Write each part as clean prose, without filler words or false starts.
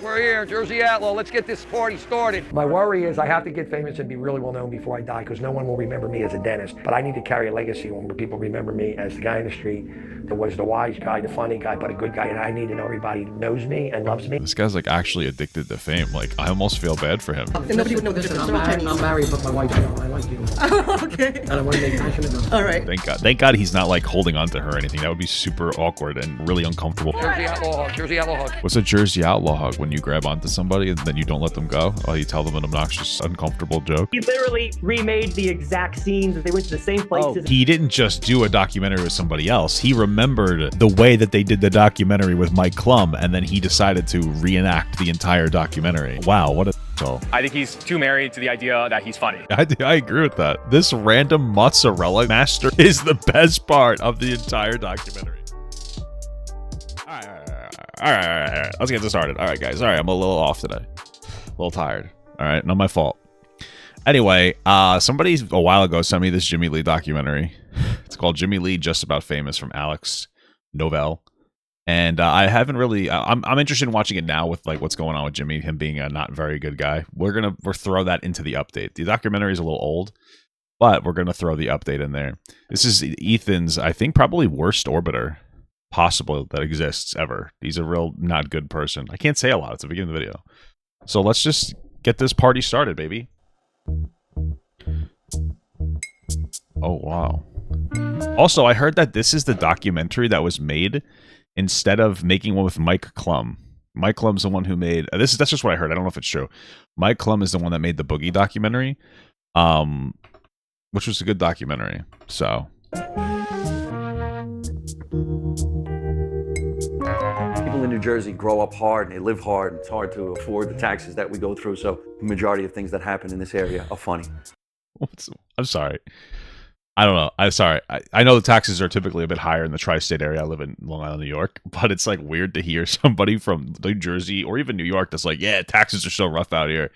We're here, Jersey Outlaw. Let's get this party started. My worry is I have to get famous and be really well known before I die because no one will remember me as a dentist. But I need to carry a legacy where people remember me as the guy in the street that was the wise guy, the funny guy, but a good guy. And I need to know everybody knows me and loves me. This guy's like actually addicted to fame. Like, I almost feel bad for him. And nobody would know the difference. I'm married, but my wife, I like you. Okay. And I want to make passionate enough. All right. Thank God. Thank God he's not like holding on to her or anything. That would be super awkward and really uncomfortable. Jersey Outlaw hug. Jersey Outlaw hug. What's a Jersey Outlaw hug? When you grab onto somebody and then you don't let them go? Oh, you tell them an obnoxious, uncomfortable joke? He literally remade the exact scenes that they went to the same places. He didn't just do a documentary with somebody else. He remembered the way that they did the documentary with Mike Klum, and then he decided to reenact the entire documentary. Wow, what a asshole. I think he's too married to the idea that he's funny. I agree with that. This random mozzarella master is the best part of the entire documentary. All right. Let's get this started. All right, guys. All right, I'm a little off today. A little tired. All right, not my fault. Anyway, somebody a while ago sent me this Jimmie Lee documentary. It's called Jimmie Lee Just About Famous from Alex Novell. And I haven't really. I'm interested in watching it now with like what's going on with Jimmy, him being a not very good guy. We'll throw that into the update. The documentary is a little old, but we're gonna throw the update in there. This is Ethan's, I think, probably worst orbiter possible that exists ever. He's a real not good person. I can't say a lot at the beginning of the video. So let's just get this party started, baby. Oh, wow. Also, I heard that this is the documentary that was made instead of making one with Mike Klum. Mike Klum's the one who made... that's just what I heard. I don't know if it's true. Mike Klum is the one that made the Boogie documentary, which was a good documentary. So... People in New Jersey grow up hard and they live hard. It's hard to afford the taxes that we go through. So the majority of things that happen in this area are funny. I'm sorry. I don't know. I'm sorry. I know the taxes are typically a bit higher in the tri-state area. I live in Long Island, New York, but it's like weird to hear somebody from New Jersey or even New York that's like, yeah, taxes are so rough out here.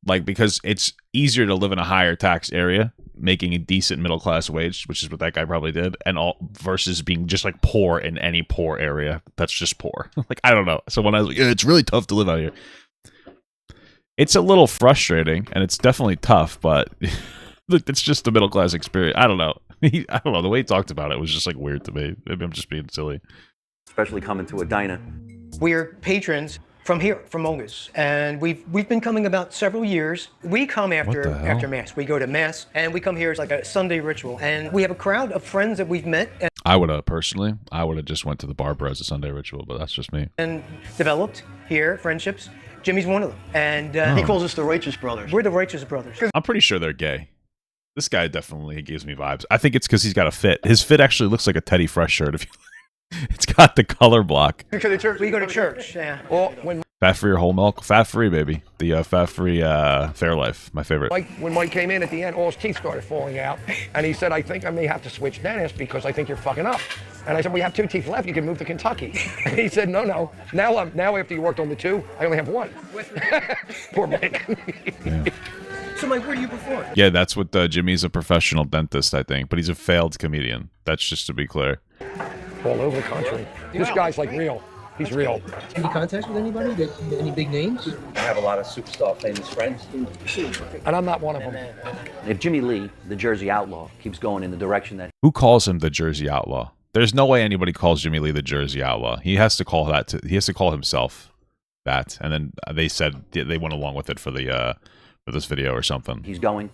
Like, because it's easier to live in a higher tax area, making a decent middle class wage, which is what that guy probably did, and all versus being just like poor in any poor area that's just poor. Like, I don't know. So when I was like, yeah, it's really tough to live out here. It's a little frustrating and it's definitely tough, but look, it's just a middle class experience. I don't know. I don't know. The way he talked about it was just like weird to me. Maybe I'm just being silly. Especially coming to a diner. We're patrons from here, from August, and we've been coming about several years. We come after Mass. We go to Mass, and we come here as like a Sunday ritual, and we have a crowd of friends that we've met. I would have just went to the barber as a Sunday ritual, but that's just me. And developed here friendships. Jimmy's one of them, and he calls us the Righteous Brothers. We're the Righteous Brothers. I'm pretty sure they're gay. This guy definitely gives me vibes. I think it's because he's got a fit. His fit actually looks like a Teddy Fresh shirt. If you, it's got the color block. We go to church. Yeah. Well, when Fat free or whole milk? Fat free, baby. The fat free Fairlife, my favorite. When Mike came in at the end, all his teeth started falling out, and he said, "I think I may have to switch dentists because I think you're fucking up." And I said, "We have 2 teeth left. You can move to Kentucky." And he said, "No. Now after you worked on the 2, I only have 1." Poor Mike. Yeah. So, Mike, where do you perform? Yeah, that's what Jimmy's a professional dentist, I think, but he's a failed comedian. That's just to be clear. All over the country. This guy's like real. He's real. Any contacts with anybody? Any big names? I have a lot of superstar famous friends. And I'm not one of them. If Jimmie Lee, the Jersey Outlaw, keeps going in the direction that... Who calls him the Jersey Outlaw? There's no way anybody calls Jimmie Lee the Jersey Outlaw. He has to call he has to call himself that. And then they said they went along with it for this video or something. He's going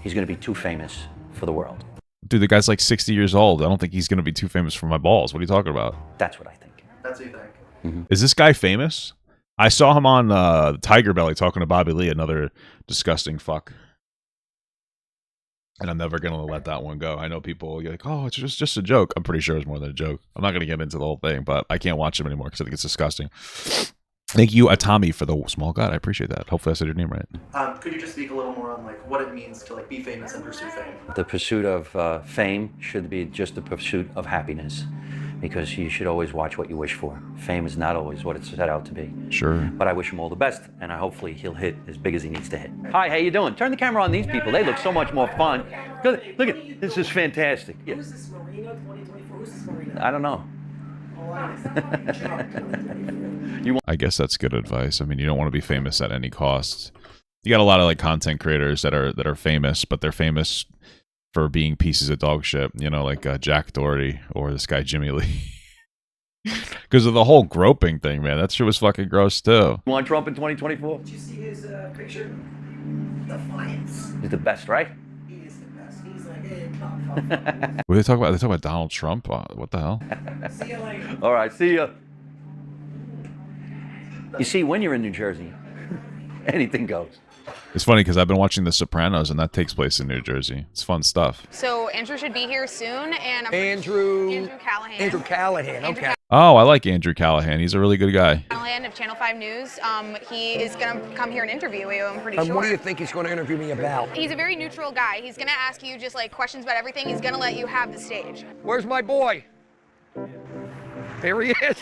to be too famous for the world. Dude, the guy's like 60 years old. I don't think he's going to be too famous for my balls. What are you talking about? That's what I think. That's what you think. Mm-hmm. Is this guy famous? I saw him on Tiger Belly talking to Bobby Lee, another disgusting fuck. And I'm never going to let that one go. I know people are like, oh, it's just a joke. I'm pretty sure it's more than a joke. I'm not going to get into the whole thing, but I can't watch him anymore because I think it's disgusting. Thank you, Atami, for the small god. I appreciate that. Hopefully I said your name right. Could you just speak a little more on like what it means to like be famous and pursue fame? The pursuit of fame should be just the pursuit of happiness, because you should always watch what you wish for. Fame is not always what it's set out to be. Sure. But I wish him all the best, and hopefully he'll hit as big as he needs to hit. Hi, how you doing? Turn the camera on these people. They look so much more fun. Look at this is fantastic. Yeah. Who's this Marino 2024? Who's this Marino? I don't know. I guess that's good advice. I mean, you don't want to be famous at any cost. You got a lot of like content creators that are famous, but they're famous for being pieces of dog shit. You know, like Jack Doherty or this guy Jimmie Lee. Because of the whole groping thing, man. That shit was fucking gross too. You want Trump in 2024? Did you see his picture? Defiance. He's the best, right? He is the best. He's like, hey, come What are they talking about? They talk about Donald Trump. What the hell? see you later. All right, see ya. You see, when you're in New Jersey, anything goes. It's funny because I've been watching The Sopranos, and that takes place in New Jersey. It's fun stuff. So Andrew should be here soon, and I'm Andrew Callaghan. Andrew Callaghan. Okay. Oh, I like Andrew Callaghan. He's a really good guy. Callaghan of Channel 5 News. He is going to come here and interview you, I'm pretty sure. What do you think he's going to interview me about? He's a very neutral guy. He's going to ask you just like questions about everything. He's going to let you have the stage. Where's my boy? There he is.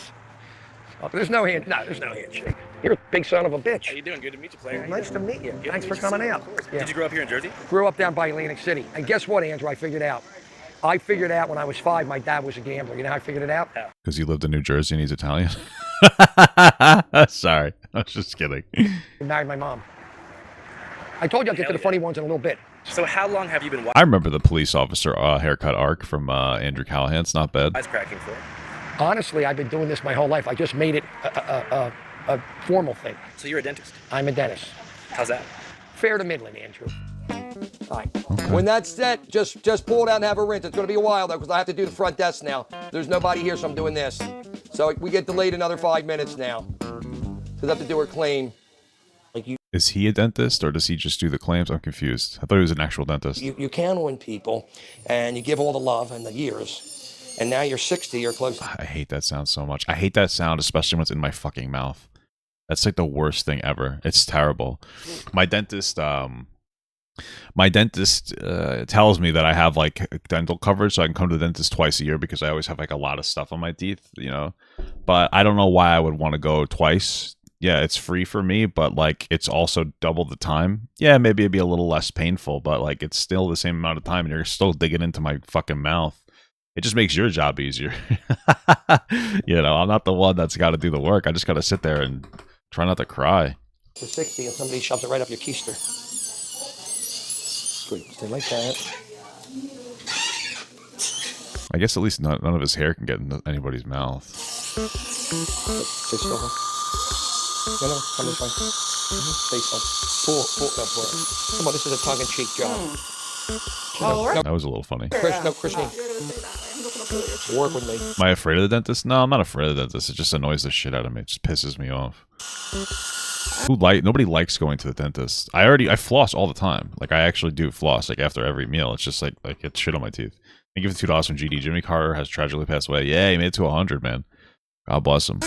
Oh, there's no handshake. You're a big son of a bitch. How you doing? Good to meet you, player. Nice to meet you. Thanks for coming out. Yeah. Did you grow up here in Jersey? Grew up down by Atlantic City. And guess what, Andrew? I figured out when I was 5, my dad was a gambler. You know how I figured it out? Because he lived in New Jersey and he's Italian. Sorry, I was just kidding. He married my mom. I told you I'll get to the funny ones in a little bit. So how long have you been I remember the police officer haircut arc from Andrew Callaghan. It's not bad. wisecracking for? Honestly, I've been doing this my whole life. I just made it a formal thing. So you're a dentist. I'm a dentist. How's that? Fair to middling, Andrew. All right. When that's set, just pull it out and have a rinse. It's going to be a while, though, because I have to do the front desk now. There's nobody here, so I'm doing this. So we get delayed another 5 minutes now. Because I have to do her claim. Is he a dentist, or does he just do the claims? I'm confused. I thought he was an actual dentist. You can win people, and you give all the love and the years. And now you're 60, you're close. I hate that sound so much. I hate that sound, especially when it's in my fucking mouth. That's like the worst thing ever. It's terrible. My dentist tells me that I have like dental coverage, so I can come to the dentist twice a year because I always have like a lot of stuff on my teeth, you know. But I don't know why I would want to go twice. Yeah, it's free for me, but like it's also double the time. Yeah, maybe it'd be a little less painful, but like it's still the same amount of time, and you're still digging into my fucking mouth. It just makes your job easier. You know, I'm not the one that's got to do the work. I just got to sit there and try not to cry. To 60, and somebody shoves it right up your keister. Good. Stay like that. I guess at least none of his hair can get into anybody's mouth. Stay still. No, come this way. Stay still. Pull. Come on, this is a tongue-in-cheek job. That was a little funny. Christine. Work with me. Am I afraid of the dentist? No, I'm not afraid of the dentist. It just annoys the shit out of me. It just pisses me off. Nobody likes going to the dentist. I floss all the time. Like I actually do floss like after every meal. It's just like it's shit on my teeth. I give it $2 from GD. Jimmy Carter has tragically passed away. Yeah, he made it to 100, man. God bless him.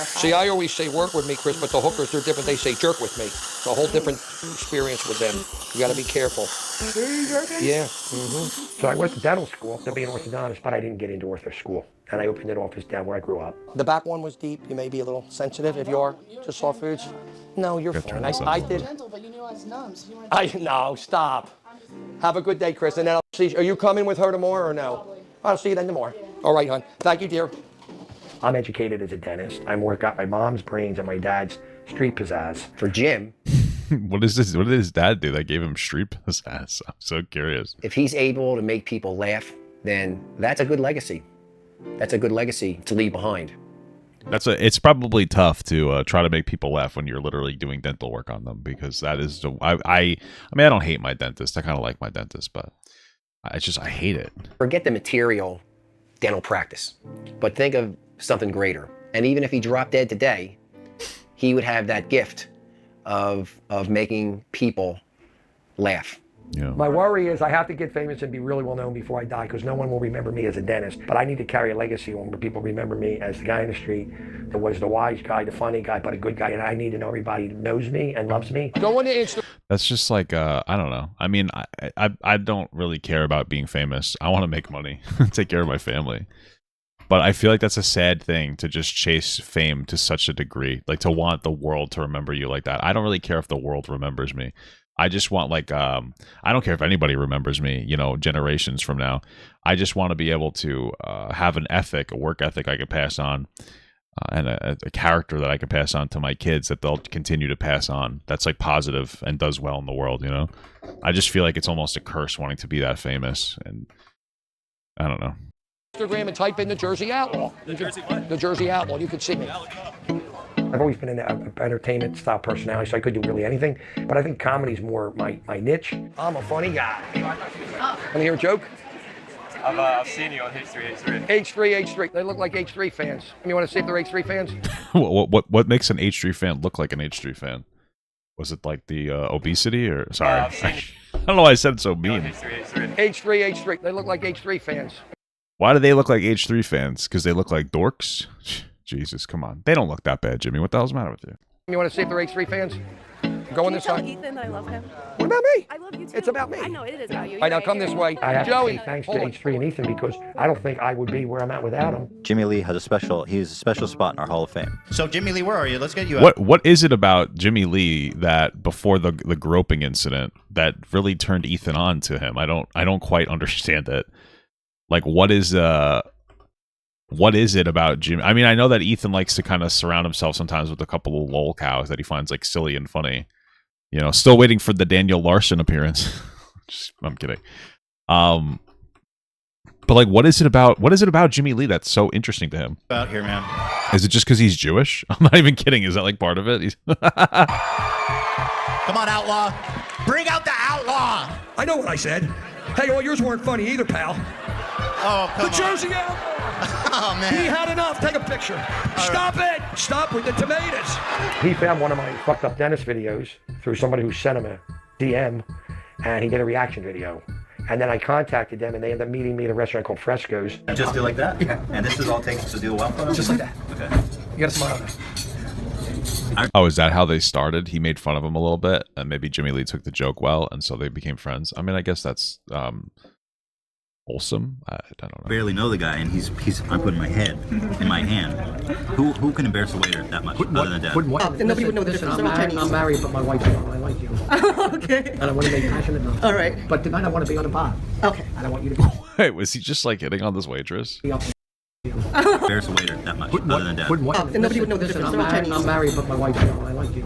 See, I always say work with me, Chris, but the hookers, they're different. They say jerk with me. It's a whole different experience with them. You got to be careful. Yeah. So I went to dental school to be an orthodontist, but I didn't get into ortho school. And I opened an office down where I grew up. The back one was deep. You may be a little sensitive if you are to soft foods. No, you're fine. I did. No, stop. Have a good day, Chris. And then I'll see. Are you coming with her tomorrow or no? I'll see you then tomorrow. All right, hon. Thank you, dear. I'm educated as a dentist. I got my mom's brains and my dad's street pizzazz. For Jim. What is this? What did his dad do that gave him street pizzazz? I'm so curious. If he's able to make people laugh, then that's a good legacy. That's a good legacy to leave behind. It's probably tough to try to make people laugh when you're literally doing dental work on them, because that is I mean, I don't hate my dentist. I kind of like my dentist, but I hate it. Forget the material dental practice, but think of something greater. And even if he dropped dead today, he would have that gift of making people laugh. Yeah. My worry is I have to get famous and be really well known before I die, because no one will remember me as a dentist. But I need to carry a legacy on where people remember me as the guy in the street that was the wise guy, the funny guy, but a good guy. And I need to know everybody knows me and loves me. Go on to Instagram. That's just like I don't know. I mean, I don't really care about being famous. I want to make money, take care of my family. But I feel like that's a sad thing to just chase fame to such a degree, like to want the world to remember you like that. I don't really care if the world remembers me. I just want like I don't care if anybody remembers me, you know, generations from now. I just want to be able to have an ethic, a work ethic I could pass on, and a character that I could pass on to my kids that they'll continue to pass on. That's like positive and does well in the world, you know. I just feel like it's almost a curse wanting to be that famous, and I don't know. Instagram and type in the Jersey Outlaw. The Jersey Outlaw. You can see me. I've always been an entertainment style personality, so I could do really anything. But I think comedy's more my niche. I'm a funny guy. Want to hear a joke? I've seen you on H3H3's. H3H3. They look like H3 fans. You want to see if they're H3 fans? What makes an H3 fan look like an H3 fan? Was it like the obesity or sorry? I don't know why I said it so mean. H3H3. They look like H3 fans. Why do they look like H3 fans? Because they look like dorks? Jesus, come on. They don't look that bad, Jimmy. What the hell's the matter with you? You want to see if they're H3 fans? Go on this side. Ethan I love him. What about me? I love you too. It's about me. I know it is about you. All right, now come this way. I have Joey. Thanks to H3 and Ethan because I don't think I would be where I'm at without him. Jimmie Lee has a special spot in our Hall of Fame. So Jimmie Lee, where are you? Let's get you out. What is it about Jimmie Lee that before the groping incident that really turned Ethan on to him? I don't quite understand it. Like what is it about Jimmy? I mean, I know that Ethan likes to kind of surround himself sometimes with a couple of lol cows that he finds like silly and funny. You know, still waiting for the Daniel Larson appearance. I'm kidding. But like, what is it about Jimmie Lee that's so interesting to him? Out here, man. Is it just because he's Jewish? I'm not even kidding. Is that like part of it? Come on, outlaw. Bring out the outlaw. I know what I said. Hey, well, yours weren't funny either, pal. Oh, come on. The Jersey Outlaw. Oh, man. He had enough. Take a picture. Stop it. Stop with the tomatoes. He found one of my fucked up dentist videos through somebody who sent him a DM, and he did a reaction video. And then I contacted them, and they ended up meeting me at a restaurant called Fresco's. Just do like that? Yeah. And this is all it takes to do well for them? Just like that. Okay. You gotta smile now. Oh, is that how they started? He made fun of him a little bit, and maybe Jimmie Lee took the joke well, and so they became friends. I mean, I guess that's wholesome. I don't know. Barely know the guy, and he's I'm putting my head in my hand. Who can embarrass a waiter that much other than Dad? Then nobody would know the difference. I'm married, but my wife's not. I like you. Okay. And I want to make passionate enough. All right. But tonight I want to be on the bar. Okay. And I want you to be Wait, was he just like hitting on this waitress? up. Embarrass a waiter that much other than Dad? Then nobody would know the difference. I'm married, but my wife's not. I like you.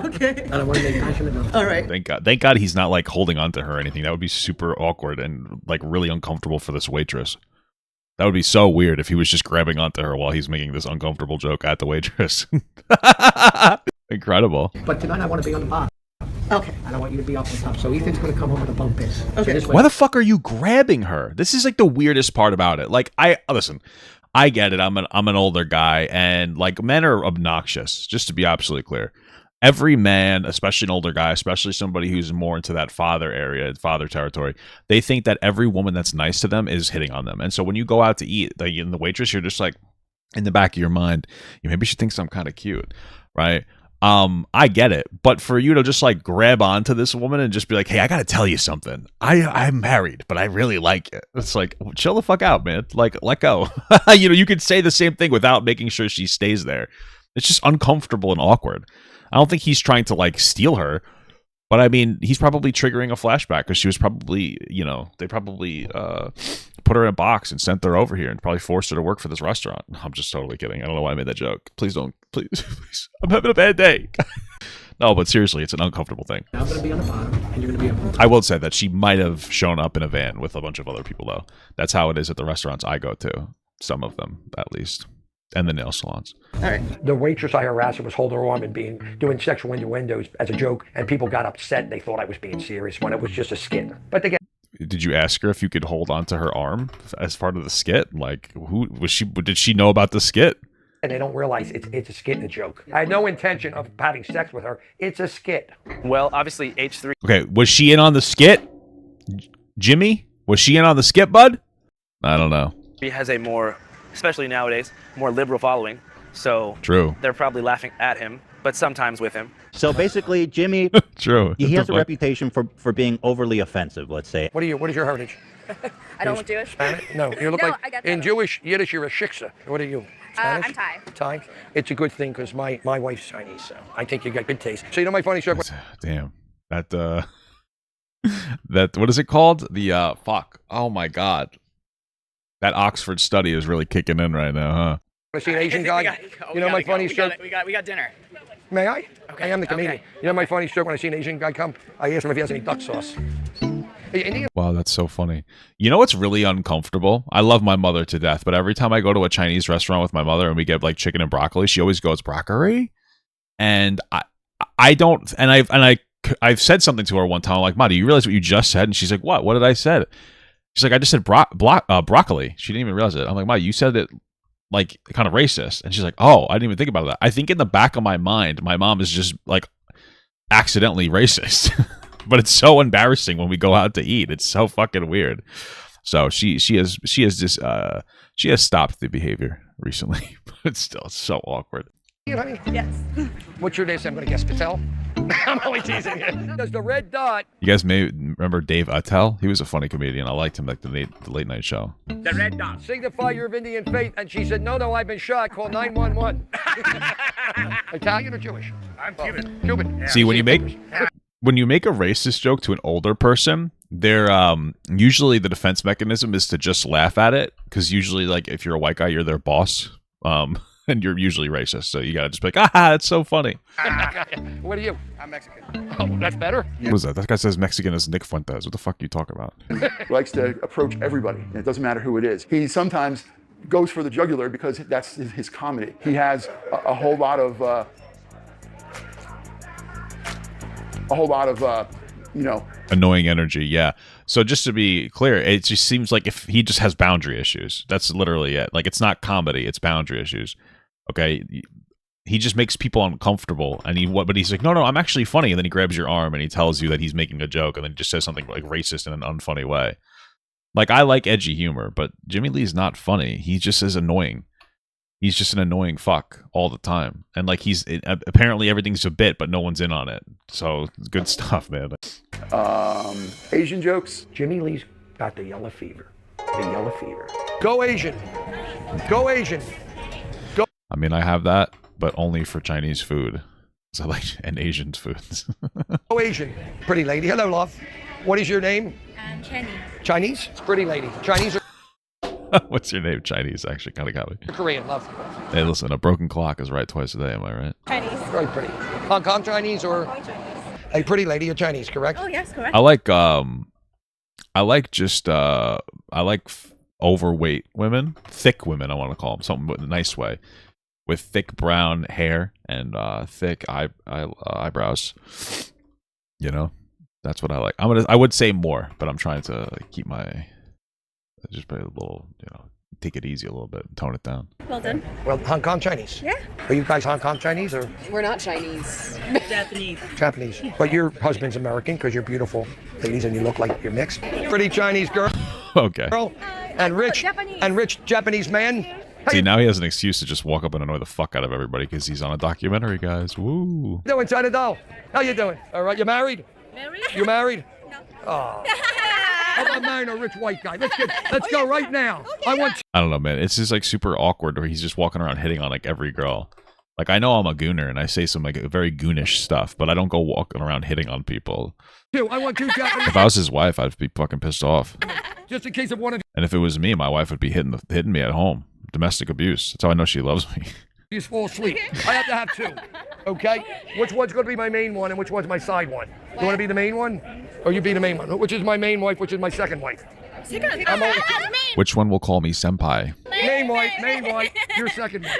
Okay. And I want to make passionate enough. All right. Thank God he's not like holding on to her or anything. That would be super awkward and like really uncomfortable for this waitress. That would be so weird if he was just grabbing onto her while he's making this uncomfortable joke at the waitress. Incredible. But tonight I want to be on the bar. Okay. And I want you to be up on top. So Ethan's going to come over to bump this. Okay. So Why the fuck are you grabbing her? This is like the weirdest part about it. Like listen, I get it. I'm an older guy, and like men are obnoxious. Just to be absolutely clear, every man, especially an older guy, especially somebody who's more into that father area, father territory, they think that every woman that's nice to them is hitting on them. And so when you go out to eat, in the waitress, you're just like in the back of your mind, maybe she thinks I'm kind of cute, right? I get it, but for you to just like grab onto this woman and just be like, hey, I gotta tell you something. I'm married, but I really like it. It's like, chill the fuck out, man. Like, let go. You could say the same thing without making sure she stays there. It's just uncomfortable and awkward. I don't think he's trying to like steal her, but I mean, he's probably triggering a flashback because she was probably, they probably put her in a box and sent her over here and probably forced her to work for this restaurant. I'm just totally kidding. I don't know why I made that joke. Please don't. Please. I'm having a bad day. No, but seriously, it's an uncomfortable thing. I'm going to be on the bottom, and you're going to be up on top. I will say that she might have shown up in a van with a bunch of other people, though. That's how it is at the restaurants I go to. Some of them, at least. And the nail salons. All right. The waitress I harassed was holding her arm and doing sexual innuendos as a joke, and people got upset. They thought I was being serious when it was just a skit. But again, did you ask her if you could hold on to her arm as part of the skit? Like, who was she? Did she know about the skit? And they don't realize it's a skit and a joke. I had no intention of having sex with her. It's a skit. Well, obviously H3. Okay, was she in on the skit? Jimmy, was she in on the skit, bud? I don't know. He has a more, especially nowadays, more liberal following. So true. They're probably laughing at him, but sometimes with him. So basically, Jimmy, true. He has a reputation for being overly offensive, let's say. What is your heritage? I don't look Jewish. No, you look No, like, I got that. in Jewish, Yiddish, you're a shiksa. What are you? Spanish? I'm Thai. Thai? It's a good thing because my wife's Chinese, so I think you got good taste. So you know my funny story? Damn. That that what is it called? The fuck. Oh my god. That Oxford study is really kicking in right now, huh? I see an Asian guy. You know my funny joke? We got dinner. May I? Okay. I am the comedian. Okay. You know my funny joke when I see an Asian guy come? I ask him if he has any duck sauce. Hey, Indian. Wow, that's so funny. You know what's really uncomfortable? I love my mother to death, but every time I go to a Chinese restaurant with my mother and we get like chicken and broccoli, she always goes broccoli, and I don't. And I've said something to her one time. I'm like, Ma, do you realize what you just said? And she's like, What? What did I say? She's like, I just said broccoli. She didn't even realize it. I'm like, Ma, you said it like kind of racist. And she's like, oh, I didn't even think about that. I think in the back of my mind, my mom is just like accidentally racist. But it's so embarrassing when we go out to eat. It's so fucking weird. So she has stopped the behavior recently, but still it's so awkward. Yes. What's your name? I'm going to guess Patel. I'm only teasing you. There's the red dot. You guys may remember Dave Attell. He was a funny comedian. I liked him like the late night show. The red dot. Signify you're of Indian faith. And she said, no, I've been shot. Call 911. Italian or Jewish? I'm Cuban. Cuban. Yeah. See, when you make a racist joke to an older person, they're usually the defense mechanism is to just laugh at it, because usually, like, if you're a white guy, you're their boss, and you're usually racist, so you gotta just be like, that's so funny. What are you? I'm Mexican. Oh, that's better. What was that? That guy says Mexican is Nick Fuentes. What the fuck are you talking about? Likes to approach everybody, and it doesn't matter who it is. He sometimes goes for the jugular because that's his comedy. He has a whole lot of annoying energy. Yeah. So just to be clear, it just seems like if he just has boundary issues, that's literally it. Like, it's not comedy, it's boundary issues. Okay. He just makes people uncomfortable, and but he's like, no, I'm actually funny. And then he grabs your arm and he tells you that he's making a joke, and then just says something like racist in an unfunny way. Like, I like edgy humor, but Jimmy Lee's not funny. He just is annoying. He's just an annoying fuck all the time. And like, apparently everything's a bit, but no one's in on it. So good stuff, man. Asian jokes. Jimmy Lee's got the yellow fever. The yellow fever. Go Asian. Go Asian. Go. I mean, I have that, but only for Chinese food. So like, and Asian foods. Go Asian. Pretty lady. Hello, love. What is your name? Chinese. Chinese? Pretty lady. Chinese or What's your name? Chinese actually kind of got me. Korean, love. Hey, listen, a broken clock is right twice a day, am I right? Chinese. Very pretty. Hong Kong Chinese or a pretty lady or Chinese, correct? Oh, yes, correct. I like overweight women, thick women, I want to call them, something with a nice way, with thick brown hair and thick eyebrows. You know, that's what I like. I would say more, but I'm trying to keep my just play a little, take it easy a little bit and tone it down. Well done. Well, Hong Kong Chinese. Yeah. Are you guys Hong Kong Chinese or? We're not Chinese. Japanese. Japanese. But your husband's American because you're beautiful ladies and you look like you're mixed. Pretty Chinese girl. Okay. And rich Japanese man. See, now he has an excuse to just walk up and annoy the fuck out of everybody because he's on a documentary, guys. Woo. Doing, China doll? How you doing? All right, you married? Married? You married? No. Oh. How about marrying a rich white guy? Let's go right now. Okay, I don't know, man. It's just like super awkward where he's just walking around hitting on like every girl. Like, I know I'm a gooner and I say some like very goonish stuff, but I don't go walking around hitting on people. I want two Japanese. If I was his wife, I'd be fucking pissed off. Just in case of one of And if it was me, my wife would be hitting me at home. Domestic abuse. That's how I know she loves me. you fall asleep. I have to have two. Okay? Which one's going to be my main one and which one's my side one? You want to be the main one? Or you be the main one? Which is my main wife, which is my second wife? Which one will call me senpai? Main wife, your second wife.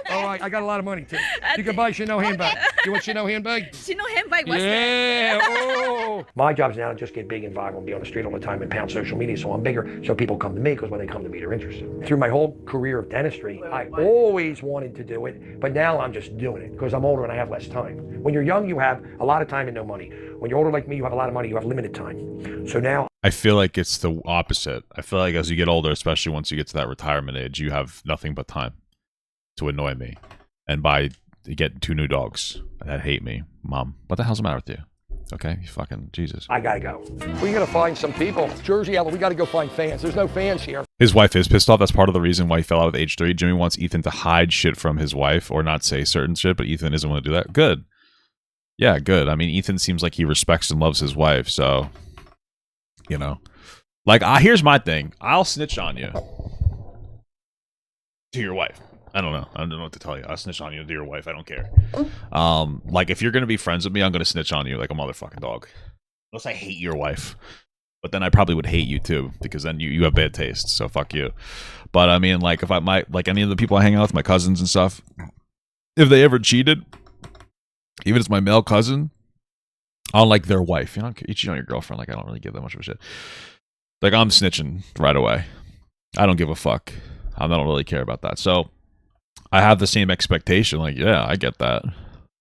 All right, I got a lot of money too. You can buy Chanel handbag. You want Chanel handbag? Chanel handbag, what's Yeah, that? oh. My job's now to just get big and viral and be on the street all the time and pound social media so I'm bigger so people come to me because when they come to me they're interested. Through my whole career of dentistry, I always wanted to do it, but now I'm just doing it because I'm older and I have less time. When you're young, you have a lot of time and no money. When you're older like me, you have a lot of money, you have limited time. So now I feel like it's the opposite. I feel like as you get older, especially once you get to that retirement age, you have nothing but time to annoy me. And you get 2 new dogs that hate me. Mom, what the hell's the matter with you? Okay, you fucking Jesus. I gotta go. We gotta find some people. Jersey, we gotta go find fans. There's no fans here. His wife is pissed off. That's part of the reason why he fell out with H3. Jimmy wants Ethan to hide shit from his wife or not say certain shit, but Ethan isn't willing to do that. Good. Yeah, good. I mean, Ethan seems like he respects and loves his wife, so, you know. Like, here's my thing. I'll snitch on you. To your wife. I don't know. I don't know what to tell you. I'll snitch on you to your wife. I don't care. Like, if you're going to be friends with me, I'm going to snitch on you like a motherfucking dog. Unless I hate your wife. But then I probably would hate you, too, because then you have bad taste, so fuck you. But, I mean, like, if I might, like, any of the people I hang out with, my cousins and stuff, if they ever cheated, even if it's my male cousin, on, like, their wife, you know, you cheat on your girlfriend, like, I don't really give that much of a shit. Like, I'm snitching right away. I don't give a fuck. I don't really care about that. So, I have the same expectation, like, yeah, I get that.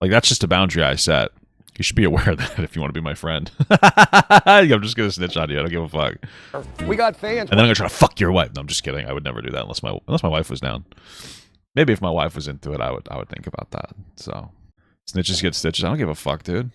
Like, that's just a boundary I set. You should be aware of that if you want to be my friend. I'm just going to snitch on you. I don't give a fuck. We got fans. And then I'm going to try to fuck your wife. No, I'm just kidding. I would never do that unless my wife was down. Maybe if my wife was into it, I would think about that. So, snitches get stitches. I don't give a fuck, dude.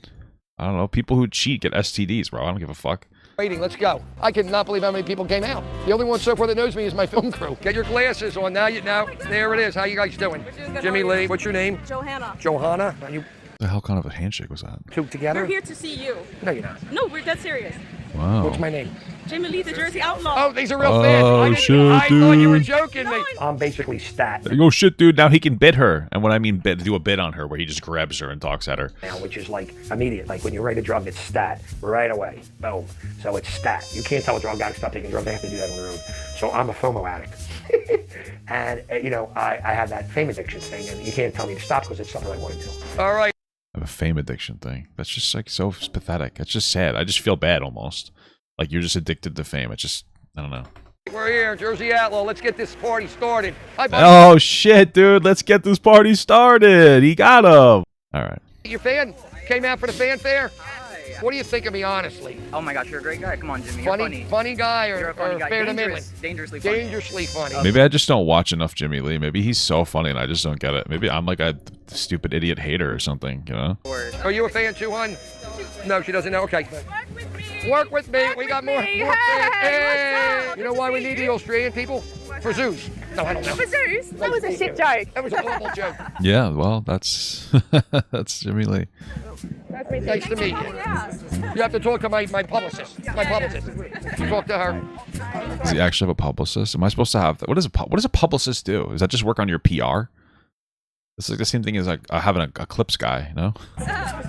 I don't know. People who cheat get STDs, bro. I don't give a fuck. Waiting, let's go. I cannot believe how many people came out. The only one so far that knows me is my film crew. Get your glasses on now. There it is. How you guys doing? Jimmy Lee. What's your name? Johanna. Johanna. Are you The hell kind of a handshake was that? two together? We're here to see you. No, you're not. No, we're dead serious. Wow. What's my name? Jimmie Lee, the Jersey Outlaw. Oh, these are real fans. I thought you were joking me. I'm basically stat. Oh shit, dude! Now he can bid her, and when I mean bid, do a bid on her where he just grabs her and talks at her. Now, which is like immediate. Like when you write a drug, it's stat right away. Boom. So it's stat. You can't tell a drug addict stop taking drugs. They have to do that on their own. So I'm a FOMO addict. And you know, I have that fame addiction thing, and you can't tell me to stop because it's something I want to do. All right. I have a fame addiction thing. That's just like so pathetic. It's just sad. I just feel bad almost. Like you're just addicted to fame. I don't know. We're here, Jersey Outlaw. Let's get this party started. Oh shit, dude. Let's get this party started. He got him. All right. Your fan came out for the fanfare? What do you think of me, honestly? Oh my gosh, you're a great guy. Come on, Jimmy. You're funny. Funny guy or fair to middling? Dangerously funny. Dangerously funny. Maybe I just don't watch enough Jimmie Lee. Maybe he's so funny and I just don't get it. Maybe I'm like a stupid idiot hater or something, you know? Are you a fan too, hon? No, she doesn't know. Okay. Work with me. We got more fans. Hey. You know why we need the Australian people? For zoos. No, I don't know. For Zeus? That was a shit joke. That was a horrible joke. Yeah, well, that's that's Jimmie Lee. Nice to meet you. You have to talk to my publicist. My publicist. Talk to her. Does he actually have a publicist? Am I supposed to have that? What does a publicist do? Does that just work on your PR? It's like the same thing as like having a clips guy, you know?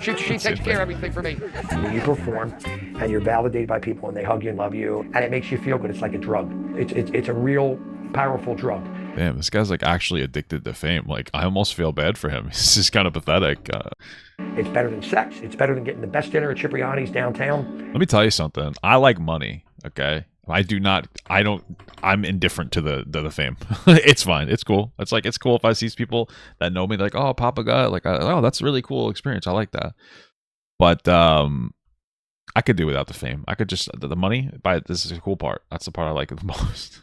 She takes care of everything for me. When you perform and you're validated by people and they hug you and love you and it makes you feel good, it's like a drug. It's a real powerful drug. Damn, this guy's like actually addicted to fame. Like I almost feel bad for him. This is kind of pathetic. It's better than sex. It's better than getting the best dinner at Cipriani's downtown. Let me tell you something. I like money, okay? I'm indifferent to the fame. It's fine. It's cool. It's cool if I see people that know me, like, oh, Papa got, like, oh, that's a really cool experience. I like that. But I could do without the fame. I could just, the money, this is a cool part. That's the part I like the most.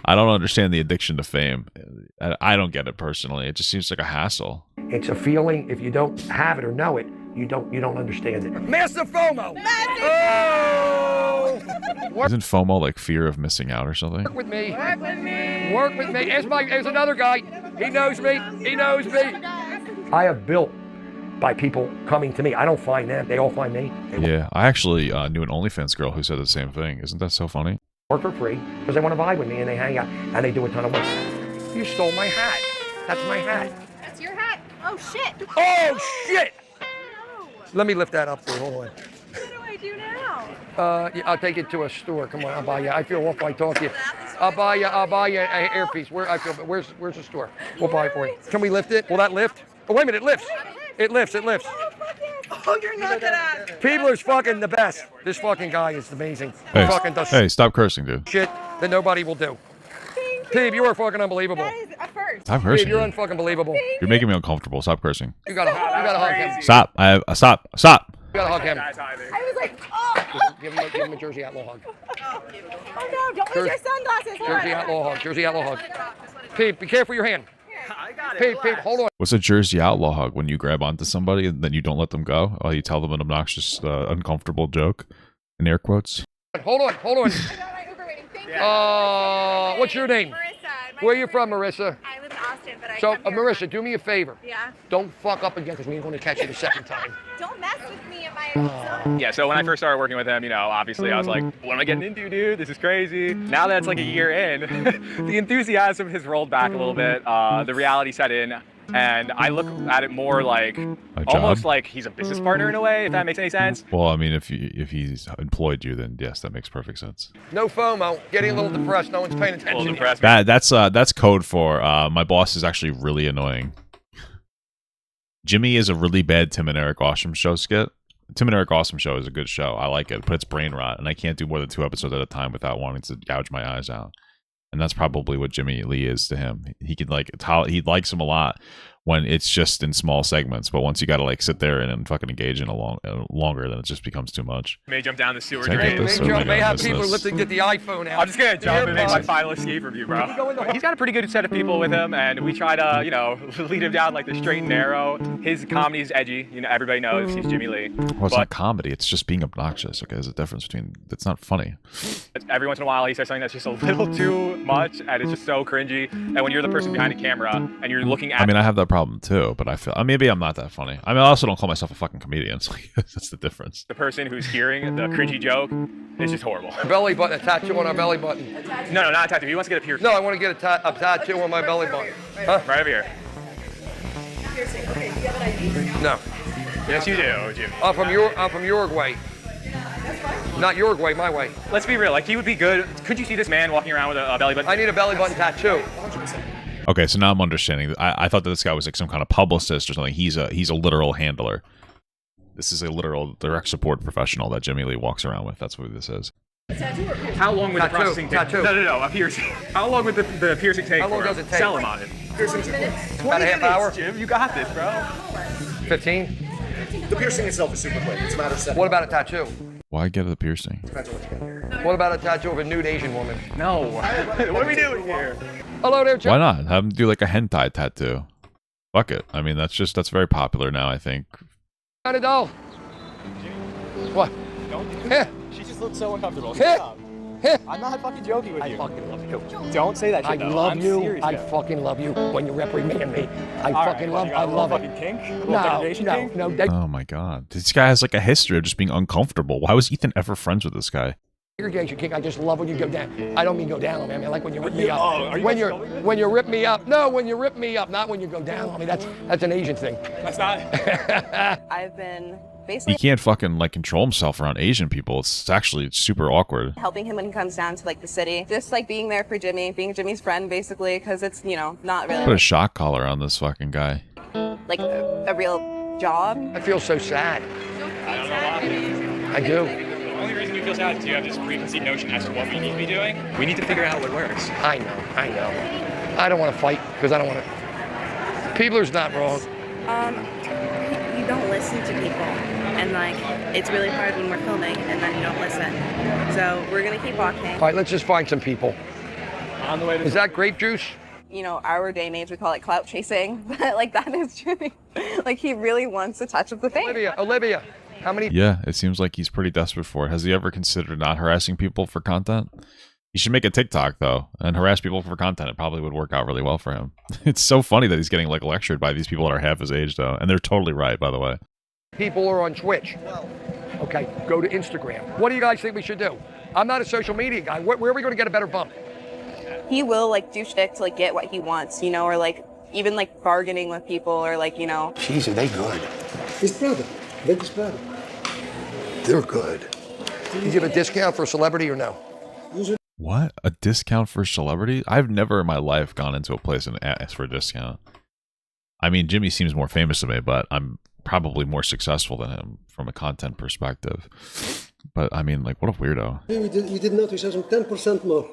I don't understand the addiction to fame. I don't get it personally. It just seems like a hassle. It's a feeling. If you don't have it or know it, you don't understand it. Massive FOMO. Oh! Isn't FOMO like fear of missing out or something? Work with me. Work with me. Work with me. There's another guy. He knows me. He knows me. I have built by people coming to me. I don't find them. They all find me. Yeah, I actually knew an OnlyFans girl who said the same thing. Isn't that so funny? Work for free because they want to vibe with me and they hang out and they do a ton of work. You stole my hat. That's my hat. That's your hat. Oh shit. Oh shit. No. Let me lift that up for you. Hold on. What do I do now? Yeah, I'll take it to a store. Come on, I'll buy you. I feel awful. I talk to you. I'll buy you an earpiece. Where's the store? We'll buy it for you. Can we lift it? Will that lift? Oh wait a minute, it lifts. It lifts. It lifts. Oh, you're not gonna. Peebler's fucking the best. This fucking guy is amazing. Hey, fucking does hey, stop cursing, dude. shit that nobody will do. Peeb, you are fucking unbelievable. That is a first. Stop cursing. Peeb, you're unfucking believable. You're making me uncomfortable. Stop cursing. You gotta hug him. Stop. Stop. You gotta hug him. I was like, oh. Give him a Jersey Outlaw hug. Oh no, don't lose your sunglasses. Jersey Outlaw hug. Jersey Outlaw hug. Peeb, be careful your hand. I got it. Peeb, hold on. What's a Jersey Outlaw hug? When you grab onto somebody and then you don't let them go? Oh, you tell them an obnoxious, uncomfortable joke, in air quotes. Hold on. What's your name? Marissa. Where are you from, Marissa? I live in Austin, it, but I So, come here. Marissa, do me a favor. Yeah. Don't fuck up again because we're going to catch you the second time. Don't mess with me in my own zone. Yeah, so when I first started working with him, you know, obviously I was like, what am I getting into, dude? This is crazy. Now that it's like a year in, the enthusiasm has rolled back a little bit. The reality set in, and I look at it more like almost like he's a business partner in a way, if that makes any sense. Well, I mean, if he's employed you, then yes, that makes perfect sense. No FOMO. Getting a little depressed. No one's paying attention. That's code for my boss is actually really annoying. Jimmy is a really bad Tim and Eric Awesome Show skit. Tim and Eric Awesome Show is a good show. I like it, but it's brain rot, and I can't do more than 2 episodes at a time without wanting to gouge my eyes out. And that's probably what Jimmy Lee is to him. He could he likes him a lot when it's just in small segments, but once you got to like sit there and fucking engage in longer, then it just becomes too much. May jump down the sewer May have people lifting, get the iPhone out. I'm just gonna jump and make my final escape from you, bro. He's got a pretty good set of people with him, and we try to, you know, lead him down like the straight and narrow. His comedy is edgy. You know, everybody knows he's Jimmie Lee. Well, it's not comedy. It's just being obnoxious. Okay, there's a difference between. It's not funny. Every once in a while, he says something that's just a little too much, and it's just so cringy. And when you're the person behind the camera and you're looking at, I mean, I have that problem too, but I feel maybe I'm not that funny. I mean, I also don't call myself a fucking comedian. So that's the difference. The person who's hearing the cringy joke is just horrible. Belly button, a tattoo on our belly button. No, not a tattoo. He wants to get a piercing. No, I want to get a tattoo on my belly button. Huh? Right over here. Piercing. Okay, do you have an ID? No. Yes, you do, Jim. I'm from Uruguay. Not Uruguay, my way. Let's be real. Like, he would be good. Could you see this man walking around with a belly button? I need a belly button tattoo. Okay, so now I'm understanding. I thought that this guy was like some kind of publicist or something. He's a literal handler. This is a literal direct support professional that Jimmie Lee walks around with. That's what this is. How long would the processing take? Tattoo. No, a piercing. How long would the piercing take? How long does it take? Sell him on it. 20 minutes. About a half hour? Jim, you got this, bro. 15? The piercing itself is super quick. It's a matter of seconds. What about a tattoo? Why get the piercing? Depends on what you get. What about a tattoo of a nude Asian woman? No. What are we doing here? Hello there, Jim. Why not? Have him do like a hentai tattoo. Fuck it. I mean, that's very popular now, I think. Not a doll. What? She just looks so uncomfortable. Stop. I'm not fucking joking with you. I fucking love you. Don't say that shit, I though. love I'm you. serious, I though. fucking love you when you reprimand me. I love it. Fucking kink? A little degradation kink? No. Oh my god. This guy has like a history of just being uncomfortable. Why was Ethan ever friends with this guy? Segregation kink. I just love when you go down. I don't mean go down on me. I mean like when you rip me up. Oh, when you rip me up. No, when you rip me up, not when you go down on me. That's an Asian thing. That's not. I've been He basically can't fucking like control himself around Asian people. It's actually super awkward. helping him when he comes down to like the city. Just like being there for Jimmy, being Jimmy's friend basically, because it's, you know, not really Put a shock collar on this fucking guy. like a real job. I feel so sad. I don't know why. I do. The only reason we feel sad is you have this preconceived notion as to what we need to be doing. We need to figure out what works. I know. I don't want to fight because I don't want to. Peebler's not wrong. You don't listen to people, and like it's really hard when we're filming and then you don't listen. So we're gonna keep walking. All right, let's just find some people. On the way to. Is that grape juice? You know, our day and age we call it clout chasing, but like that is Jimmy. Like he really wants a touch of the fame. Olivia, how many? Yeah, it seems like he's pretty desperate for it. Has he ever considered not harassing people for content? He should make a TikTok though and harass people for content. It probably would work out really well for him. It's so funny that he's getting like lectured by these people that are half his age though, and they're totally right, by the way. People are on Twitch. Okay, go to Instagram. What do you guys think we should do? I'm not a social media guy. Where are we going to get a better bump? He will like do shtick to like get what he wants, you know, or like even like bargaining with people or like, you know. Jeez, are they good? His brother. They're his brother. They're good. You give a discount for a celebrity or no? What? A discount for celebrity? I've never in my life gone into a place and asked for a discount. I mean, Jimmy seems more famous to me, but I'm probably more successful than him from a content perspective. But I mean, like, what a weirdo. You did not. You said some 10% more.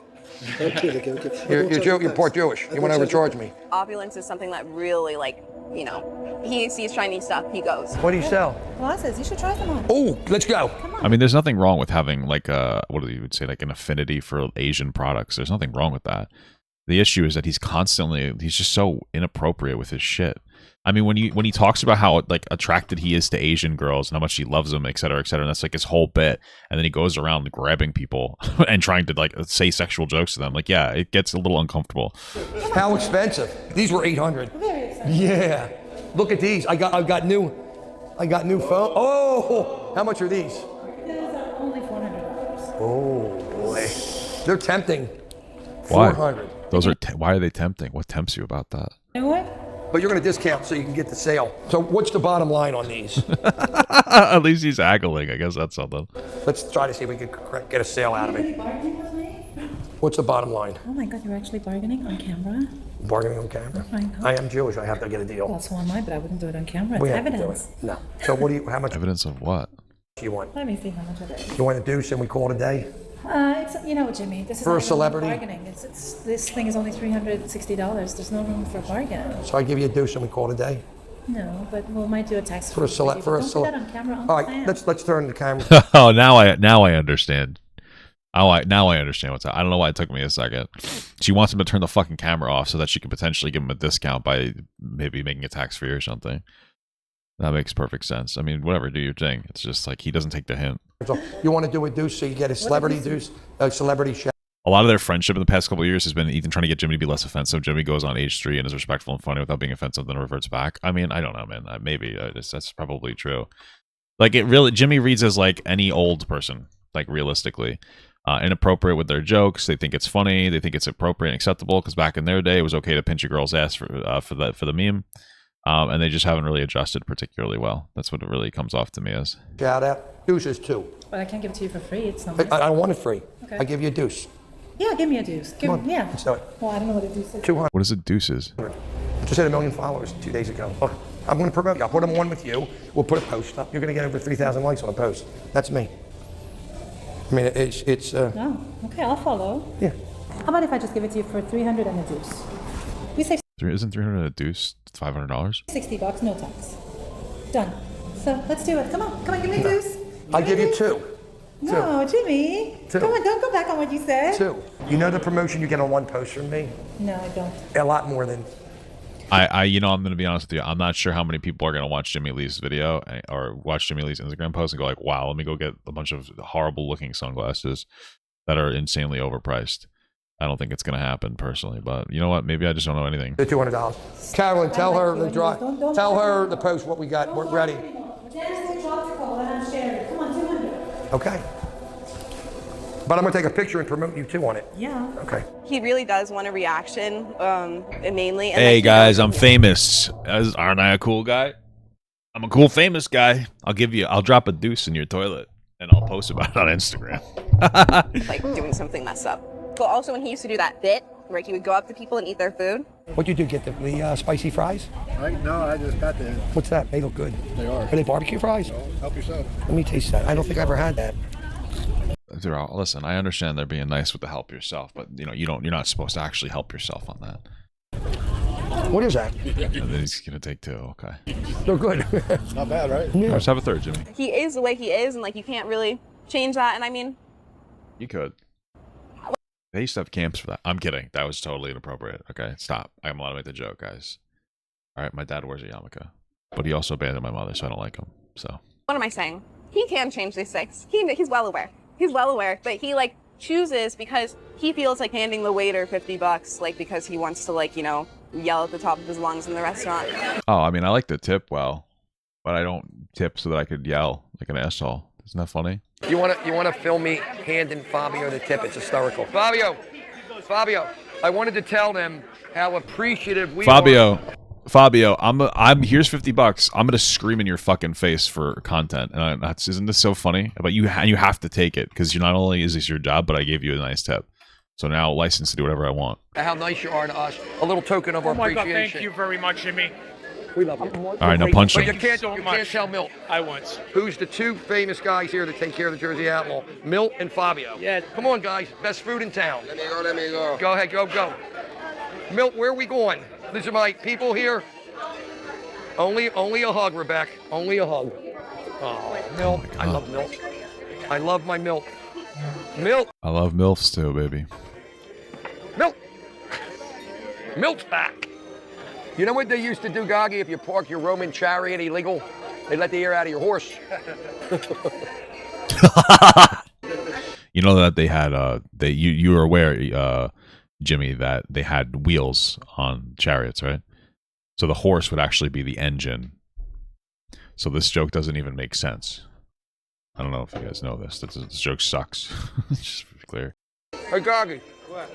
You're poor Jewish. You want to overcharge me. Opulence is something that really like, you know, he sees shiny stuff, he goes. What do you sell? Glasses, you should try them on. Oh, let's go. I mean, there's nothing wrong with having like a, what do you would say, like an affinity for Asian products. There's nothing wrong with that. The issue is that he's just so inappropriate with his shit. I mean, when he talks about how like attracted he is to Asian girls and how much he loves them, et cetera, and that's like his whole bit. And then he goes around grabbing people and trying to like say sexual jokes to them. Like, yeah, it gets a little uncomfortable. How expensive? These were $800. Very expensive. Yeah. Look at these. I got new phone. Oh, how much are these? These are only $400. Oh boy, they're tempting. Why? 400. Those are why are they tempting? What tempts you about that? You know what? But you're going to discount so you can get the sale. So what's the bottom line on these? At least he's haggling. I guess that's something. Let's try to see if we can get a sale out of it. What's the bottom line? Oh my God, you're actually bargaining on camera? Bargaining on camera? I am Jewish. I have to get a deal. Well, so am I, but I wouldn't do it on camera. It's We have to do evidence. it. No. So what do you? How much Evidence of what? do you want? Let me see how much it is. You want a deuce and we call it a day? It's, you know, Jimmy, this is For a not even celebrity? bargaining. This thing is only $360. There's no room for a bargain. So I give you a deuce and we call it a day? No, but we might do a tax For a select. For a Don't put select. that on camera. All right. Let's turn the camera. Oh, now I understand. Now I understand what's. I don't know why it took me a second. She wants him to turn the fucking camera off so that she can potentially give him a discount by maybe making it tax free or something. That makes perfect sense. I mean, whatever, do your thing. It's just like he doesn't take the hint. So you want to do a deuce so you get a celebrity deuce, a celebrity chef. A lot of their friendship in the past couple of years has been Ethan trying to get Jimmy to be less offensive. Jimmy goes on H3 and is respectful and funny without being offensive, then reverts back. I mean, I don't know, man. Maybe that's probably true. Like Jimmy reads as like any old person, like realistically. Inappropriate with their jokes. They think it's funny. They think it's appropriate and acceptable because back in their day, it was okay to pinch a girl's ass for the meme. And they just haven't really adjusted particularly well. That's what it really comes off to me as. Shout out. Deuces too. But I can't give it to you for free. It's not. I don't want it free. Okay. I give you a deuce. Yeah, give me a deuce. Come on, Yeah. let's do it. Well, I don't know what a deuce is. 200. What is it, deuces? Just had 1 million followers 2 days ago. Look, I'm going to promote you. I'll put them on with you. We'll put a post up. You're going to get over 3,000 likes on a post. That's me. I mean, it's. Oh, okay, I'll follow. Yeah. How about if I just give it to you for 300 and a deuce? We say Isn't 300 a deuce? $500? $60, no tax. Done. So let's do it. Come on, give me a deuce. I give you 2. No, Jimmy. Two. Come on, don't go back on what you said. 2. You know the promotion you get on one post from me? No, I don't. A lot more than. I'm going to be honest with you. I'm not sure how many people are going to watch Jimmy Lee's video or watch Jimmy Lee's Instagram post and go like, wow, let me go get a bunch of horrible looking sunglasses that are insanely overpriced. I don't think it's going to happen personally, but you know what? Maybe I just don't know anything. The $200. Carolyn, tell her the drive. Tell her the post what we got. We're ready. Okay. But I'm going to take a picture and promote you too on it. Yeah. Okay. He really does want a reaction, mainly. And Hey like, guys, I'm famous. Aren't I a cool guy? I'm a cool famous guy. I'll drop a deuce in your toilet and I'll post about it on Instagram. like doing something messed up. But also when he used to do that bit where he would go up to people and eat their food. What'd you do? Get the spicy fries? No, I just got that. What's that? They look good. They are. Are they barbecue fries? Help yourself. Let me taste that. I don't think I ever had that. Listen, I understand they're being nice with the help yourself, but you're not supposed to actually help yourself on that. What is that? And then he's gonna take 2. Okay. They're good. Not bad, right? Yeah. Let's have a third, Jimmy. He is the way he is, and like you can't really change that. And I mean, You could. They used to have camps for that. I'm kidding. That was totally inappropriate. Okay, stop. I'm allowed to make the joke, guys. All right, my dad wears a yarmulke, but he also abandoned my mother, so I don't like him. So. what am I saying? He can change these things. He's well aware. He's well aware, but he like chooses because he feels like handing the waiter $50, like because he wants to like yell at the top of his lungs in the restaurant. Oh, I mean, I like to tip well, but I don't tip so that I could yell like an asshole. Isn't that funny? You wanna film me handing Fabio the tip? It's hysterical. Fabio, I wanted to tell them how appreciative we are. Fabio, I'm here's $50. I'm gonna scream in your fucking face for content, and isn't this so funny? But you have to take it because not only is this your job, but I gave you a nice tip. So now license to do whatever I want. How nice you are to us. A little token of our appreciation. God, thank you very much, Jimmy. We love you. All right, now punch him. But you can't tell Milt. I once. Who's the 2 famous guys here that take care of the Jersey Outlaw? Milt and Fabio. Yeah. Come on, guys. Best food in town. Let me go. Go ahead, go. Milt, where are we going? These are my people here. Only a hug, Rebecca. Only a hug. Oh, Milt. I love Milt. I love my Milt. Milt. I love MILFs too, baby. Milt. Milt's back. You know what they used to do, Goggy, if you park your Roman chariot illegal? They let the air out of your horse. You know that they had you were aware, Jimmy, that they had wheels on chariots, right? So the horse would actually be the engine. So this joke doesn't even make sense. I don't know if you guys know this. This joke sucks. Just to be clear. Hey, Goggy. What?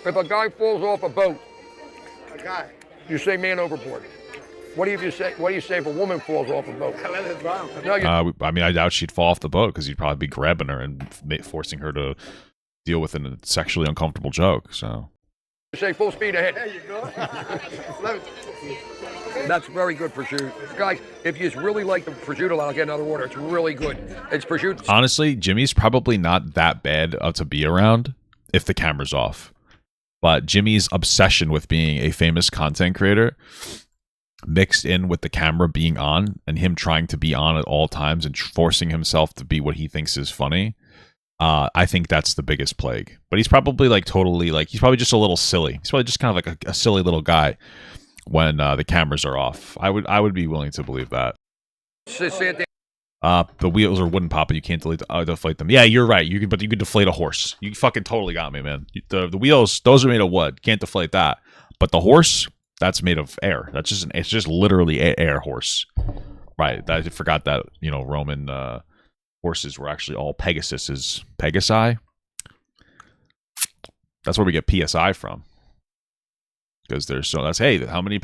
If a guy falls off a boat, A guy. you say man overboard. What do you say? What do you say if a woman falls off a boat? No, you I mean, I doubt she'd fall off the boat because you'd probably be grabbing her and forcing her to deal with a sexually uncomfortable joke. So say full speed ahead. There you go. That's very good prosciutto. Guys, if you really like the prosciutto, I'll get another order. It's really good. It's prosciutto. honestly, Jimmy's probably not that bad to be around if the camera's off. But Jimmy's obsession with being a famous content creator mixed in with the camera being on and him trying to be on at all times and forcing himself to be what he thinks is funny. I think that's the biggest plague. But he's probably like totally like, he's probably just a little silly. He's probably just kind of like a silly little guy when the cameras are off. I would be willing to believe that. The wheels are wooden, Papa. You can't deflate them. Yeah, you're right. But you can deflate a horse. You fucking totally got me, man. The wheels, those are made of wood. Can't deflate that. But the horse, that's made of air. It's just literally air horse. Right. I forgot that, Roman horses were actually all Pegasus's. Pegasi? That's where we get PSI from. Because how many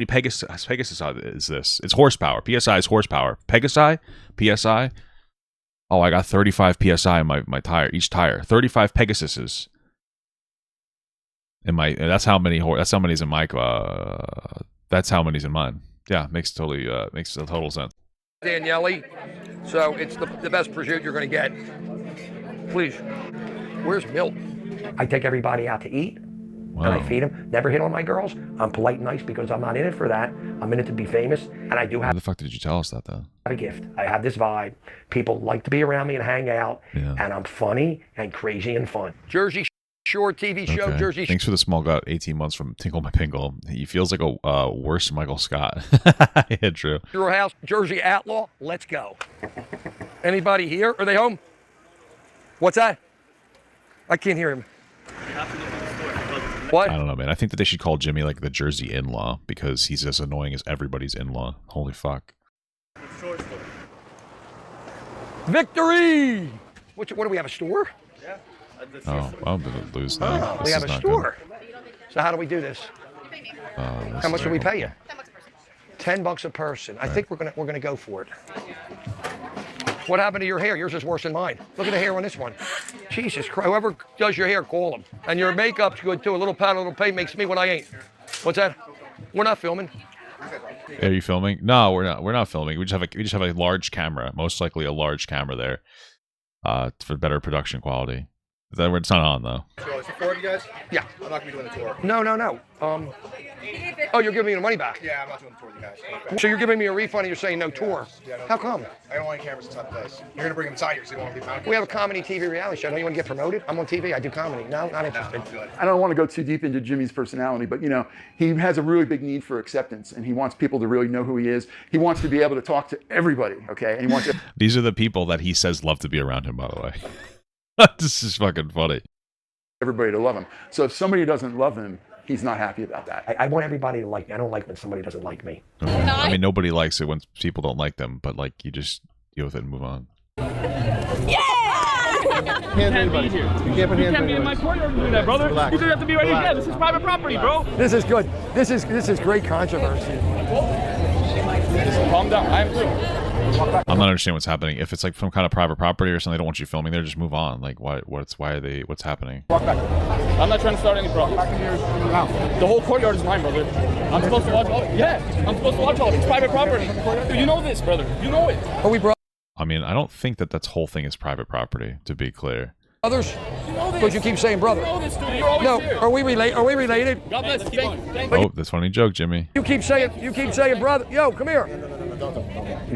Pegasus is this? It's horsepower. PSI is horsepower. Pegasi? PSI? Oh, I got 35 PSI in my tire, each tire. 35 Pegasuses. That's how many's in my that's how many's in mine. Yeah, makes total sense. Daniele, so it's the best prosciutto you're going to get. Please, where's milk? I take everybody out to eat. Wow. And I feed them. Never hit on my girls. I'm polite and nice because I'm not in it for that. I'm in it to be famous, and I do have. How the fuck did you tell us that, though? A gift. I have this vibe. People like to be around me and hang out, and I'm funny and crazy and fun. Jersey Shore TV show. Okay. Jersey. Thanks for the small gut. 18 months from Tinkle My Pinkle. He feels like a worse Michael Scott. Yeah, true. Your house, Jersey Outlaw. Let's go. Anybody here? Are they home? What's that? I can't hear him. What? I don't know, man. I think that they should call Jimmy like the Jersey in-law because he's as annoying as everybody's in-law. Holy fuck. Victory! What do we have, a store? Yeah. Oh, well, we lose now. We have a store. So how do we do this? How much do we pay you? $10 a person. I think we're gonna go for it. What happened to your hair? Yours is worse than mine. Look at the hair on this one. Jesus Christ. Whoever does your hair, call them. And your makeup's good too. A little powder, a little paint makes me what I ain't. What's that? We're not filming. Are you filming? No, we're not. We're not filming. We just have a large camera. Most likely a large camera there, for better production quality. It's not on though. So is it four of you guys? Yeah. I'm not gonna be doing the tour. No. Oh, you're giving me the money back? Yeah, I'm not doing the tour with you guys. So you're giving me a refund and you're saying no tour? Yeah, no How tour. come? I don't want any cameras inside the place. You're gonna bring them inside here, so you don't want to be found. We have a comedy TV reality show. Don't you want to get promoted? I'm on TV. I do comedy. No, not interested. I don't want to go too deep into Jimmy's personality, but he has a really big need for acceptance, and he wants people to really know who he is. He wants to be able to talk to everybody, okay? And he wants. These are the people that he says love to be around him. By the way, this is fucking funny. Everybody to love him. So if somebody doesn't love him, he's not happy about that. I want everybody to like me. I don't like when somebody doesn't like me. I mean, nobody likes it when people don't like them, but you just deal with it and move on. You can't be here. You can't be in my courtyard and do that, brother. Relax. You just have to be right here. Yeah, this is private property, bro. This is good. This is great controversy. Calm down. I'm through. I'm not understanding what's happening. If it's like some kind of private property or something, they don't want you filming there, just move on. Like, what's happening? Walk back. I'm not trying to start any problem. The whole courtyard is mine, brother. I'm supposed to watch all of it. Yeah, I'm supposed to watch all of it. It's private property. Dude, you know this, brother. You know it. Are we brothers? I mean, I don't think that whole thing is private property, to be clear. Brothers? Because you keep saying brother. You know this, dude. You're always here. Are we related? God bless. Oh, that's funny joke, Jimmy. You keep saying brother. Yo, come here.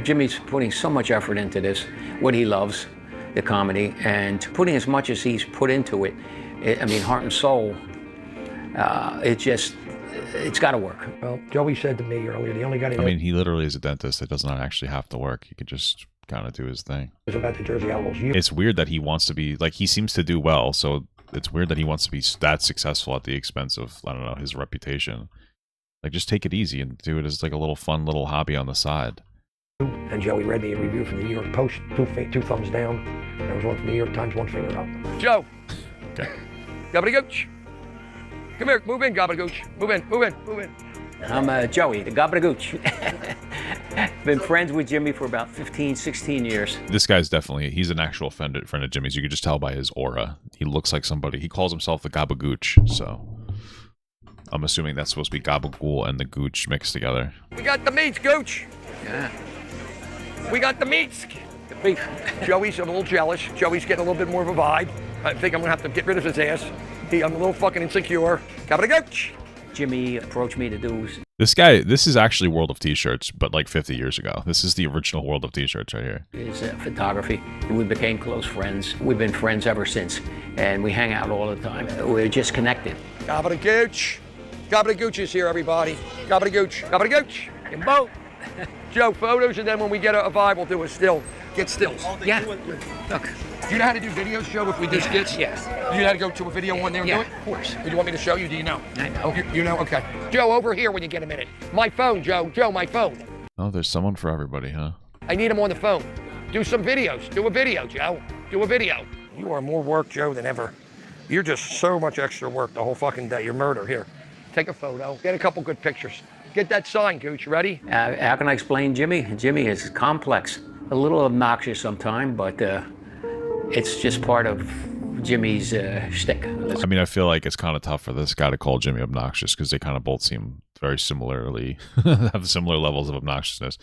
Jimmy's putting so much effort into this, what he loves, the comedy, and putting as much as he's put into it, I mean, heart and soul, it's got to work. Well, Joey said to me earlier, the only guy that I mean, he literally is a dentist. It does not actually have to work. He could just kind of do his thing. knows about the Jersey Outlaws. It's weird that he wants to be, like, he seems to do well, so it's weird that he wants to be that successful at the expense of, I don't know, his reputation. Like, just take it easy and do it as, like, a little fun little hobby on the side. And Joey read me a review from the New York Post, two thumbs down. There was one from the New York Times, one finger up. Joe. Okay. Gobbledygooch. Come here, move in, Gobbledygooch. Move in, move in, move in. I'm Joey, the Gobbledygooch. Been friends with Jimmy for about 15, 16 years. This guy's definitely, he's an actual friend of Jimmy's. You could just tell by his aura. He looks like somebody, he calls himself the Gabagooch, so I'm assuming that's supposed to be Gabagool and the Gooch mixed together. We got the meats, Gooch. Yeah. We got the meats. The beef. Joey's a little jealous. Joey's getting a little bit more of a vibe. I think I'm gonna have to get rid of his ass. I'm a little fucking insecure. Gobbledygooch. Jimmy approached me to do. This guy, this is actually World of T-Shirts, but like 50 years ago. This is the original World of T-Shirts right here. His photography. We became close friends. We've been friends ever since, and we hang out all the time. We're just connected. Gobbledygooch. Gobbledygooch is here, everybody. Gobbledygooch. Gobbledygooch. And Bo. Joe, photos, and then when we get a vibe, we'll do a still. Get stills. Yeah. Look. Do you know how to do videos, Joe, if we do skits? Yes. Do you know how to go to a video one there and do it? Of course. Do you want me to show you? Do you know? I know. You know? Okay. Joe, over here when you get a minute. My phone, Joe. Joe, my phone. Oh, there's someone for everybody, huh? I need him on the phone. Do some videos. Do a video, Joe. Do a video. You are more work, Joe, than ever. You're just so much extra work the whole fucking day. You're murder. Here, take a photo. Get a couple good pictures. Get that sign, Gooch. Ready? How can I explain Jimmy? Jimmy is complex. A little obnoxious sometimes, but it's just part of Jimmy's shtick. I mean, I feel like it's kind of tough for this guy to call Jimmy obnoxious because they kind of both seem very similarly, have similar levels of obnoxiousness.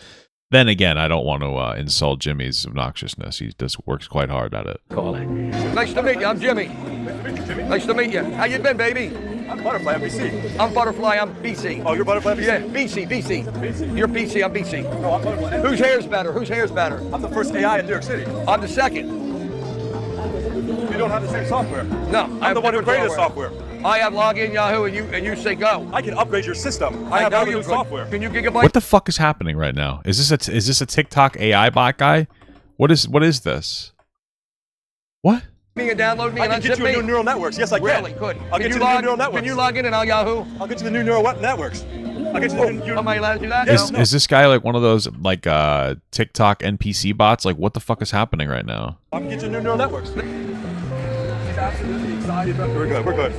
Then again, I don't want to insult Jimmy's obnoxiousness. He just works quite hard at it. Call it. Nice to meet you. I'm Jimmy. Nice to meet you. How you been, baby? I'm Butterfly, I'm BC. I'm Butterfly, I'm BC. Oh, you're Butterfly, BC? Yeah, BC. BC. You're BC, I'm BC. No, I'm Butterfly. Whose hair's better? Whose hair's better? I'm the first AI in New York City. I'm the second. You don't have the same software. No, I'm the one who created the software. I have login Yahoo and you say go. I can upgrade your system. I I have know all you new software. Can you gigabyte? What the fuck is happening right now? Is this a TikTok AI bot guy? What is this? What? Me and download me I and can get you unzip a new me? neural networks. Yes, I can. Really? Good. I'll get you the new neural networks. Can you log in and I'll Yahoo? I'll get you the new neural networks. I'll get you the new... Am I allowed to do that? Is this guy like one of those like TikTok NPC bots? Like what the fuck is happening right now? I'll get you new neural networks. He's absolutely excited. We're good. We're good.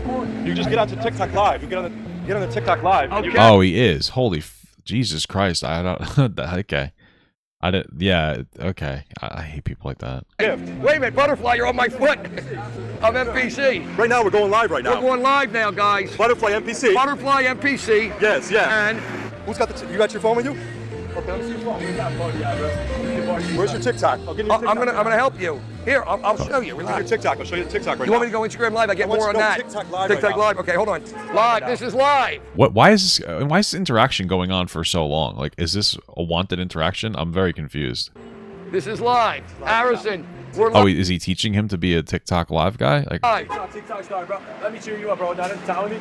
You just get onto TikTok Live. You get on the TikTok Live. Okay. Oh, he is. Holy Jesus Christ! I don't. Okay. I didn't. Yeah. Okay. I hate people like that. Wait a minute, Butterfly, you're on my foot. I'm MPC. Right now, we're going live right now. We're going live now, guys. Butterfly MPC. Butterfly MPC. Yes, yeah. And who's got you got your phone with you? Okay, let me see your phone. Where's your TikTok? I'll give you I'm gonna help you. Here, I'll show you. Relax. Your TikTok. I'll show you the TikTok right now. You want me to go Instagram Live? I get more on that. TikTok Live. TikTok right Live. now. Okay, hold on. Live. This is live. What? Why is this interaction going on for so long? Like, is this a wanted interaction? I'm very confused. This is live. Harrison, we're Oh, live. is he teaching him to be a TikTok live guy? Like, TikTok star, bro. Let me cheer you up, bro. Not telling me.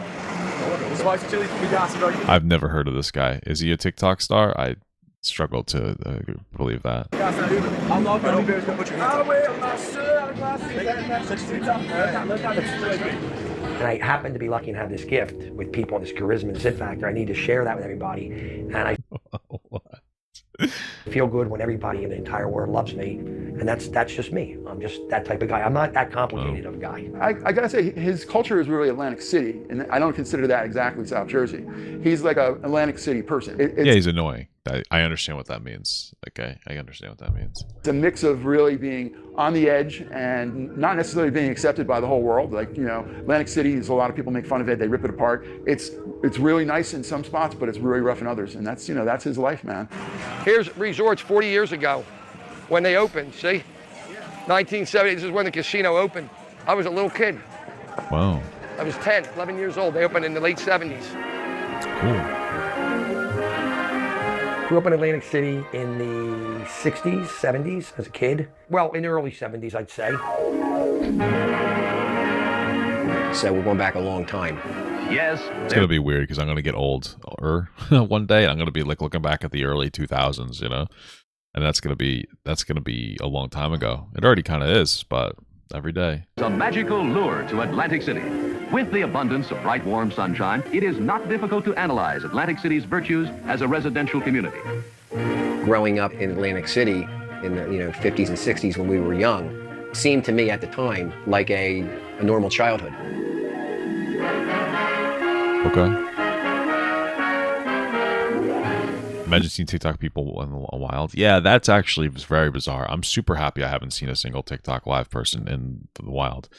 Spicy chili, we got you, bro. I've never heard of this guy. Is he a TikTok star? I struggle to believe that. I'm not going to put your hands And I happen to be lucky and have this gift with people and this charisma and zit factor. I need to share that with everybody. And I feel good when everybody in the entire world loves me. And that's just me. I'm just that type of guy. I'm not that complicated of a guy. I gotta say, his culture is really Atlantic City, and I don't consider that exactly South Jersey. He's like an Atlantic City person. Yeah, he's annoying. I understand what that means. Okay, I understand what that means. It's a mix of really being on the edge and not necessarily being accepted by the whole world. Like, you know, Atlantic City is a lot of people make fun of it. They rip it apart. It's really nice in some spots, but it's really rough in others. And that's, you know, that's his life, man. Here's resorts 40 years ago when they opened. See? 1970, this is when the casino opened. I was a little kid. Wow. I was 10, 11 years old. They opened in the late 70s. Cool. Grew up in Atlantic City in the 60s, 70s as a kid. Well, in the early 70s, I'd say. So we're going back a long time. Yes, It's gonna be weird because I'm gonna get old one day. I'm gonna be like looking back at the early 2000s, you know, and that's gonna be a long time ago. It already kind of is, but every day. a magical lure to Atlantic City. With the abundance of bright, warm sunshine, it is not difficult to analyze Atlantic City's virtues as a residential community. Growing up in Atlantic City in the 50s and 60s when we were young seemed to me at the time like a normal childhood. Okay. Imagine seeing TikTok people in the wild. Yeah, that's actually very bizarre. I'm super happy I haven't seen a single TikTok live person in the wild.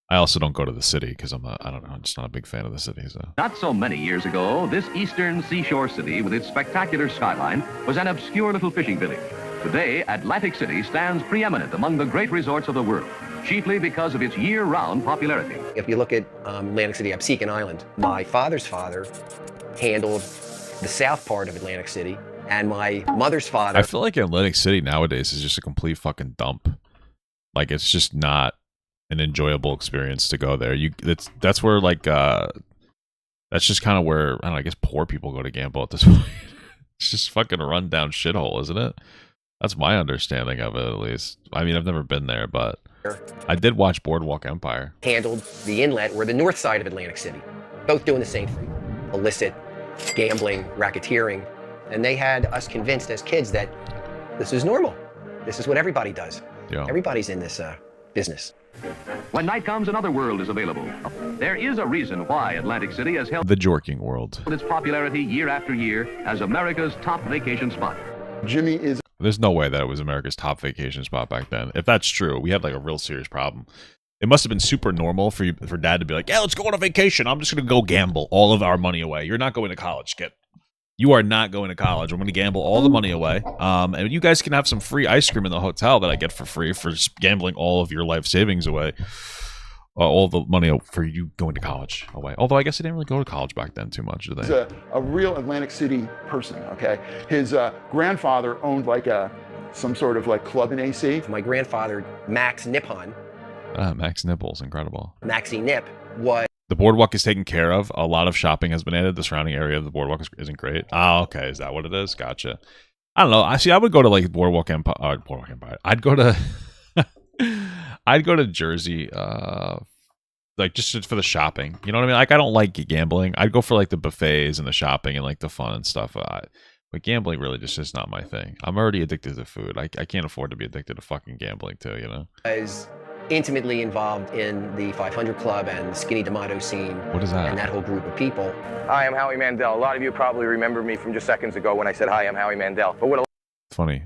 I also don't go to the city because I don't know, I'm just not a big fan of the city. So. Not so many years ago, this eastern seashore city with its spectacular skyline was an obscure little fishing village. Today, Atlantic City stands preeminent among the great resorts of the world, chiefly because of its year-round popularity. If you look at Atlantic City, Absecon Island, my father's father handled the south part of Atlantic City, and my mother's father... I feel like Atlantic City nowadays is just a complete fucking dump. Like, it's just not an enjoyable experience to go there. That's where, like, that's just kind of where, I don't know, I guess poor people go to gamble at this point. It's just fucking a rundown shithole, isn't it? That's my understanding of it, at least. I mean, I've never been there, but I did watch Boardwalk Empire. Handled the inlet or the north side of Atlantic City, both doing the same thing. Illicit gambling, racketeering, and they had us convinced as kids that this is normal. This is what everybody does. Yeah. Everybody's in this business. When night comes, another world is available. There is a reason why Atlantic City has held The jorking world. its popularity year after year as America's top vacation spot. Jimmy is... There's no way that it was America's top vacation spot back then. If that's true, we had like a real serious problem. It must have been super normal for dad to be like, yeah, let's go on a vacation. I'm just going to go gamble all of our money away. You're not going to college, kid. You are not going to college. I'm going to gamble all the money away. And you guys can have some free ice cream in the hotel that I get for free for just gambling all of your life savings away. All the money for you going to college away. Although I guess I didn't really go to college back then too much, did they? He's a real Atlantic City person, okay? His grandfather owned like some sort of like club in AC. My grandfather, Max Nippon. Max Nipples, incredible. Maxie Nip was... The boardwalk is taken care of. A lot of shopping has been added. The surrounding area of the boardwalk isn't great. Oh, okay. Is that what it is? Gotcha. I don't know. I would go to like Boardwalk Empire. I'd go to I'd go to Jersey like just for the shopping. You know what I mean? Like I don't like gambling. I'd go for like the buffets and the shopping and like the fun and stuff. But gambling really just is not my thing. I'm already addicted to food. I can't afford to be addicted to fucking gambling too, you know? Was intimately involved in the 500 Club and the Skinny D'Amato scene. What is that? And that whole group of people. Hi, I'm Howie Mandel. A lot of you probably remember me from just seconds ago when I said, hi, I'm Howie Mandel. But what a Funny.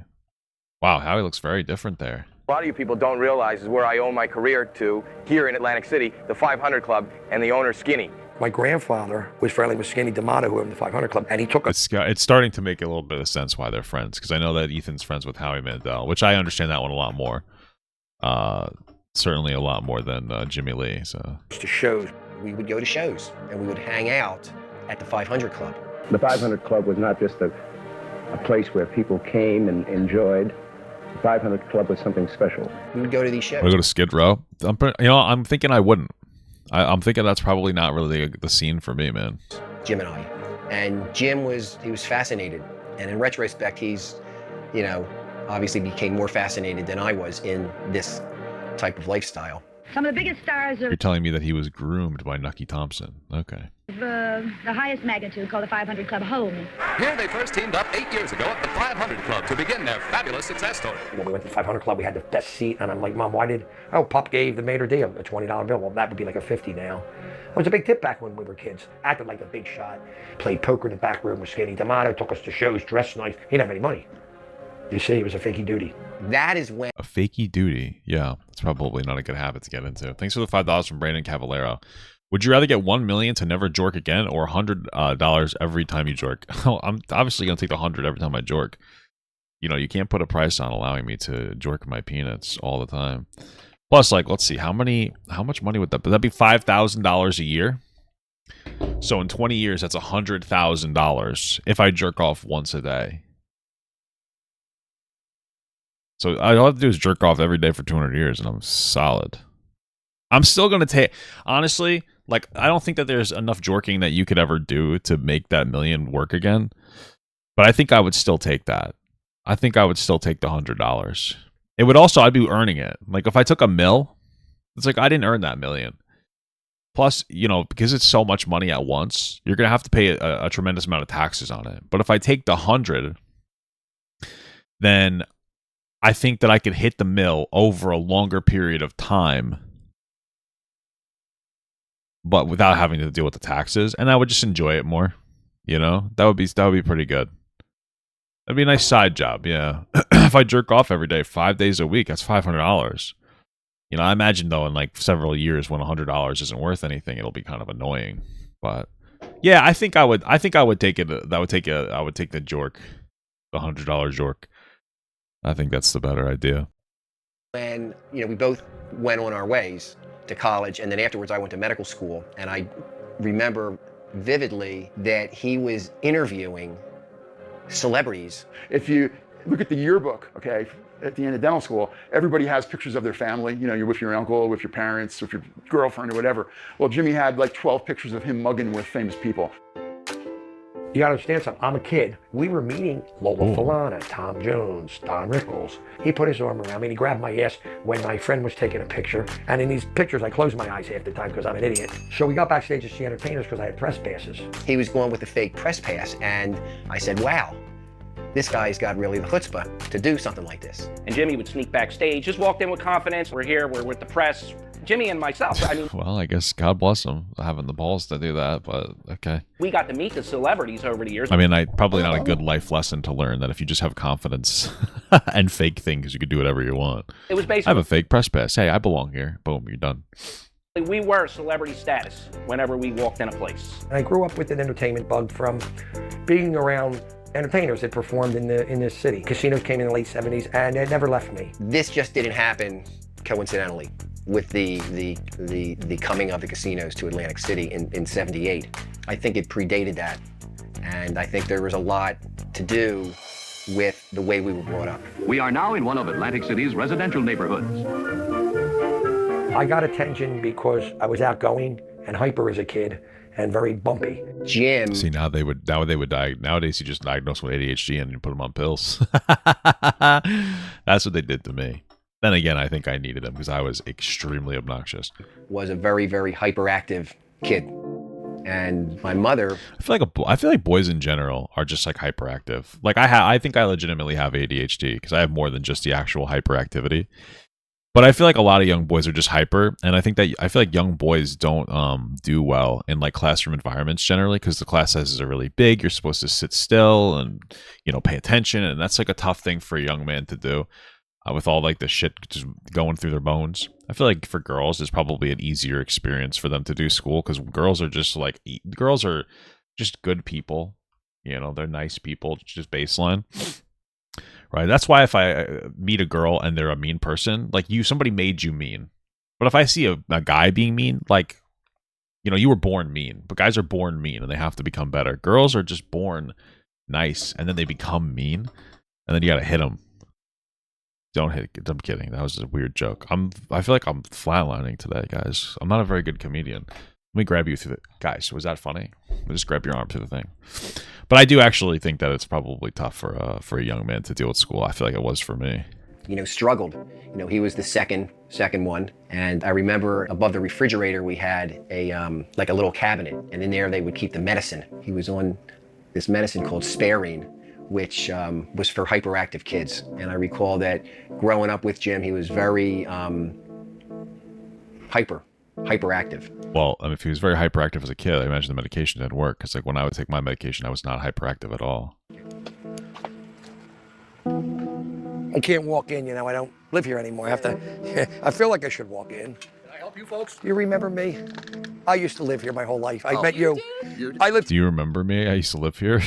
Wow, Howie looks very different there. lot of you people don't realize is where I owe my career to here in Atlantic City, the 500 Club and the owner Skinny. My grandfather was friendly with Skinny D'Amato, who owned the 500 Club, and he took us. It's starting to make a little bit of sense why they're friends, because I know that Ethan's friends with Howie Mandel, which I understand that one a lot more. Certainly a lot more than Jimmie Lee. So to shows. We would go to shows, and we would hang out at the 500 Club. The 500 Club was not just a place where people came and enjoyed. The 500 Club was something special. We would go to these shows. I go to Skid Row. I'm thinking I wouldn't. I'm thinking that's probably not really the scene for me, man. Jim and I. And Jim was fascinated. And in retrospect, he's, obviously became more fascinated than I was in this type of lifestyle. Some of the biggest stars You're telling me that he was groomed by Nucky Thompson. Okay. of the highest magnitude, called the 500 Club, home. Here they first teamed up 8 years ago at the 500 Club to begin their fabulous success story. When we went to the 500 Club, we had the best seat, and I'm like, Mom, Pop gave the maitre d' a $20 bill. Well, that would be like a 50 now. It was a big tip back when we were kids. Acted like a big shot. Played poker in the back room with Skinny D'Amato, took us to shows, dressed nice. He didn't have any money. You see, it was a fakey duty. That is when... A fakey duty. Yeah, that's probably not a good habit to get into. Thanks for the $5 from Brandon Cavallero. Would you rather get $1 million to never jork again, or $100 every time you jork? Oh, I'm obviously going to take the 100 every time I jork. You can't put a price on allowing me to jork my peanuts all the time. Plus, let's see, how much money would that be? $5,000 a year? So in 20 years, that's $100,000 if I jerk off once a day. So all I have to do is jerk off every day for 200 years, and I'm solid. I'm still going to take... Honestly, Like, I don't think that there's enough jorking that you could ever do to make that million work again. But I think I would still take that. I think I would still take the $100. It would also, I'd be earning it. Like, if I took $1 million, it's like I didn't earn that million. Plus, you know, because it's so much money at once, you're gonna have to pay a tremendous amount of taxes on it. But if I take the 100, then I think that I could hit the mill over a longer period of time, but without having to deal with the taxes, and I would just enjoy it more. You know, that would be pretty good. That'd be a nice side job, yeah. If I jerk off every day, 5 days a week, that's $500. You know, I imagine though, in like several years, when $100 isn't worth anything, it'll be kind of annoying. But yeah, I think I would take it. I would take the jork, the $100 jork. I think that's the better idea. And, you know, we both went on our ways to college, and then afterwards I went to medical school, and I remember vividly that he was interviewing celebrities. If you look at the yearbook, okay, at the end of dental school, everybody has pictures of their family. You know, you're with your uncle, with your parents, with your girlfriend or whatever. Well, Jimmy had like 12 pictures of him mugging with famous people. You gotta understand something. I'm a kid. We were meeting Lola Falana, Tom Jones, Don Rickles. He put his arm around me and he grabbed my ass when my friend was taking a picture. And in these pictures, I closed my eyes half the time because I'm an idiot. So we got backstage to see entertainers because I had press passes. He was going with the fake press pass, and I said, wow, this guy's got really the chutzpah to do something like this. And Jimmy would sneak backstage, just walked in with confidence. We're here, we're with the press. Jimmy and myself, I mean, well, I guess God bless him having the balls to do that, but okay. we got to meet the celebrities over the years. I mean, probably not a good life lesson to learn that if you just have confidence and fake things, you can do whatever you want. It was basically, I have a fake press pass. Hey, I belong here. Boom, you're done. we were celebrity status whenever we walked in a place. I grew up with an entertainment bug from being around entertainers that performed in this city. Casinos came in the late 70s and it never left me. This just didn't happen coincidentally with the coming of the casinos to Atlantic City in 78. I think it predated that, and I think there was a lot to do with the way we were brought up. We are now in one of Atlantic City's residential neighborhoods. I got attention because I was outgoing and hyper as a kid and very bumpy. Jim. See, nowadays you just diagnose with ADHD and you put them on pills. That's what they did to me. Then again, I think I needed them because I was extremely obnoxious. Was a very, very hyperactive kid. And my mother... I feel like boys in general are just like hyperactive. Like I think I legitimately have ADHD because I have more than just the actual hyperactivity. But I feel like a lot of young boys are just hyper, and I feel like young boys don't do well in like classroom environments generally because the class sizes are really big. You're supposed to sit still and, you know, pay attention, and that's like a tough thing for a young man to do with all like the shit just going through their bones. I feel like for girls, it's probably an easier experience for them to do school because girls are just good people. You know, they're nice people, just baseline. Right. That's why if I meet a girl and they're a mean person, like somebody made you mean. But if I see a guy being mean, like, you know, you were born mean, but guys are born mean and they have to become better. Girls are just born nice and then they become mean and then you got to hit them. Don't hit. I'm kidding. That was a weird joke. I feel like I'm flatlining today, guys. I'm not a very good comedian. Let me grab you through the... Guys, was that funny? Let me just grab your arm through the thing. But I do actually think that it's probably tough for a young man to deal with school. I feel like it was for me. You know, struggled. You know, he was the second one. And I remember above the refrigerator, we had like a little cabinet. And in there, they would keep the medicine. He was on this medicine called Sparine, which was for hyperactive kids. And I recall that growing up with Jim, he was very hyperactive. Well, I mean, if he was very hyperactive as a kid, I imagine the medication didn't work. Because like when I would take my medication, I was not hyperactive at all. I can't walk in, you know, I don't live here anymore. I have to, I feel like I should walk in. Can I help you folks? You remember me? I used to live here my whole life. I met you. Do you remember me? I used to live here.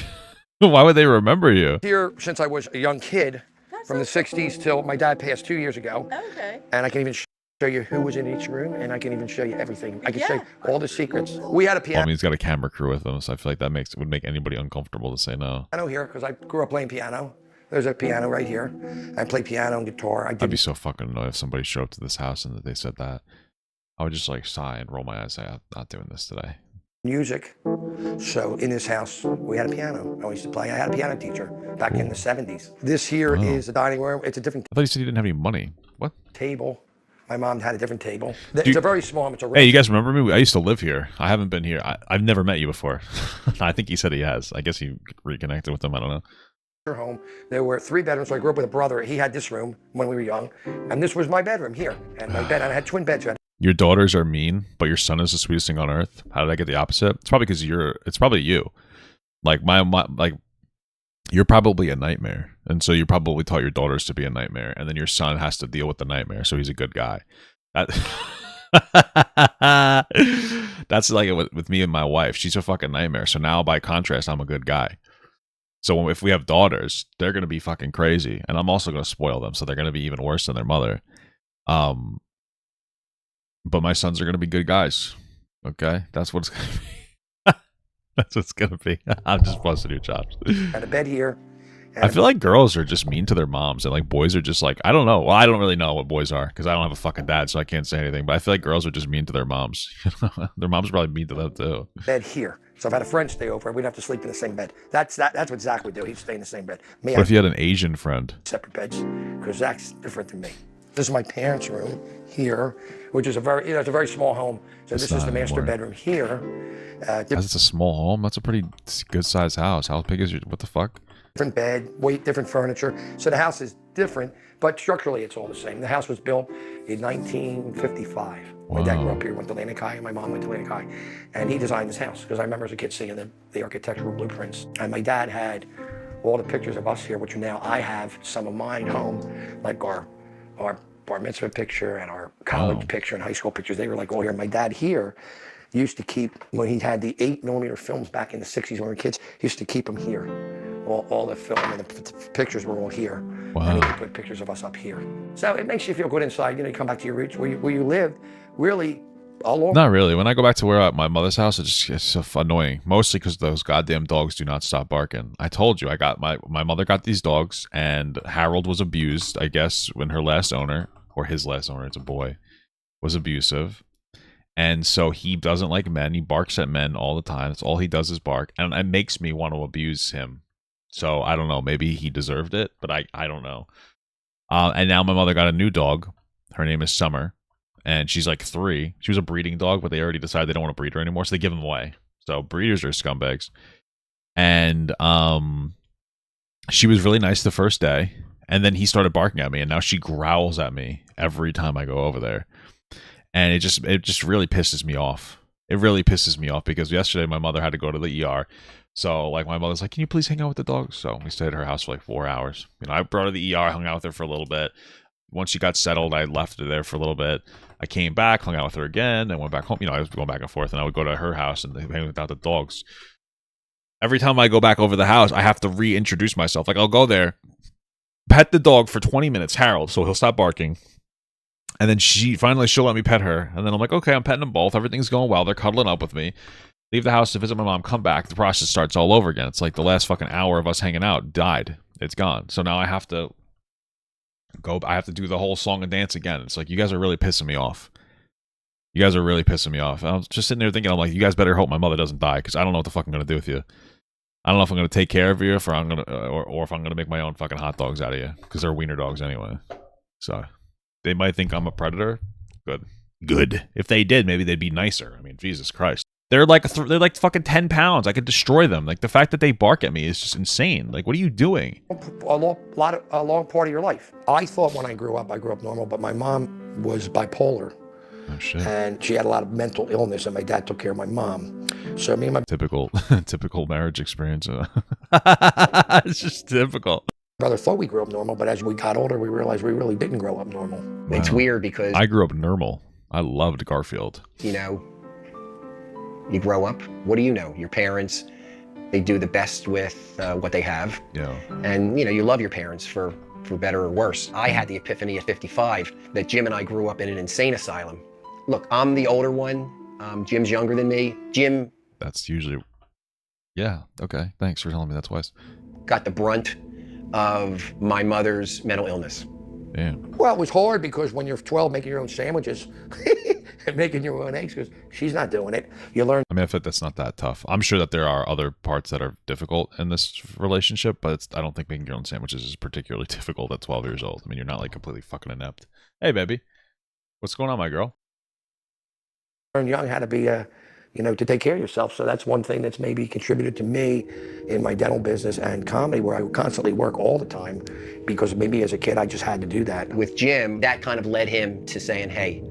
Why would they remember you? Here since I was a young kid, from the 60s till my dad passed 2 years ago. Okay. And I can even show you who was in each room, and I can even show you everything. I can show you all the secrets. We had a piano. Well, I mean, he's got a camera crew with him, so I feel like that would make anybody uncomfortable to say no. Piano here, because I grew up playing piano. There's a piano right here. I play piano and guitar. I'd be so fucking annoyed if somebody showed up to this house and that they said that. I would just like sigh and roll my eyes, say, I'm not doing this today. Music. So in this house, we had a piano. I used to play. I had a piano teacher back in the 70s. This here is a dining room. It's a different I thought you said you didn't have any money. What? table. My mom had a different table. It's a very small. It's a Hey, you guys remember me? I used to live here. I haven't been here. I've never met you before. I think he said he has. I guess he reconnected with them. I don't know. home. There were 3 bedrooms. So I grew up with a brother. He had this room when we were young, and this was my bedroom here. And my bed. I had twin beds. Your daughters are mean, but your son is the sweetest thing on earth. How did I get the opposite? It's probably because it's probably you. Like like you're probably a nightmare. And so you probably taught your daughters to be a nightmare. And then your son has to deal with the nightmare. So he's a good guy. That's like with me and my wife. She's a fucking nightmare. So now by contrast, I'm a good guy. So if we have daughters, they're going to be fucking crazy. And I'm also going to spoil them. So they're going to be even worse than their mother. But my sons are going to be good guys. Okay? That's what it's going to be. That's what it's going to be. I'm just busting your chops. Had a bed here. I feel like girls are just mean to their moms, and like boys are just like, I don't know. Well, I don't really know what boys are because I don't have a fucking dad, so I can't say anything. But I feel like girls are just mean to their moms. Their moms are probably mean to them too. Bed here. So if I had a friend stay over, we'd have to sleep in the same bed. That's what Zach would do. He'd stay in the same bed. Me, what if you had an Asian friend? Separate beds, because Zach's different than me. This is my parents' room here, which is it's a very small home. So this is the master bedroom here. That's a small home. That's a pretty good sized house. How big is your? What the fuck? Different bed, weight, different furniture. So the house is different, but structurally it's all the same. The house was built in 1955. Wow. My dad grew up here, went to Atlantic High, and my mom went to Atlantic High. And he designed this house, because I remember as a kid seeing the architectural blueprints. And my dad had all the pictures of us here, which now I have some of mine home, like our bar mitzvah picture and our college picture and high school pictures. They were like all here. My dad here used to keep, when he had the 8mm films back in the 60s when we were kids, he used to keep them here. All the film and the pictures were all here. Wow. And he could put pictures of us up here. So it makes you feel good inside. You know, you come back to your roots where you lived, really all over. Not really. When I go back to where at my mother's house, it's so annoying. Mostly because those goddamn dogs do not stop barking. I told you, I got my mother got these dogs, and Harold was abused, I guess, when her last owner, or his last owner, it's a boy, was abusive. And so he doesn't like men. He barks at men all the time. That's all he does is bark. And it makes me want to abuse him. So I don't know. Maybe he deserved it, but I don't know. And now my mother got a new dog. Her name is Summer. And she's like 3. She was a breeding dog, but they already decided they don't want to breed her anymore. So they give them away. So breeders are scumbags. And she was really nice the first day. And then he started barking at me. And now she growls at me every time I go over there. And it just really pisses me off. It really pisses me off because yesterday my mother had to go to the ER. So like my mother's like, can you please hang out with the dogs? So we stayed at her house for like 4 hours. You know, I brought her to the ER, hung out with her for a little bit. Once she got settled, I left her there for a little bit. I came back, hung out with her again, and went back home. You know, I was going back and forth, and I would go to her house and hang without the dogs. Every time I go back over the house, I have to reintroduce myself. Like I'll go there, pet the dog for 20 minutes, Harold, so he'll stop barking. And then she'll let me pet her. And then I'm like, okay, I'm petting them both. Everything's going well. They're cuddling up with me. Leave the house to visit my mom, come back. The process starts all over again. It's like the last fucking hour of us hanging out died. It's gone. So now I have to do the whole song and dance again. It's like, you guys are really pissing me off. You guys are really pissing me off. And I was just sitting there thinking, I'm like, you guys better hope my mother doesn't die, because I don't know what the fuck I'm going to do with you. I don't know if I'm going to take care of you, or if I'm going to make my own fucking hot dogs out of you, because they're wiener dogs anyway. So they might think I'm a predator. Good. If they did, maybe they'd be nicer. I mean, Jesus Christ. They're like fucking 10 pounds. I could destroy them. Like the fact that they bark at me is just insane. Like, what are you doing? A long part of your life. I thought when I grew up normal, but my mom was bipolar. Oh shit. And she had a lot of mental illness, and my dad took care of my mom. So me and my typical marriage experience. It's just typical. Brother thought we grew up normal, but as we got older, we realized we really didn't grow up normal. Wow. It's weird because I grew up normal. I loved Garfield. You know, you grow up, what do you know? Your parents, they do the best with what they have. Yeah. And, you know, you love your parents for better or worse. I had the epiphany at 55 that Jim and I grew up in an insane asylum. Look, I'm the older one. Jim's younger than me. Jim... That's usually... Yeah, okay. Thanks for telling me that twice. Got the brunt of my mother's mental illness. Yeah. Well, it was hard because when you're 12 making your own sandwiches, and making your own eggs, because she's not doing it. You learn. I mean, I think that's not that tough. I'm sure that there are other parts that are difficult in this relationship, but I don't think making your own sandwiches is particularly difficult at 12 years old. I mean, you're not like completely fucking inept. Hey, baby. What's going on, my girl? Learn young how to be to take care of yourself. So that's one thing that's maybe contributed to me in my dental business and comedy, where I would constantly work all the time, because maybe as a kid I just had to do that. With Jim, that kind of led him to saying, hey,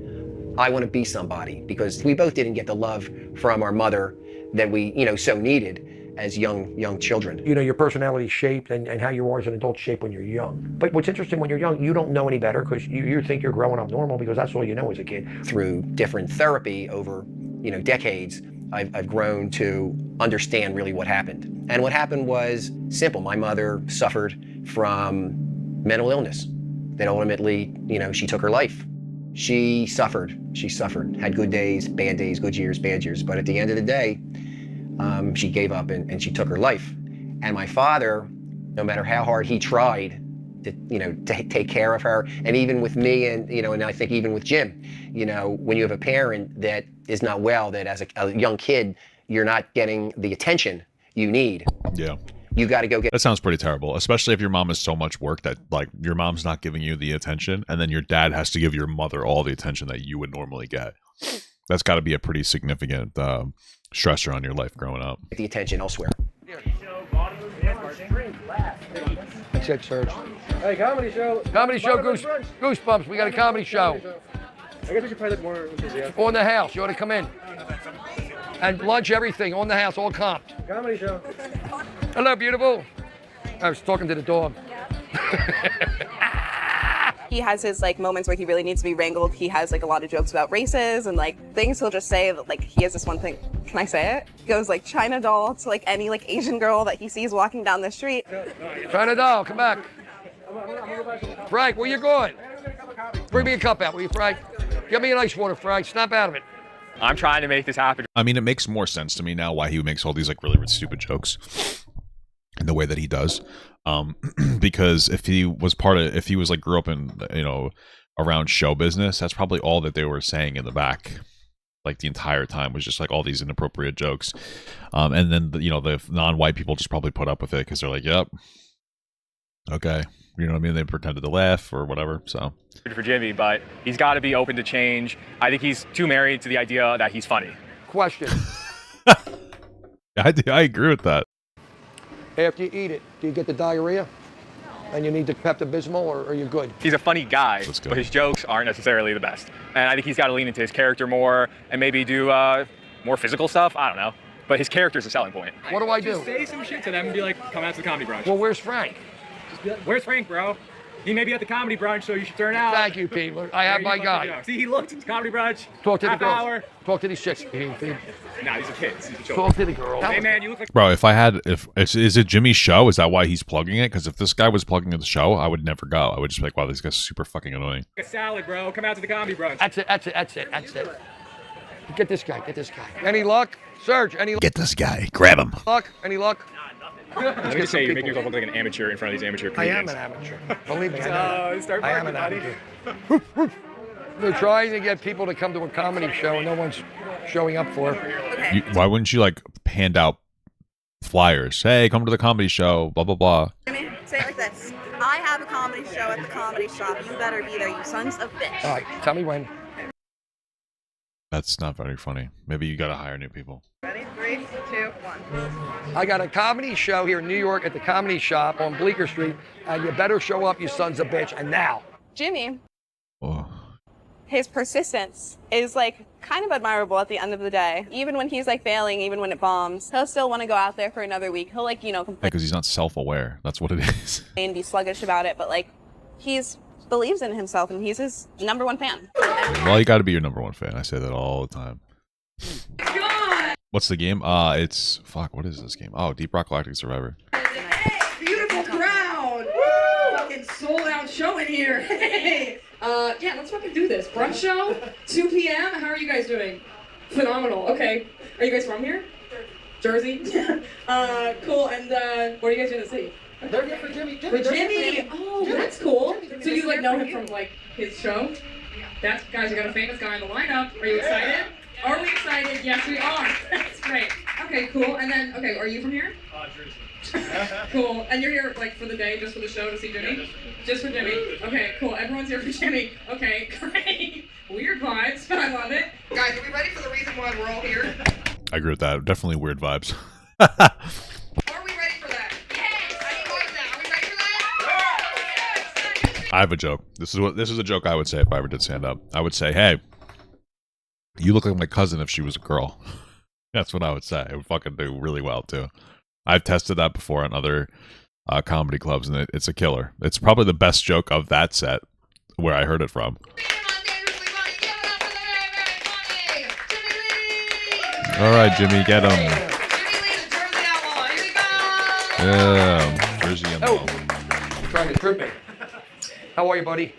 I want to be somebody, because we both didn't get the love from our mother that we, so needed as young children. Your personality shaped and how you are as an adult shaped when you're young. But what's interesting, when you're young, you don't know any better, because you think you're growing up normal, because that's all you know as a kid. Through different therapy over, decades, I've grown to understand really what happened. And what happened was simple. My mother suffered from mental illness that ultimately, she took her life. She suffered, had good days, good years, bad years. But at the end of the day, she gave up and she took her life. And my father, no matter how hard he tried to take care of her, and even with me, and and I think even with Jim, when you have a parent that is not well, that as a young kid you're not getting the attention you need. Yeah. You got to go get. That sounds pretty terrible, especially if your mom is so much work that like your mom's not giving you the attention, and then your dad has to give your mother all the attention that you would normally get. That's got to be a pretty significant stressor on your life growing up. The attention elsewhere. That's it, Serge. Hey, comedy show. Goosebumps. We got a comedy show. I guess we should probably look more enthusiastic. On the house. You ought to come in. And lunch, everything on the house, all comped. Comedy show. Hello, beautiful. I was talking to the dog. He has his moments where he really needs to be wrangled. He has a lot of jokes about races and things he'll just say that he has this one thing. Can I say it? He goes China doll to any Asian girl that he sees walking down the street. China doll, come back. Frank, where you going? Bring me a cup out, will you, Frank? Get me an ice water, Frank. Snap out of it. I'm trying to make this happen. I mean, it makes more sense to me now why he makes all these really stupid jokes in the way that he does. Because if he was grew up in, around show business, that's probably all that they were saying in the back. The entire time was just all these inappropriate jokes. And then, the non-white people just probably put up with it because they're like, yep. Okay. You know what I mean? They pretended to laugh or whatever. So For Jimmy, but he's got to be open to change. I think he's too married to the idea that he's funny. Question. I agree with that. After you eat it, do you get the diarrhea? And you need the Pepto-Bismol, or are you good? He's a funny guy, but his jokes aren't necessarily the best. And I think he's got to lean into his character more and maybe do more physical stuff. I don't know. But his character's a selling point. What do I do? Just say some shit to them and be like, come out to the comedy brunch. Well, where's Frank? Just be like, where's Frank, bro? He may be at the comedy brunch, so you should turn out. Thank you, Pete. I have my guy. See, he looked. It's comedy brunch. Talk to the girls. Hour. Talk to these chicks. Nah, these are kids. These are children. Talk to the girls. Hey, man, you look like... Bro, is it Jimmy's show? Is that why he's plugging it? Because if this guy was plugging the show, I would never go. I would just be like, wow, this guy's super fucking annoying. a salad, bro. Come out to the comedy brunch. That's it. Get this guy. Any luck? Serge, any luck? Get this guy. Grab him. Any luck? Let me just say, you're making yourself look like an amateur in front of these amateur comedians. I am an amateur. Believe me, I am an amateur. Buddy. They're trying to get people to come to a comedy show, and no one's showing up for it. Why wouldn't you hand out flyers? Hey, come to the comedy show, blah, blah, blah. Jimmy, say it like this. I have a comedy show at the comedy shop. You better be there, you sons of bitch. All right, tell me when. That's not very funny. Maybe you gotta hire new people. Ready? 3, 2, 1. I got a comedy show here in New York at the Comedy Shop on Bleecker Street, and you better show up, you sons of bitch, and now. Jimmy, Oh. his persistence is kind of admirable at the end of the day. Even when he's failing, even when it bombs, he'll still want to go out there for another week. He'll complain Because he's not self-aware. That's what it is. and be sluggish about it, but he's believes in himself and he's his number one fan. Well, you gotta be your number one fan. I say that all the time. What's the game? It's... Fuck, what is this game? Oh, Deep Rock Galactic Survivor. Hey, beautiful crowd! Woo! Fucking sold out show in here. Hey! Yeah, let's fucking do this. Brunch show, 2 p.m. How are you guys doing? Phenomenal. Okay. Are you guys from here? Jersey? Cool. And what are you guys doing in the city? They're here for Jimmy. For Jimmy! Oh, that's cool. So you know him from his show? That's, guys, we got a famous guy in the lineup. Are you excited? Are we excited? Yes, we are. That's great. Okay, cool. And then, okay, are you from here? Cool. And you're here, like, for the day, just for the show, to see Jimmy? Just for Jimmy. Okay, cool. Everyone's here for Jimmy. Okay, great. Weird vibes, but I love it. Guys, are we ready for the reason why we're all here? I agree with that. Definitely weird vibes. Are we ready for that? Yes! I need more of that. Are we ready for that? I have a joke. This is a joke I would say if I ever did stand up. I would say, hey, you look like my cousin if she was a girl. That's what I would say. It would fucking do really well too. I've tested that before in other comedy clubs, and it's a killer. It's probably the best joke of that set where I heard it from. All right, Jimmy, get him. Yeah, Jersey and Trying to trip me. How are you, buddy?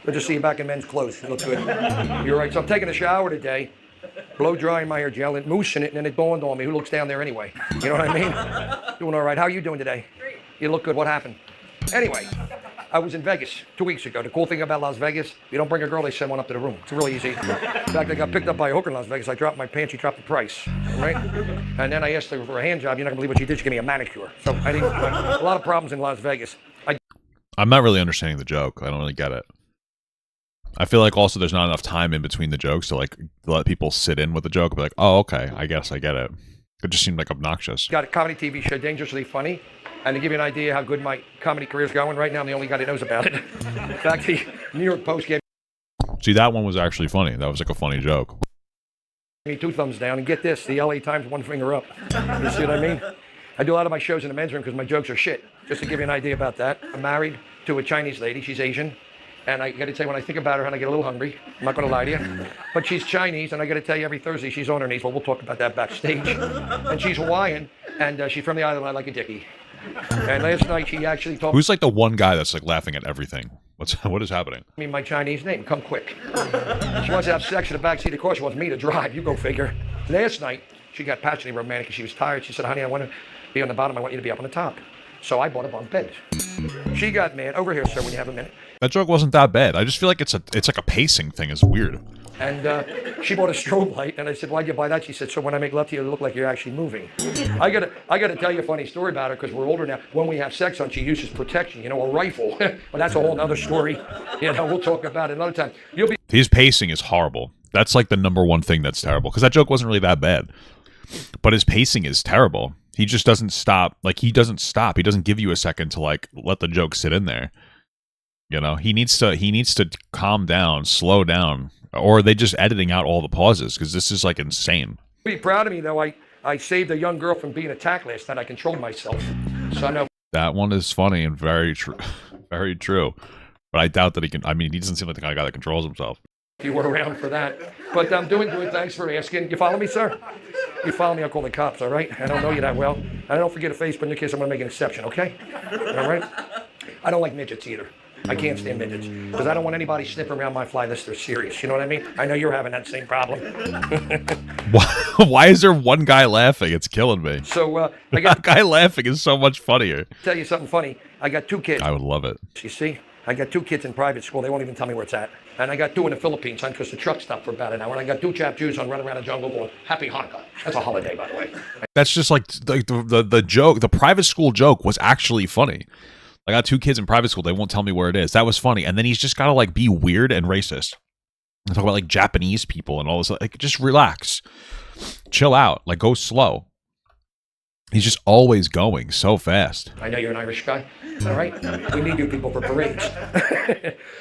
Good to see you back in men's clothes. You look good. You're right. So I'm taking a shower today, blow drying my hair gel and moosing it, and then it dawned on me, who looks down there anyway? You know what I mean? Doing all right. How are you doing today? Great. You look good. What happened? Anyway, I was in Vegas 2 weeks ago. The cool thing about Las Vegas, you don't bring a girl, they send one up to the room. It's really easy. In fact, I got picked up by a hooker in Las Vegas. I dropped my pants, she dropped the price, right? And then I asked her for a hand job. You're not gonna believe what she did. She gave me a manicure. So I didn't, a lot of problems in Las Vegas. I'm not really understanding the joke. I don't really get it. I feel like also there's not enough time in between the jokes to like let people sit in with the joke and be like, oh, okay, I guess I get it. It just seemed like obnoxious. Got a comedy TV show, Dangerously Funny. And to give you an idea how good my comedy career's going, right now I'm the only guy that knows about it. In fact, the New York Post gave See, that one was actually funny. That was like a funny joke. me 2 thumbs down. And get this, the LA Times 1 finger up. You see what I mean? I do a lot of my shows in the men's room because my jokes are shit. Just to give you an idea about that. I'm married to a Chinese lady. She's Asian. And I got to tell you, when I think about her, and I get a little hungry. I'm not going to lie to you. But she's Chinese, and I got to tell you, every Thursday she's on her knees. Well, we'll talk about that backstage. And she's Hawaiian, and she's from the island. I like a dickie. And last night she actually told Who's like the one guy that's like laughing at everything? What is happening? me my Chinese name. Come quick. She wants to have sex in the backseat of the car. She wants me to drive. You go figure. Last night she got passionately romantic, and she was tired. She said, honey, I want to be on the bottom. I want you to be up on the top. So I bought a bunk bed. She got mad. Over here, sir, when you have a minute. That joke wasn't that bad. I just feel like it's like a pacing thing. It's weird. And she bought a strobe light, and I said, why'd you buy that? She said, so when I make love to you, it'll look like you're actually moving. I gotta tell you a funny story about her, because we're older now. When we have sex on, she uses protection, you know, a rifle. But that's a whole other story. You know, we'll talk about it another time. His pacing is horrible. That's like the number one thing that's terrible, because that joke wasn't really that bad. But his pacing is terrible. He just doesn't stop. Like, he doesn't stop. He doesn't give you a second to like let the joke sit in there. You know, he needs to calm down, slow down, or are they just editing out all the pauses? Because this is like insane. Be proud of me though. I saved a young girl from being attacked last night. I controlled myself. So I know That one is funny and very true, very true. But I doubt that he can. I mean, he doesn't seem like the kind of guy that controls himself. you were around for that. But I'm doing good. Thanks for asking. You follow me, sir? You follow me, I'll call the cops, all right? I don't know you that well. And I don't forget a face, but in your case, I'm going to make an exception, okay? All right? I don't like midgets either. I can't stand midgets because I don't want anybody sniffing around my fly list. They're serious. You know what I mean? I know you're having that same problem. Why is there one guy laughing? It's killing me. So I got that guy laughing is so much funnier. Tell you something funny. I got 2 kids. I would love it. You see? I got 2 kids in private school. They won't even tell me where it's at. And I got 2 in the Philippines, son, because the truck stopped for about an hour. And I got 2 chap Jews on running around the jungle going, Happy Hanukkah. That's a holiday, by the way. That's just like the joke. The private school joke was actually funny. I got 2 kids in private school. They won't tell me where it is. That was funny. And then he's just got to like be weird and racist. And talk about like Japanese people and all this. Like, just relax. Chill out. Like, go slow. He's just always going so fast. I know you're an Irish guy. All right? We need you people for parades.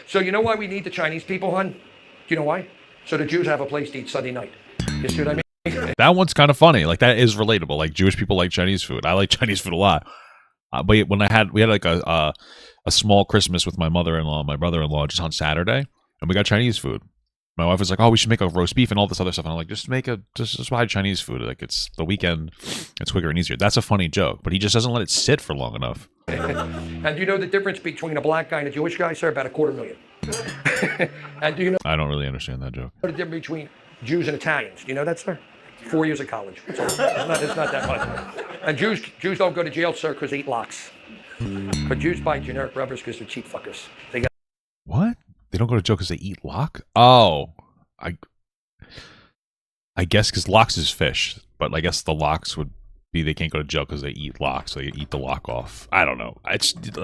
So you know why we need the Chinese people, hon? Do you know why? So the Jews have a place to eat Sunday night. You see what I mean? That one's kind of funny. Like, that is relatable. Like, Jewish people like Chinese food. I like Chinese food a lot. But when we had like a small Christmas with my mother-in-law and my brother-in-law just on Saturday, and we got Chinese food. My wife was like, "Oh, we should make a roast beef and all this other stuff." And I'm like, "Just buy Chinese food. Like, it's the weekend. It's quicker and easier." That's a funny joke, but he just doesn't let it sit for long enough. And do you know the difference between a black guy and a Jewish guy, sir? About $250,000. And do you know I don't really understand that joke. the difference between Jews and Italians? Do you know that, sir? 4 years of college. So it's not that much. And Jews don't go to jail, sir, because they eat lox. But Jews buy generic rubbers because they're cheap fuckers. They got what? They don't go to jail because they eat lock? Oh, I guess because lox is fish, but I guess the lox would be they can't go to jail because they eat lox, so they eat the lock off. I don't know.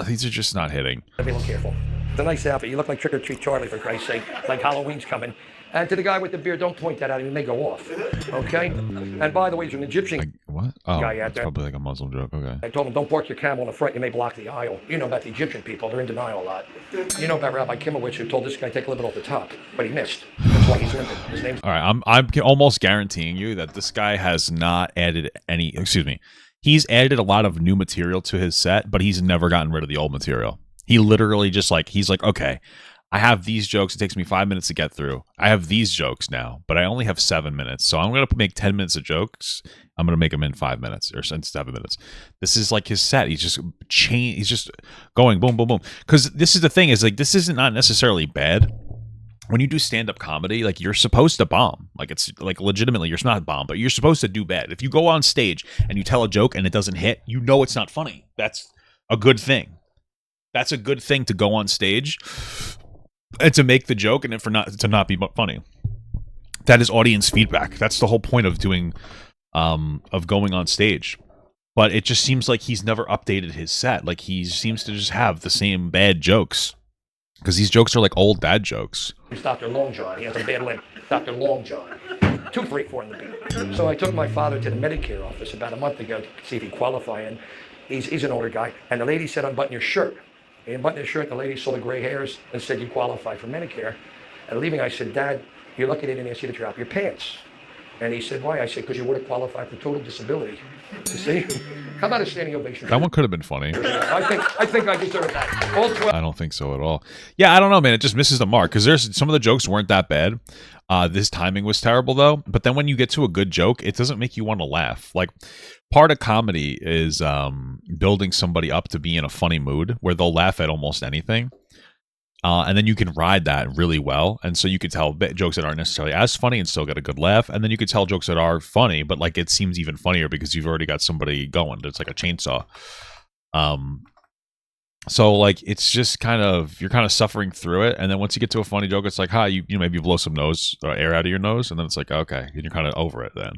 These are just not hitting. Be a little careful. It's a nice outfit. You look like Trick or Treat Charlie, for Christ's sake. Like Halloween's coming. And to the guy with the beard, don't point that at him. He may go off. Okay? And by the way, there's an Egyptian What? Oh, guy out it's there. probably like a Muslim joke. Okay. I told him, don't park your camel in the front. You may block the aisle. You know about the Egyptian people. They're in denial a lot. You know about Rabbi Kimowitz, who told this guy take a little bit off the top, but he missed. That's why he's limping. His name's... All right, I'm almost guaranteeing you that this guy has not added any. Excuse me. He's added a lot of new material to his set, but he's never gotten rid of the old material. He literally just he's like, okay, I have these jokes. It takes me 5 minutes to get through. I have these jokes now, but I only have 7 minutes. So I'm going to make 10 minutes of jokes. I'm going to make them in 5 minutes or in 7 minutes. This is like his set. He's just He's just going boom, boom, boom. Because this is the thing is like, this isn't not necessarily bad. When you do stand-up comedy, like you're supposed to bomb. Like it's like legitimately, you're not bomb, but you're supposed to do bad. If you go on stage and you tell a joke and it doesn't hit, you know it's not funny. That's a good thing. That's a good thing to go on stage and to make the joke and to not be funny. That is audience feedback. That's the whole point of doing of going on stage. But it just seems like he's never updated his set. Like he seems to just have the same bad jokes. Because these jokes are like old dad jokes. It's Dr. Long John. He has a bad limp. Dr. Long John. 2, 3, 4 in the beat. So I took my father to the Medicare office about a month ago to see if he'd qualify. And he's an older guy. And the lady said, unbutton your shirt. He unbuttoned his shirt. The lady saw the gray hairs and said, you qualify for Medicare. And leaving, I said, Dad, you're lucky they didn't ask you to drop your pants. And he said, why? I said, because you would have qualified for total disability. You see? How about a standing ovation? That one could have been funny. I think I deserve that. All 12. I don't think so at all. Yeah, I don't know, man. It just misses the mark because there's some of the jokes weren't that bad. This timing was terrible though. But then when you get to a good joke, it doesn't make you want to laugh. Like part of comedy is building somebody up to be in a funny mood where they'll laugh at almost anything. And then you can ride that really well. And so you could tell jokes that aren't necessarily as funny and still get a good laugh. And then you could tell jokes that are funny, but like it seems even funnier because you've already got somebody going. It's like a chainsaw. So like it's just you're kind of suffering through it. And then once you get to a funny joke, it's like, hi, you maybe blow some air out of your nose. And then it's like, okay. And you're kind of over it then.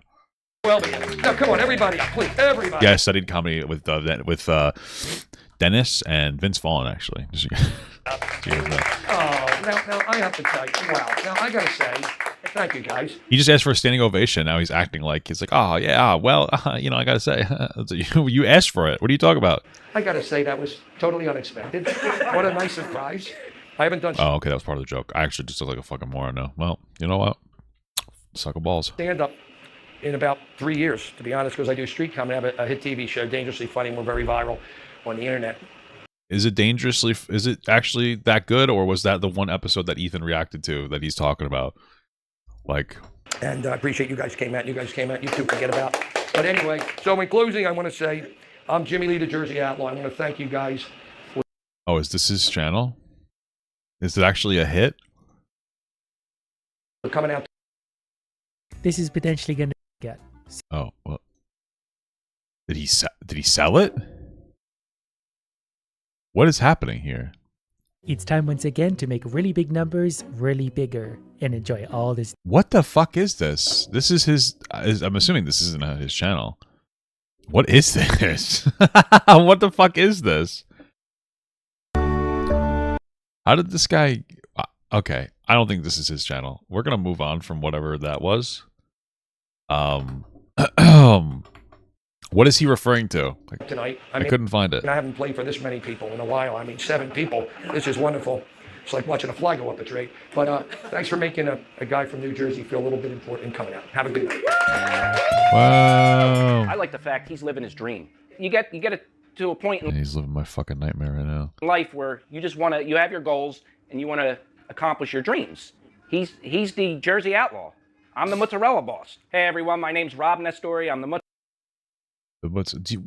Well, now come on, everybody, please, everybody. Yeah, I studied comedy with Dennis and Vince Vaughn, actually. Now I have to tell you, wow. Now I gotta say, thank you guys. He just asked for a standing ovation. Now he's acting like he's like, oh yeah, well, I gotta say, you asked for it. What are you talking about? I gotta say that was totally unexpected. What a nice surprise. I haven't done. Oh, okay, that was part of the joke. I actually just look like a fucking moron now. Well, you know what? Suck of balls. Stand up in about 3 years, to be honest, because I do street comedy. I have a hit TV show, Dangerously Funny. We're very viral on the internet. Is it actually that good, or was that the one episode that Ethan reacted to that he's talking about? Like, and I appreciate you guys came out. You too forget about. But anyway, so in closing, I want to say I'm Jimmy Lee, the Jersey Outlaw. I want to thank you guys. Oh, is this his channel? Is it actually a hit? For coming out. This is potentially going to get. Oh, well. Did he sell it? What is happening here? It's time once again to make really big numbers really bigger and enjoy all this. What the fuck is this? This is his. I'm assuming this isn't his channel. What is this? What the fuck is this? How did this guy? Okay, I don't think this is his channel. We're gonna move on from whatever that was. What is he referring to? Tonight, I couldn't find it. I haven't played for this many people in a while. I mean, 7 people. This is wonderful. It's like watching a fly go up a tree. But thanks for making a guy from New Jersey feel a little bit important coming out. Have a good night. Wow. I like the fact he's living his dream. You get it to a point in He's living my fucking nightmare right now. life where you just want to, you have your goals and you want to accomplish your dreams. He's the Jersey Outlaw. I'm the Mozzarella boss. Hey everyone, my name's Rob Nestori. I'm the Do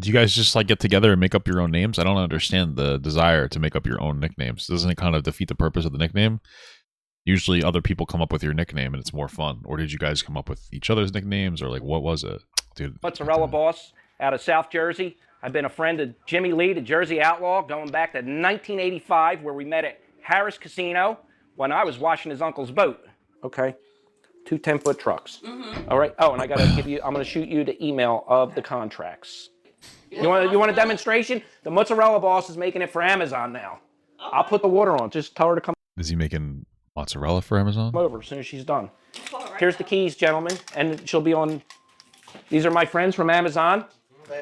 you guys just like get together and make up your own names? I don't understand the desire to make up your own nicknames. Doesn't it kind of defeat the purpose of the nickname? Usually other people come up with your nickname and it's more fun. Or did you guys come up with each other's nicknames, or like what was it? Dude. Mozzarella boss out of South Jersey. I've been a friend of Jimmie Lee, the Jersey Outlaw, going back to 1985, where we met at Harris Casino when I was washing his uncle's boat. Okay, 2 10-foot trucks. All right. Oh, and I gotta give you. I'm gonna shoot you the email of the contracts. You want a demonstration? The Mozzarella boss is making it for Amazon now. I'll put the water on. Just tell her to come Is he making mozzarella for Amazon? over as soon as she's done. Here's the keys, gentlemen, and she'll be on. These are my friends from Amazon,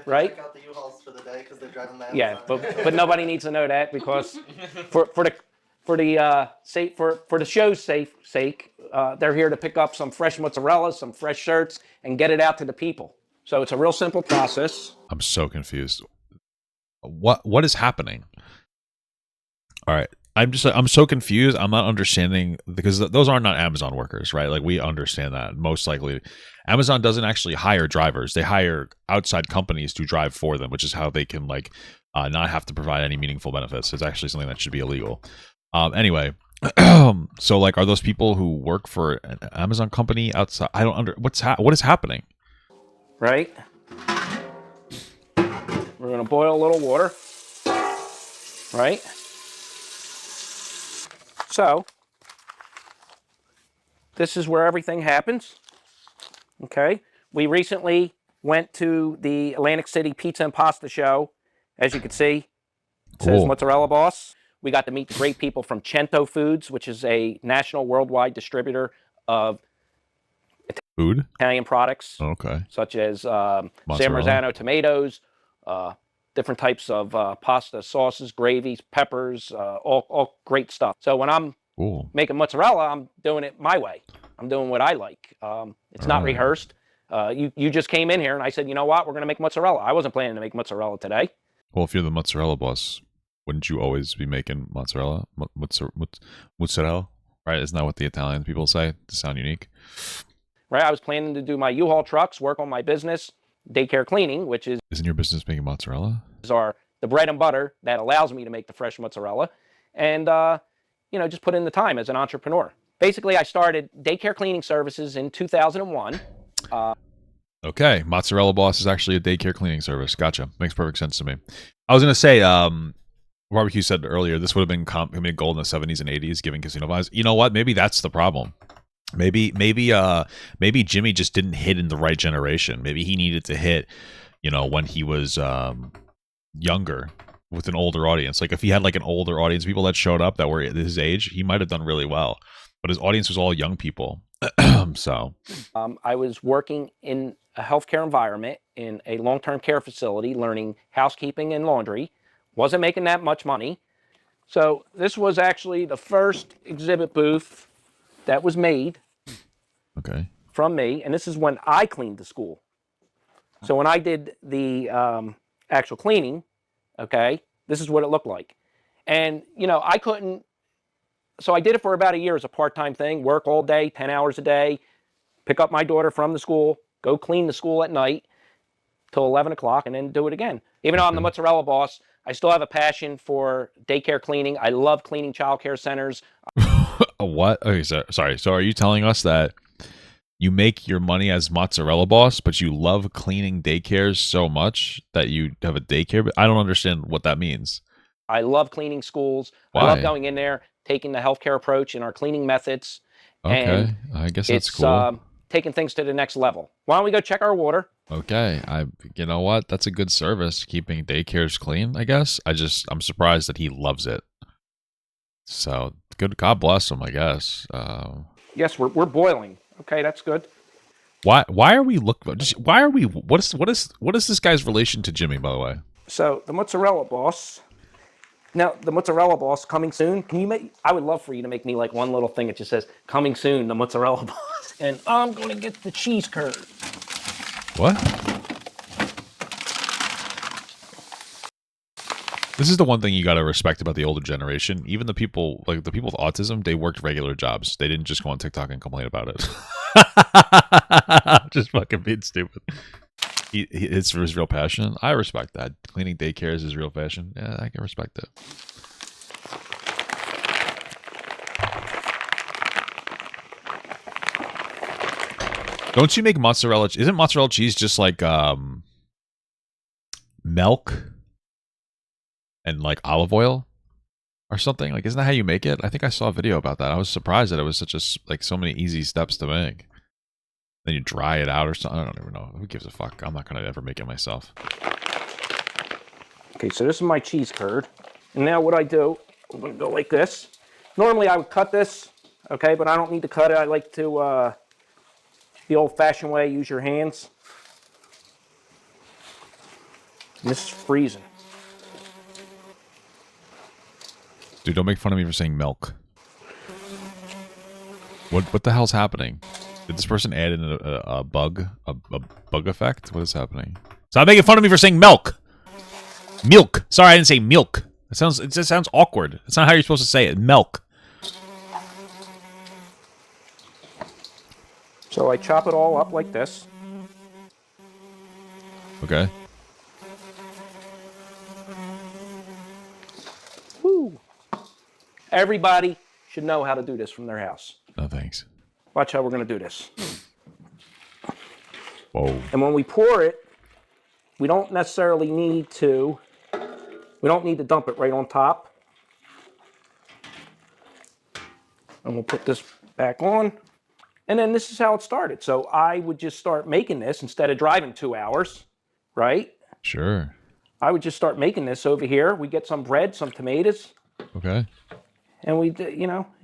right? Check out the U-Hauls for the day because they're driving the Yeah, but nobody needs to know that because for the show's sake, they're here to pick up some fresh mozzarella, some fresh shirts, and get it out to the people. So it's a real simple process. I'm so confused. What is happening? All right. I'm so confused. I'm not understanding because those are not Amazon workers, right? Like we understand that most likely Amazon doesn't actually hire drivers. They hire outside companies to drive for them, which is how they can like not have to provide any meaningful benefits. It's actually something that should be illegal. Anyway, so like, are those people who work for an Amazon company outside? I don't what is happening? Right. We're gonna boil a little water. Right. So, this is where everything happens, okay? We recently went to the Atlantic City Pizza and Pasta Show. As you can see, it says Mozzarella Boss. We got to meet the great people from Cento Foods, which is a national worldwide distributor of Italian products. Okay. Such as San Marzano tomatoes, different types of pasta sauces, gravies, peppers, all great stuff. So when I'm making mozzarella, I'm doing it my way. I'm doing what I like. It's not rehearsed. You just came in here and I said, you know what, we're going to make mozzarella. I wasn't planning to make mozzarella today. Well, if you're the mozzarella boss, wouldn't you always be making mozzarella? Mozzarella, right? Isn't that what the Italian people say to sound unique? Right. I was planning to do my U-Haul trucks, work on my business, daycare cleaning, which is... Isn't your business making mozzarella? ...are the bread and butter that allows me to make the fresh mozzarella. And, just put in the time as an entrepreneur. Basically, I started daycare cleaning services in 2001. Okay. Mozzarella Boss is actually a daycare cleaning service. Gotcha. Makes perfect sense to me. I was going to say, Barbecue said earlier, this would have been gold in the 70s and 80s, giving casino vibes. You know what? Maybe that's the problem. Maybe Jimmy just didn't hit in the right generation. Maybe he needed to hit, when he was younger with an older audience. Like if he had like an older audience, people that showed up that were at his age, he might have done really well. But his audience was all young people. So I was working in a healthcare environment in a long-term care facility, learning housekeeping and laundry. Wasn't making that much money. So this was actually the first exhibit booth that was made from me, and this is when I cleaned the school. So when I did the actual cleaning, this is what it looked like. And, I couldn't, so I did it for about a year as a part-time thing, work all day, 10 hours a day, pick up my daughter from the school, go clean the school at night till 11 o'clock, and then do it again. Even though I'm the mozzarella boss, I still have a passion for daycare cleaning. I love cleaning childcare centers. What? Okay, sorry. So are you telling us that you make your money as mozzarella boss, but you love cleaning daycares so much that you have a daycare? I don't understand what that means. I love cleaning schools. Why? I love going in there, taking the healthcare approach in our cleaning methods. Okay, and I guess that's cool. Taking things to the next level. Why don't we go check our water? Okay, you know what? That's a good service, keeping daycares clean, I guess. I'm surprised that he loves it. So good, God bless him, I guess. Yes, we're boiling. Okay, that's good. Why are we what is this guy's relation to Jimmy, by the way? So the mozzarella boss. Now the mozzarella boss coming soon. I would love for you to make me like one little thing that just says coming soon, the mozzarella boss. And I'm gonna get the cheese curd. What? This is the one thing you got to respect about the older generation. Even the people with autism, they worked regular jobs. They didn't just go on TikTok and complain about it. Just fucking being stupid. It's his real passion. I respect that. Cleaning daycares is his real passion. Yeah, I can respect it. Don't you make mozzarella? Isn't mozzarella cheese just like milk and like olive oil? or something. Like, isn't that how you make it? I think I saw a video about that. I was surprised that it was such a like so many easy steps to make. Then you dry it out or something. I don't even know. Who gives a fuck? I'm not gonna ever make it myself. Okay, so this is my cheese curd. And now what I do, I'm gonna go like this. Normally I would cut this, okay, but I don't need to cut it. I like to, the old-fashioned way, use your hands. And this is freezing. Dude, don't make fun of me for saying milk. What the hell's happening? Did this person add in a bug effect? What is happening? Stop making fun of me for saying milk. Milk. Sorry, I didn't say milk. It just sounds awkward. It's not how you're supposed to say it. Milk. So I chop it all up like this. Okay. Woo. Everybody should know how to do this from their house. No thanks. Watch how we're going to do this. Whoa. And when we pour it, we don't necessarily need to, dump it right on top. And we'll put this back on. And then this is how it started. So I would just start making this instead of driving 2 hours, right? Sure. I would just start making this over here. We get some bread, some tomatoes. Okay. And we,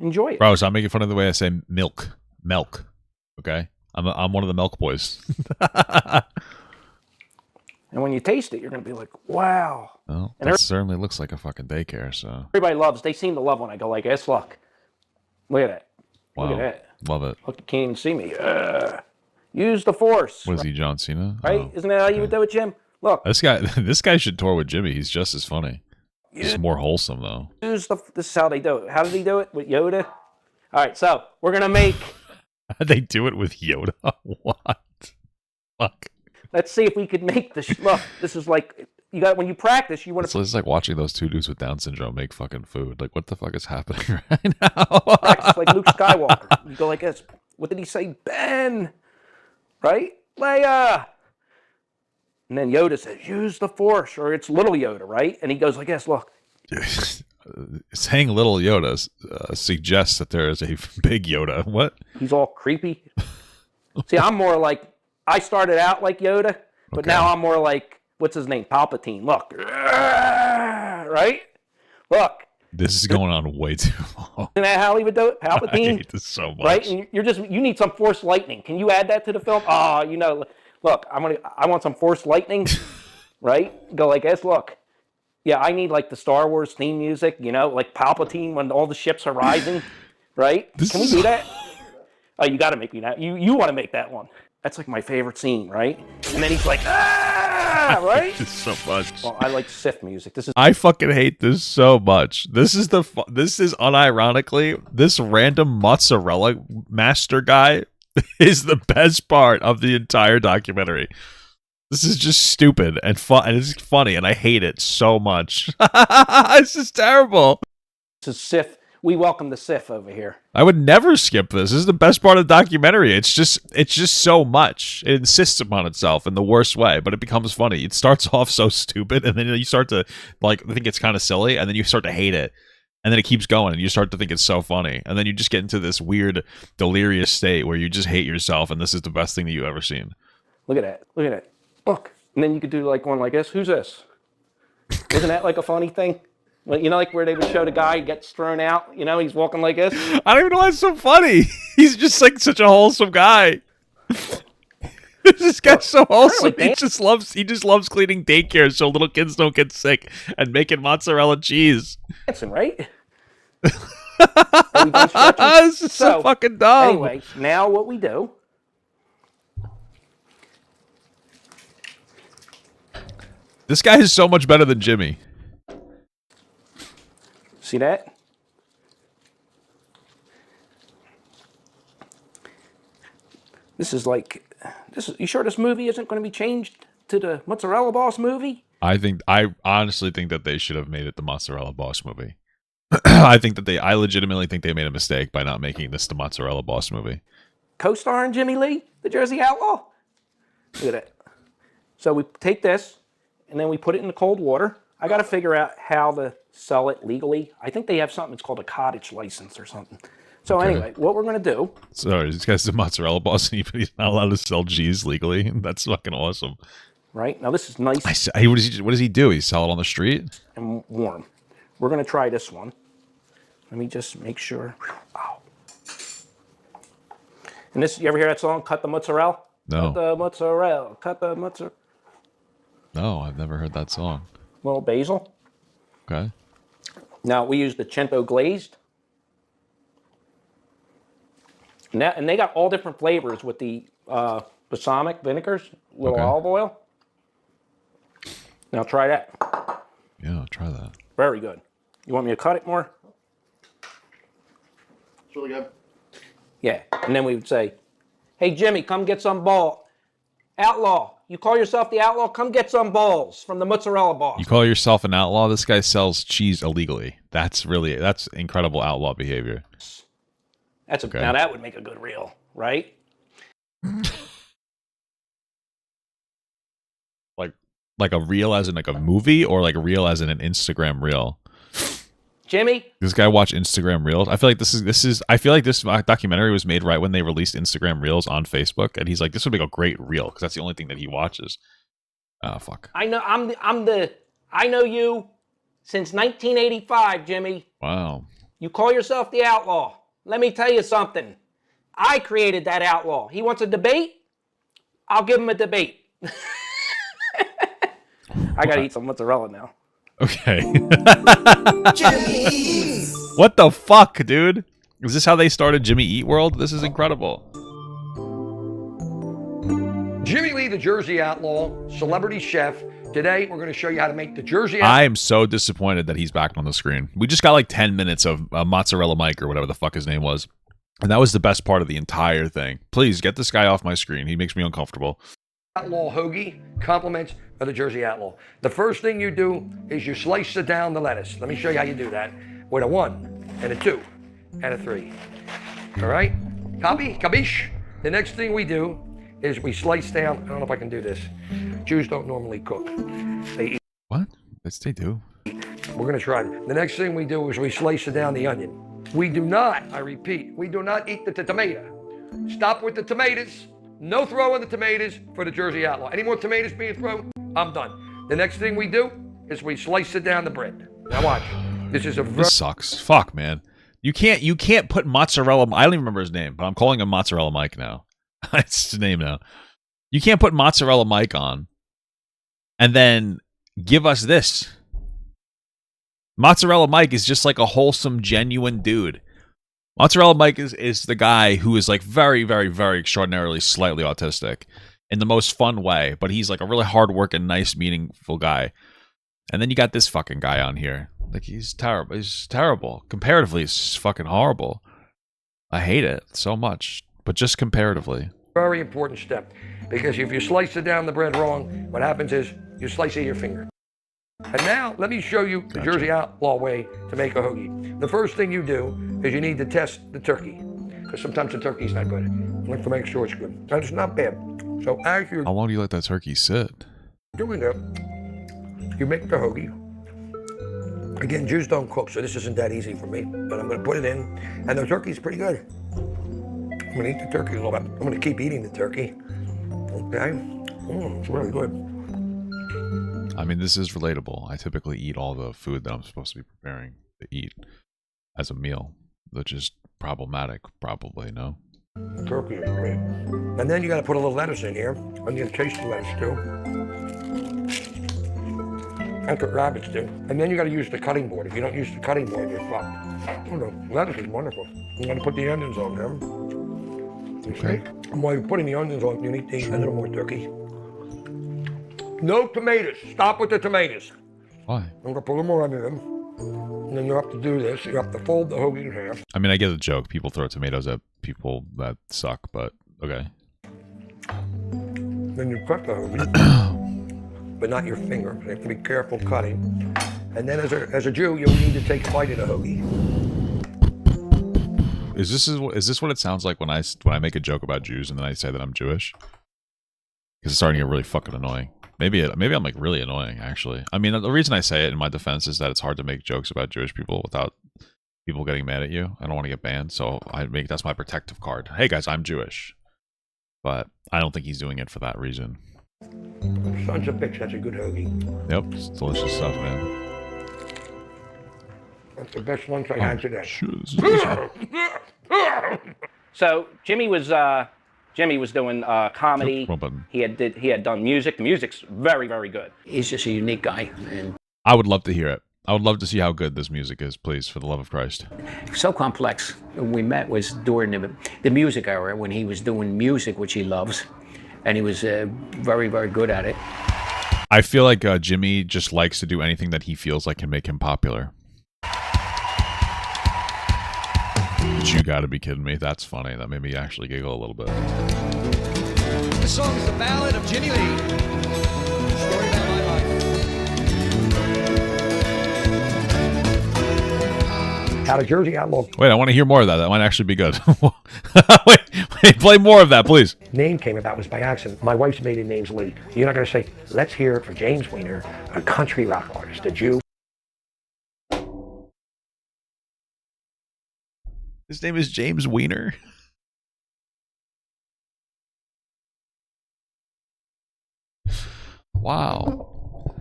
enjoy it. Bro, stop making fun of the way I say milk. Milk. Okay? I'm one of the milk boys. And when you taste it, you're going to be like, wow. Well, and that certainly looks like a fucking daycare, so. Everybody they seem to love when I go like this. Look. Look at that. Wow. Look at that. Love it. Look, you can't even see me. Use the force. What is he, John Cena? Right? Oh, Isn't that how you would do it, Jim? Look. This guy should tour with Jimmy. He's just as funny. He's more wholesome, though. This is how they do it. How did he do it? With Yoda? All right, so we're going to make... How'd they do it with Yoda? What? Fuck. Let's see if we could make this. Look, this is like... when you practice, you want to... It's like watching those two dudes with Down syndrome make fucking food. Like, what the fuck is happening right now? Practice like Luke Skywalker. You go like this. What did he say? Ben! Right? Leia! And then Yoda says, use the force, or it's little Yoda, right? And he goes like this, look. Saying little Yoda suggests that there is a big Yoda. What? He's all creepy. See, I'm more like, I started out like Yoda, but now I'm more like, what's his name? Palpatine. Look. Right? Look. This is going on way too long. Isn't that how he would do it? Palpatine? I hate this so much. Right? And you need some force lightning. Can you add that to the film? Oh, look, I want some force lightning. Right? Go like this, look. Yeah, I need like the Star Wars theme music, like Palpatine when all the ships are rising, right? Can we do that? Oh, you got to make me that. You want to make that one. That's like my favorite scene, right? And then he's like, right? I hate this so much. Well, I like Sith music. I fucking hate this so much. This is unironically, this random mozzarella master guy is the best part of the entire documentary. This is just stupid and fun, and it's funny, and I hate it so much. This is terrible. This is Sith. We welcome the Sith over here. I would never skip this. This is the best part of the documentary. It's just so much. It insists upon itself in the worst way, but it becomes funny. It starts off so stupid, and then you start to think it's kind of silly, and then you start to hate it. And then it keeps going, and you start to think it's so funny. And then you just get into this weird, delirious state where you just hate yourself, and this is the best thing that you've ever seen. Look at that. Look at that. Look. And then you could do like one like this. Who's this? Isn't that like a funny thing? Well, like where they would show the guy gets thrown out, he's walking like this. I don't even know why it's so funny. He's just like such a wholesome guy. This guy's so wholesome. He just loves cleaning daycare so little kids don't get sick and making mozzarella cheese. Dancing, right? This is so fucking dumb. Anyway, now what we do. This guy is so much better than Jimmy. See that? You sure this movie isn't going to be changed to the Mozzarella Boss movie? I honestly think that they should have made it the Mozzarella Boss movie. I legitimately think they made a mistake by not making this the Mozzarella Boss movie. Co-starring Jimmy Lee, the Jersey Outlaw. Look at that. So we take this, and then we put it in the cold water. I got to figure out how to sell it legally. I think they have something. It's called a cottage license or something. So anyway, what we're going to do. Sorry, this guy's the mozzarella boss and he's not allowed to sell cheese legally. That's fucking awesome. Right? Now this is nice. What does he do? He sell it on the street? And warm. We're going to try this one. Let me just make sure. Wow. And this, you ever hear that song, Cut the Mozzarella? No. Cut the mozzarella, cut the mozzarella. No, I've never heard that song. Little basil. Okay. Now we use the Cento glazed. And they got all different flavors with the balsamic vinegars, little olive oil. Now try that. Yeah, I'll try that. Very good. You want me to cut it more? It's really good. Yeah. And then we would say, hey, Jimmy, come get some ball. Outlaw. You call yourself the outlaw? Come get some balls from the mozzarella boss. You call yourself an outlaw? This guy sells cheese illegally. That's incredible outlaw behavior. Now that would make a good reel, right? Like a reel as in like a movie, or like a reel as in an Instagram reel? Jimmy? This guy watch Instagram reels. I feel like this documentary was made right when they released Instagram reels on Facebook, and he's like, this would make a great reel because that's the only thing that he watches. Oh fuck. I know I know you since 1985, Jimmy. Wow. You call yourself the outlaw. Let me tell you something. I created that outlaw. He wants a debate? I'll give him a debate. I gotta eat some mozzarella now. Okay. What the fuck, dude? Is this how they started Jimmy Eat World? This is incredible. Jimmy Lee, the Jersey Outlaw, celebrity chef. Today, we're going to show you how to make the Jersey Outlaw. I am so disappointed that he's back on the screen. We just got like 10 minutes of Mozzarella Mike or whatever the fuck his name was. And that was the best part of the entire thing. Please, get this guy off my screen. He makes me uncomfortable. Outlaw hoagie compliments of the Jersey Outlaw. The first thing you do is you slice down the lettuce. Let me show you how you do that. With a 1 and a 2 and a 3. All right? Copy? Capiche? The next thing we do is we slice down. I don't know if I can do this. Jews don't normally cook. They eat. What? Yes, they do. We're going to try it. The next thing we do is we slice down the onion. We do not, I repeat, we do not eat the tomato. Stop with the tomatoes. No throwing the tomatoes for the Jersey Outlaw. Any more tomatoes being thrown? I'm done. The next thing we do is we slice it down the bread. Now watch. This sucks. Fuck, man. You can't put mozzarella. I don't even remember his name, but I'm calling him Mozzarella Mike now. That's his name now. You can't put Mozzarella Mike on and then give us this. Mozzarella Mike is just like a wholesome, genuine dude. Mozzarella Mike is the guy who is like very, very, very extraordinarily slightly autistic in the most fun way, but he's like a really hard-working, nice, meaningful guy. And then you got this fucking guy on here. Like, he's terrible. He's terrible. Comparatively, it's fucking horrible. I hate it so much, but just comparatively. Very important step, because if you slice it down the bread wrong, what happens is you slice it with your finger. And now, let me show you the Jersey Outlaw way to make a hoagie. The first thing you do is you need to test the turkey, because sometimes the turkey's not good. You have to make sure it's good. And it's not bad. So as you're How long do you let that turkey sit? doing that, you make the hoagie. Again, Jews don't cook, so this isn't that easy for me, but I'm going to put it in, and the turkey's pretty good. I'm going to eat the turkey a little bit. I'm going to keep eating the turkey. Okay? It's really good. I mean, this is relatable. I typically eat all the food that I'm supposed to be preparing to eat as a meal, which is problematic, probably, no? Turkey is great. And then you got to put a little lettuce in here. I'm going to taste the lettuce too. That's what rabbits do. And then you got to use the cutting board. If you don't use the cutting board, you're fucked. Oh, no, lettuce is wonderful. You got to put the onions on there. Okay. And while you're putting the onions on, you need to eat a little more turkey. No tomatoes. Stop with the tomatoes. Why? I'm going to put a little more onion in. And then you have to do this. You have to fold the hoagie in half. I mean, I get the joke. People throw tomatoes at people that suck, but okay. Then you cut the hoagie, but not your finger. You have to be careful cutting. And then as a Jew, you'll need to take a bite of the hoagie. Is this what it sounds like when I make a joke about Jews and then I say that I'm Jewish? because it's starting to get really fucking annoying. Maybe I'm like really annoying, actually. I mean, the reason I say it in my defense is that it's hard to make jokes about Jewish people without people getting mad at you. I don't want to get banned, so that's my protective card. Hey guys, I'm Jewish, but I don't think he's doing it for that reason. Son's a bitch. That's a good hoagie. Yep, it's delicious stuff, man. That's the best lunch I had today. So Jimmy was doing comedy. He had done music. The music's very, very good. He's just a unique guy, and I would love to hear it. I would love to see how good this music is, please, for the love of Christ. so complex. When we met was during the music era, when he was doing music, which he loves, and he was very, very good at it. I feel like Jimmy just likes to do anything that he feels like can make him popular. But you gotta be kidding me. That's funny. That made me actually giggle a little bit. The song is The Ballad of Jimmie Lee. Story about my life. How the Jersey Outlaw. Wait, I want to hear more of that. That might actually be good. wait, play more of that, please. Name came about was by accident. My wife's maiden name's Lee. You're not going to say, let's hear it for James Weiner, a country rock artist, a Jew. His name is James Weiner. Wow.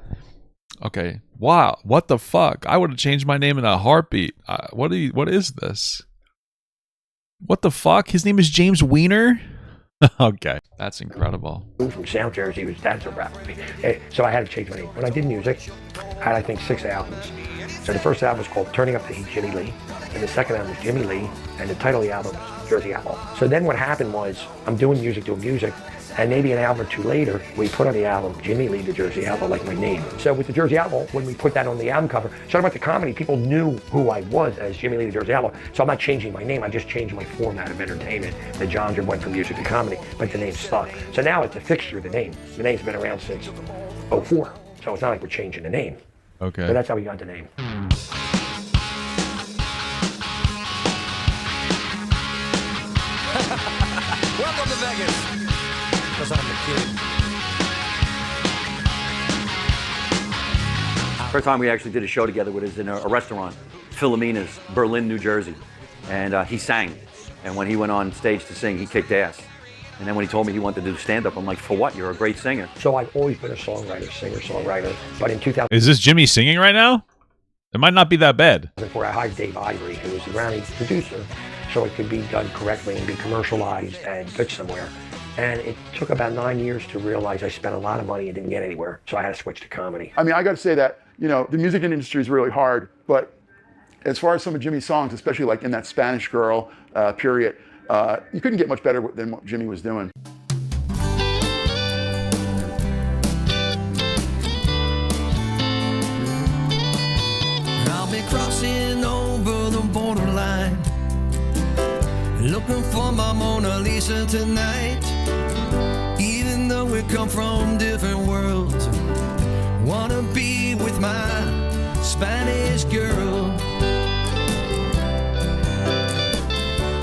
Okay. Wow. What the fuck? I would have changed my name in a heartbeat. What is this? What the fuck? His name is James Weiner? Okay. That's incredible. From South Jersey, his dad's a rapper. So I had to change my name. When I did music, I had, I think, 6 albums. So the first album was called Turning Up the Heat, Jimmie Lee. And the second album was Jimmie Lee. And the title of the album was Jersey Outlaw. So then what happened was, I'm doing music. And maybe an album or two later, we put on the album, Jimmie Lee, the Jersey Outlaw, like my name. So with the Jersey Outlaw, when we put that on the album cover, talking about the comedy, people knew who I was as Jimmie Lee, the Jersey Outlaw. So I'm not changing my name, I just changed my format of entertainment. The genre went from music to comedy, but the name stuck. So now it's a fixture of the name. The name's been around since '04. So it's not like we're changing the name. Okay. So that's how we got the name. Welcome to Vegas. Because I'm the kid. First time we actually did a show together was in a restaurant, Philomena's, Berlin, New Jersey. And he sang. And when he went on stage to sing, he kicked ass. And then when he told me he wanted to do stand-up, I'm like, for what? You're a great singer. So I've always been a songwriter, singer-songwriter. But in 2000... Is this Jimmy singing right now? It might not be that bad. Before I hired Dave Ivory, who was the Grammy producer, so it could be done correctly and be commercialized and good somewhere. And it took about 9 years to realize I spent a lot of money and didn't get anywhere. So I had to switch to comedy. I mean, I got to say that, you know, the music industry is really hard, but as far as some of Jimmy's songs, especially like in that Spanish Girl period, you couldn't get much better than what Jimmy was doing. I'll be crossing over the borderline, looking for my Mona Lisa tonight. Even though we come from different worlds, wanna be with my Spanish girl.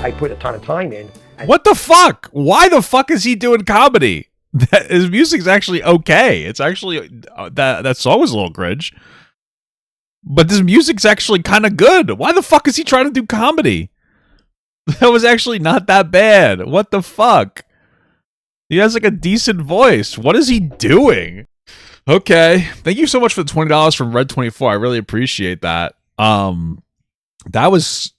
I put a ton of time in. What the fuck? Why the fuck is he doing comedy? His music's actually okay. It's actually that song was a little cringe, but this music's actually kind of good. Why the fuck is he trying to do comedy? That was actually not that bad. What the fuck? He has like a decent voice. What is he doing? Okay. Thank you so much for the $20 from Red24. I really appreciate that. That was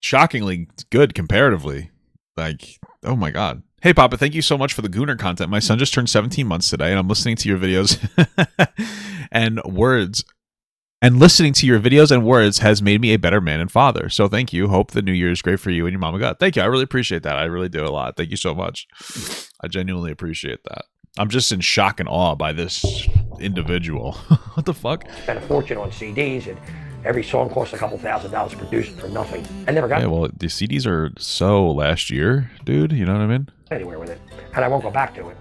shockingly good comparatively. Like, oh my god. Hey Papa, thank you so much for the Gooner content. My son just turned 17 months today, and I'm listening to your videos and words. And listening to your videos and words has made me a better man and father. So thank you. Hope the new year is great for you and your mom and God. Thank you. I really appreciate that. I really do a lot. Thank you so much. I genuinely appreciate that. I'm just in shock and awe by this individual. What the fuck? Spent a fortune on CDs, and every song cost a couple $1,000 to produce for nothing. I never got well, the CDs are so last year, dude. You know what I mean? Anywhere with it. And I won't go back to it.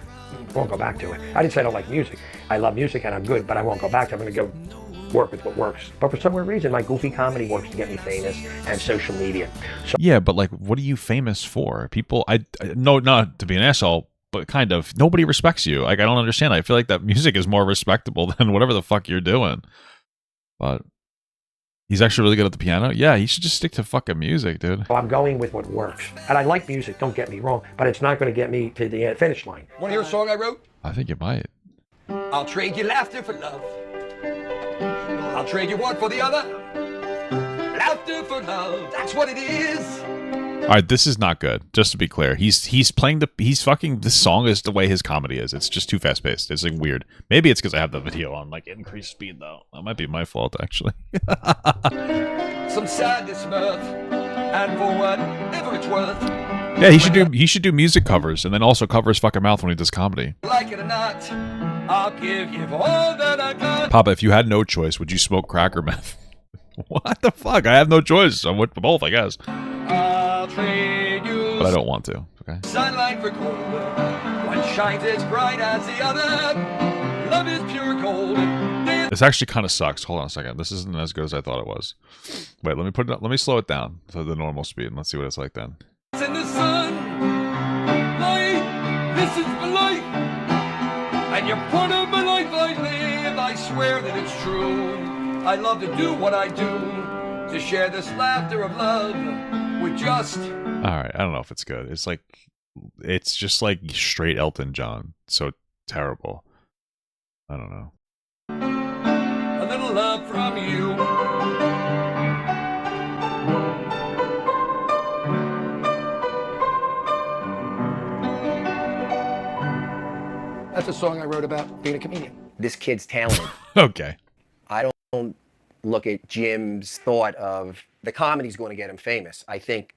Won't go back to it. I didn't say I don't like music. I love music and I'm good, but I won't go back to it. I'm going to go work with what works. But for some weird reason, my goofy comedy works to get me famous and social media. So yeah, but like, what are you famous for? People, no, not to be an asshole, but kind of. Nobody respects you. Like, I don't understand. I feel like that music is more respectable than whatever the fuck you're doing. But he's actually really good at the piano. Yeah, he should just stick to fucking music, dude. I'm going with what works. And I like music, don't get me wrong, but it's not going to get me to the finish line. Want to hear a song I wrote? I think it might. I'll trade you laughter for love. I'll trade you one for the other. Laughter for love, that's what it is. All right, this is not good. Just to be clear, he's playing this song is the way his comedy is. It's just too fast paced. It's like weird. Maybe it's because I have the video on like increased speed though. That might be my fault actually. Some sadness, mirth, and for whatever it's worth. Yeah, he should do music covers and then also cover his fucking mouth when he does comedy. Like it or not, I'll give you all that I got. Papa, if you had no choice, would you smoke crack or meth? What the fuck? I have no choice. I would both, I guess. I'll trade you. But I don't want to. Okay. Sunlight for gold. One shines as bright as the other. Love is pure gold. This actually kind of sucks. Hold on a second. This isn't as good as I thought it was. Wait, let me slow it down to the normal speed and let's see what it's like then. In the sun, light, this is my life. And you're part of my life I live. I swear that it's true. I love to do what I do, to share this laughter of love with just... Alright, I don't know if it's good. It's just like straight Elton John. So terrible. I don't know. A little love from you. That's a song I wrote about being a comedian. This kid's talented. Okay. I don't look at Jim's thought of the comedy's going to get him famous. I think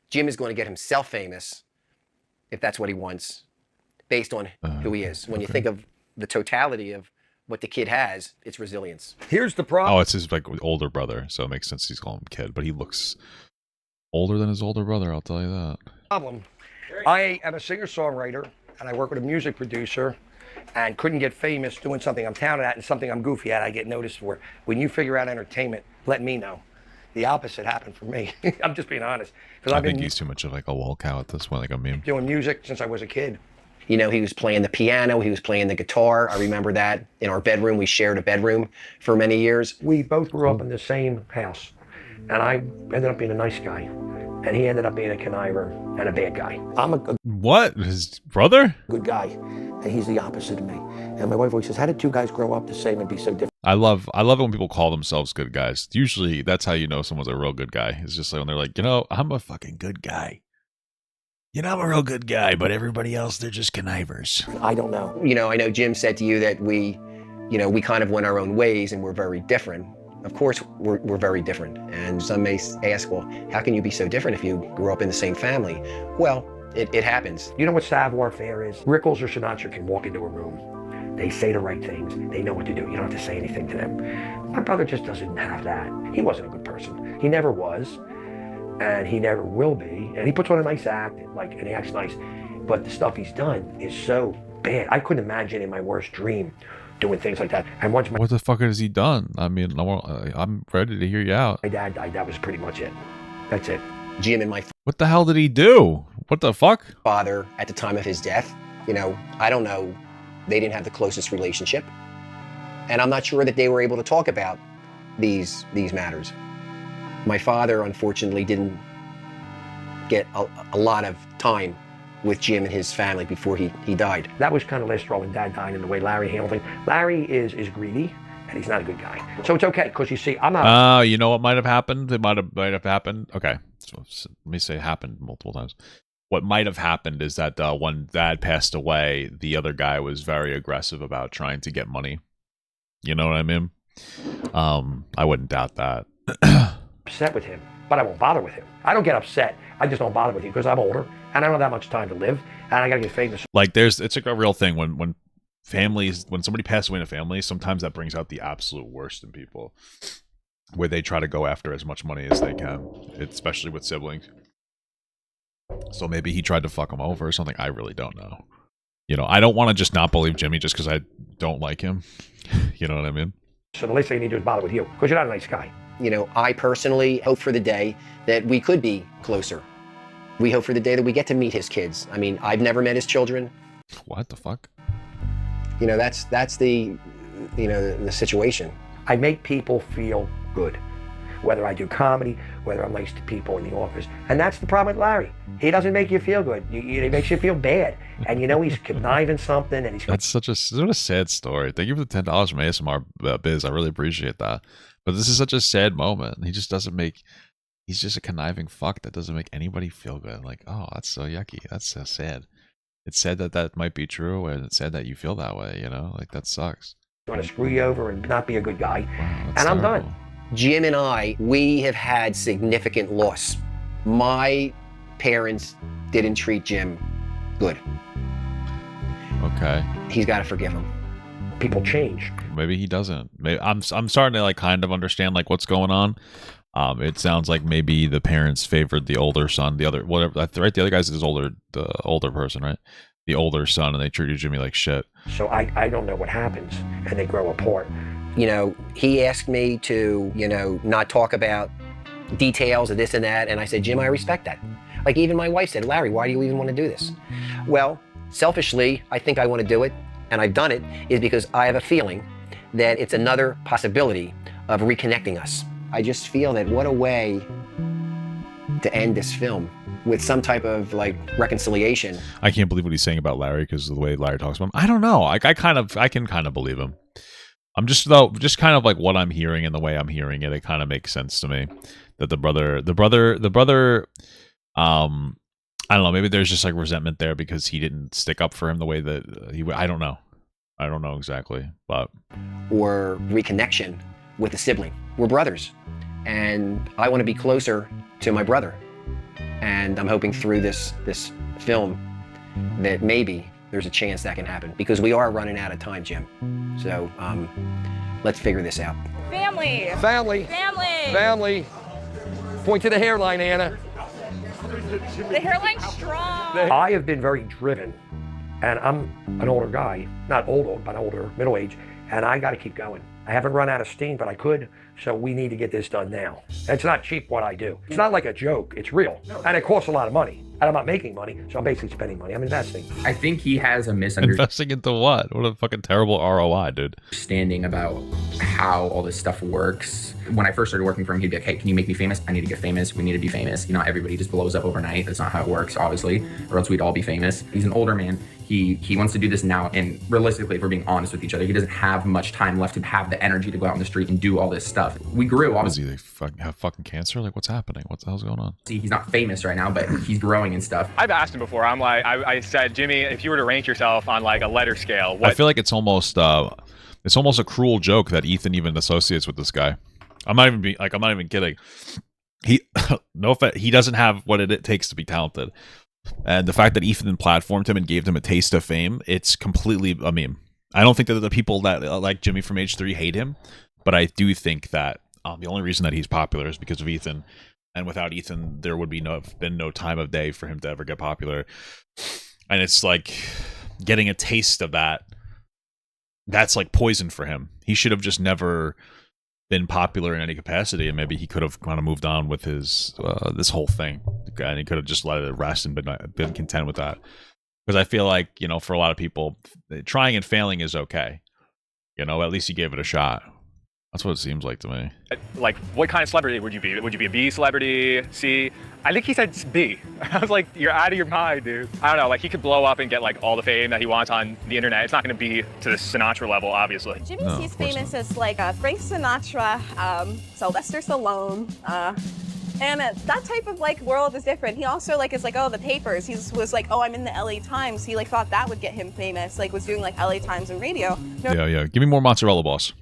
Jim is going to get himself famous if that's what he wants, based on who he is. When you think of the totality of what the kid has, it's resilience. Here's the problem. Oh, it's his like older brother, so it makes sense he's calling him kid, but he looks older than his older brother, I'll tell you that. Problem. I am a singer-songwriter, and I work with a music producer, and couldn't get famous doing something I'm talented at and something I'm goofy at, I get noticed for. When you figure out entertainment, let me know. The opposite happened for me. I'm just being honest. I think he's too much of like a lol cow at this point, like a meme. Doing music since I was a kid. You know, he was playing the piano, he was playing the guitar. I remember that in our bedroom. We shared a bedroom for many years. We both grew up in the same house, and I ended up being a nice guy, and he ended up being a conniver and a bad guy. I'm a what? His brother? Good guy, and he's the opposite of me. And my wife always says, how did two guys grow up the same and be so different? I love it when people call themselves good guys. Usually that's how you know someone's a real good guy. It's just like when they're like, I'm a fucking good guy. I'm a real good guy, but everybody else, they're just connivers. I don't know. I know Jim said to you that we kind of went our own ways and we're very different. Of course, we're very different. And some may ask, well, how can you be so different if you grew up in the same family? Well, it happens. You know what savoir-faire is? Rickles or Sinatra can walk into a room. They say the right things. They know what to do. You don't have to say anything to them. My brother just doesn't have that. He wasn't a good person. He never was. And he never will be. And he puts on a nice act, and he acts nice. But the stuff he's done is so bad. I couldn't imagine in my worst dream doing things like that. And once what the fuck has he done? I mean, I'm ready to hear you out. My dad died. That was pretty much it. That's it. Jim and my what the hell did he do? What the fuck? Father at the time of his death. I don't know. They didn't have the closest relationship, and I'm not sure that they were able to talk about these matters. My father, unfortunately, didn't get a lot of time with Jim and his family before he died. That was kind of last straw when Dad died, and the way Larry handled things. Larry is greedy, and he's not a good guy. So it's okay, because you see, I'm not... you know what might have happened? It might have happened. Okay, so let me say it happened multiple times. What might have happened is that when Dad passed away, the other guy was very aggressive about trying to get money. You know what I mean? I wouldn't doubt that. Upset with him, but I won't bother with him. I don't get upset. I just don't bother with you because I'm older and I don't have that much time to live and I gotta get famous. Like it's like a real thing when somebody passes away in a family, sometimes that brings out the absolute worst in people, where they try to go after as much money as they can, especially with siblings. So maybe he tried to fuck him over or something. I really don't know. I don't want to just not believe Jimmy just because I don't like him. You know what I mean? So the least thing you need to do is bother with you because you're not a nice guy. I personally hope for the day that we could be closer. We hope for the day that we get to meet his kids. I mean, I've never met his children. What the fuck? You know, that's the, you know, the situation. I make people feel good, whether I do comedy, whether I'm nice to people in the office. And that's the problem with Larry. He doesn't make you feel good. He makes you feel bad. And you know he's conniving something, and he's... That's such a sad story. Thank you for the $10 from ASMR Biz. I really appreciate that. But this is such a sad moment. He just doesn't make... He's just a conniving fuck that doesn't make anybody feel good. Like, oh, that's so yucky. That's so sad. It's sad that that might be true, and it's sad that you feel that way, you know? Like, that sucks. Want to screw you over and not be a good guy. Wow, and I'm terrible. done. Jim and I, we have had significant loss. My parents didn't treat Jim good. Okay. He's got to forgive him. People change. Maybe he doesn't. Maybe I'm starting to like kind of understand like what's going on. It sounds like maybe the parents favored the older son, the other whatever, right? The other guy's his older, the older person, right? The older son, and they treated Jimmy like shit. So I don't know what happens, and they grow apart. You know, he asked me to, you know, not talk about details of this and that, and I said, Jim, I respect that. Like even my wife said, Larry, why do you even want to do this? Well, selfishly, I think I want to do it, and I've done it, is because I have a feeling that it's another possibility of reconnecting us. I just feel that what a way to end this film with some type of like reconciliation. I can't believe what he's saying about Larry because of the way Larry talks about him. I don't know. Like I can kind of believe him. I'm just kind of like what I'm hearing and the way I'm hearing it. It kind of makes sense to me that the brother. I don't know. Maybe there's just like resentment there because he didn't stick up for him the way that he. I don't know. I don't know exactly, but or reconnection with a sibling. We're brothers, and I want to be closer to my brother. And I'm hoping through this film that maybe there's a chance that can happen because we are running out of time, Jim. So let's figure this out. Family. Family. Family. Family. Point to the hairline, Anna. The hairline's strong. I have been very driven, and I'm an older guy, not old, but older, middle age, and I got to keep going. I haven't run out of steam, but I could, so we need to get this done now. It's not cheap what I do. It's not like a joke, it's real. And it costs a lot of money. And I'm not making money, so I'm basically spending money. I'm investing. I think he has a misunderstanding. Investing into what? What a fucking terrible ROI, dude. Understanding about how all this stuff works. When I first started working for him, he'd be like, hey, can you make me famous? I need to get famous. We need to be famous. You know, everybody just blows up overnight. That's not how it works, obviously, or else we'd all be famous. He's an older man. He wants to do this now, and realistically, if we're being honest with each other, he doesn't have much time left to have the energy to go out on the street and do all this stuff. We grew, obviously. Does he have fucking cancer? Like, what's happening? What the hell's going on? See, he's not famous right now, but he's growing and stuff. I've asked him before. I'm like, I said, Jimmy, if you were to rank yourself on like a letter scale, what? I feel like it's almost a cruel joke that Ethan even associates with this guy. I'm not even kidding. He he doesn't have what it takes to be talented. And the fact that Ethan platformed him and gave him a taste of fame, it's completely a meme. I don't think that the people that like Jimmy from H3 hate him, but I do think that the only reason that he's popular is because of Ethan. And without Ethan, there would be been no time of day for him to ever get popular. And it's like getting a taste of that. That's like poison for him. He should have just never been popular in any capacity, and maybe he could have kind of moved on with his this whole thing, and he could have just let it rest and been content with that. Because I feel like, you know, for a lot of people, trying and failing is okay. You know, at least he gave it a shot. That's what it seems like to me. Like, what kind of celebrity would you be? Would you be a B celebrity? C? I think he said B. I was like, you're out of your mind, dude. I don't know, like he could blow up and get like all the fame that he wants on the internet. It's not gonna be to the Sinatra level, obviously. Jimmy sees famous as like Frank Sinatra, Sylvester Stallone, and that type of like world is different. He also like is like, oh, the papers. He was like, oh, I'm in the LA Times. He like thought that would get him famous. Like was doing like LA Times and radio. Yeah. Give me more mozzarella, boss.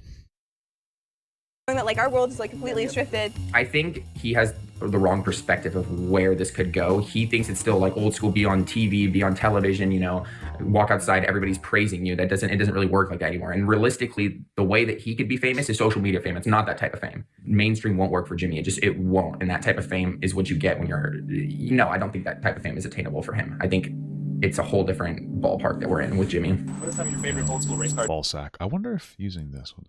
That like our world is like completely shifted. I think he has the wrong perspective of where this could go. He thinks it's still like old school, be on TV, be on television, you know, walk outside, everybody's praising you. It doesn't really work like that anymore. And realistically, the way that he could be famous is social media fame. It's not that type of fame. Mainstream won't work for Jimmy. It won't. And that type of fame is what you get when you're, I don't think that type of fame is attainable for him. I think it's a whole different ballpark that we're in with Jimmy. What is some of your favorite old school race car? Ball sack. I wonder if using this would.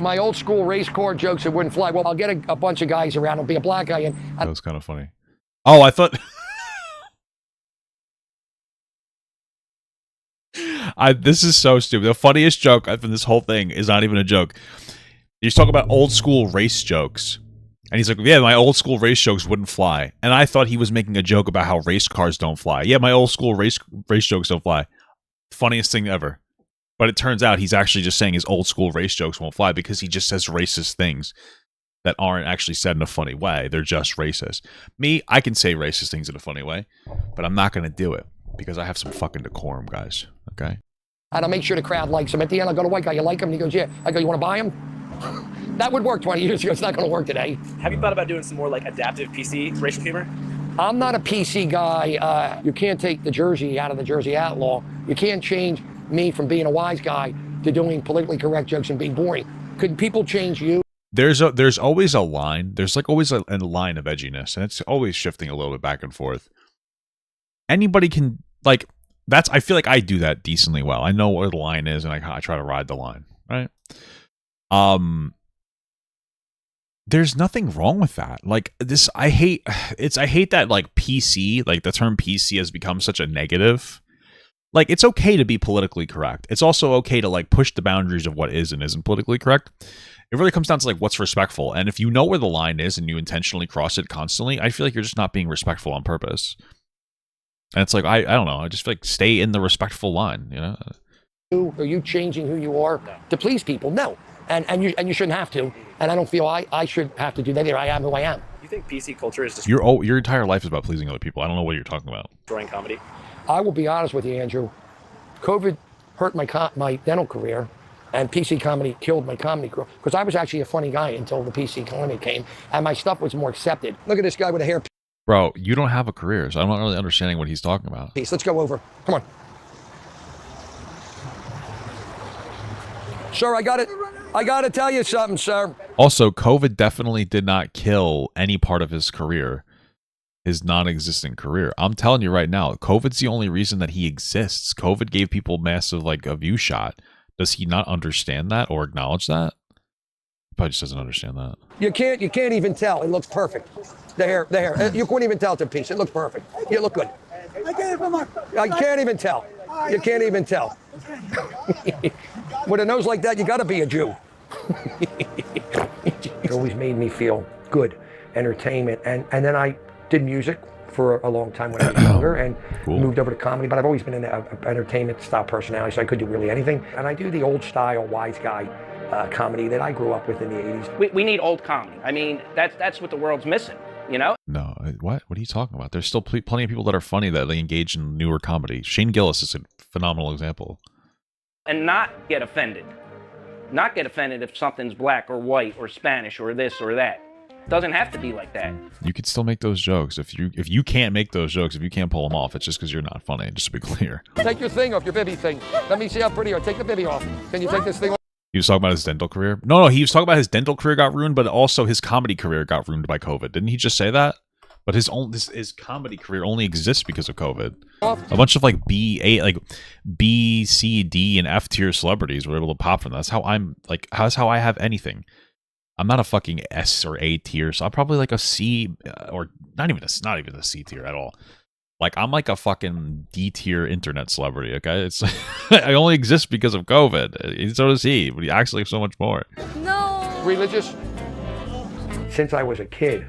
My old school race car jokes that wouldn't fly. Well, I'll get a bunch of guys around. I'll be a black guy and that was kind of funny. Oh, I thought This is so stupid. The funniest joke from this whole thing is not even a joke. He's talking about old school race jokes. And he's like, yeah, my old school race jokes wouldn't fly. And I thought he was making a joke about how race cars don't fly. Yeah, my old school race jokes don't fly. Funniest thing ever. But it turns out he's actually just saying his old school race jokes won't fly because he just says racist things that aren't actually said in a funny way. They're just racist. Me, I can say racist things in a funny way, but I'm not going to do it because I have some fucking decorum, guys. Okay? And I'll make sure the crowd likes him. At the end, I'll go to white guy, you like him? And he goes, yeah. I go, you want to buy him? That would work 20 years ago. It's not going to work today. Have you thought about doing some more like adaptive PC racial humor? I'm not a PC guy. You can't take the Jersey out of the Jersey Outlaw. You can't change me from being a wise guy to doing politically correct jokes and being boring. Could people change you? There's always a line. There's like always a line of edginess, and it's always shifting a little bit back and forth. Anybody can, like, I feel like I do that decently well. I know where the line is, and I try to ride the line, right? There's nothing wrong with that. Like this, I hate that like PC, like the term PC has become such a negative. Like, it's okay to be politically correct. It's also okay to like push the boundaries of what is and isn't politically correct. It really comes down to like what's respectful. And if you know where the line is and you intentionally cross it constantly, I feel like you're just not being respectful on purpose. And it's like, I don't know. I just feel like stay in the respectful line, you know? Are you changing who you are to please people? No. And you shouldn't have to. And I don't feel I should have to do that either. I am who I am. You think PC culture is just your entire life is about pleasing other people. I don't know what you're talking about. destroying comedy? I will be honest with you, Andrew. COVID hurt my dental career, and PC comedy killed my comedy career. Because I was actually a funny guy until the PC comedy came, and my stuff was more accepted. Look at this guy with a hair. Bro, you don't have a career, so I'm not really understanding what he's talking about. Let's go over. Come on. Sir, I got to tell you something, sir. Also, COVID definitely did not kill any part of his career. His non-existent career. I'm telling you right now, COVID's the only reason that he exists. COVID gave people massive, like, a view shot. Does he not understand that or acknowledge that? He probably just doesn't understand that. You can't even tell. It looks perfect. The hair. You couldn't even tell it's a piece. It looks perfect. You look good. I can't even tell. You can't even tell. With a nose like that, you got to be a Jew. It always made me feel good, entertainment, and then I did music for a long time when I was younger and moved over to comedy, but I've always been an entertainment style personality, so I could do really anything. And I do the old style wise guy comedy that I grew up with in the 80s. We need old comedy. I mean, that's what the world's missing, you know? No, what are you talking about? There's still plenty of people that are funny that they engage in newer comedy. Shane Gillis is a phenomenal example. And not get offended. Not get offended if something's black or white or Spanish or this or that. Doesn't have to be like that. You could still make those jokes. If you can't make those jokes, if you can't pull them off, it's just because you're not funny, just to be clear. Take your thing off, your bibby thing. Let me see how pretty you are. Take the bibby off. Can you take this thing off? He was talking about his dental career? No, he was talking about his dental career got ruined, but also his comedy career got ruined by COVID. Didn't he just say that? But his comedy career only exists because of COVID. A bunch of like B, C, D, and F tier celebrities were able to pop from that. That's how I have anything. I'm not a fucking S or A tier, so I'm probably like a C, or not even a C tier at all. Like, I'm like a fucking D tier internet celebrity. Okay, it's I only exist because of COVID. So does he, but he actually so much more. No. Religious. Since I was a kid.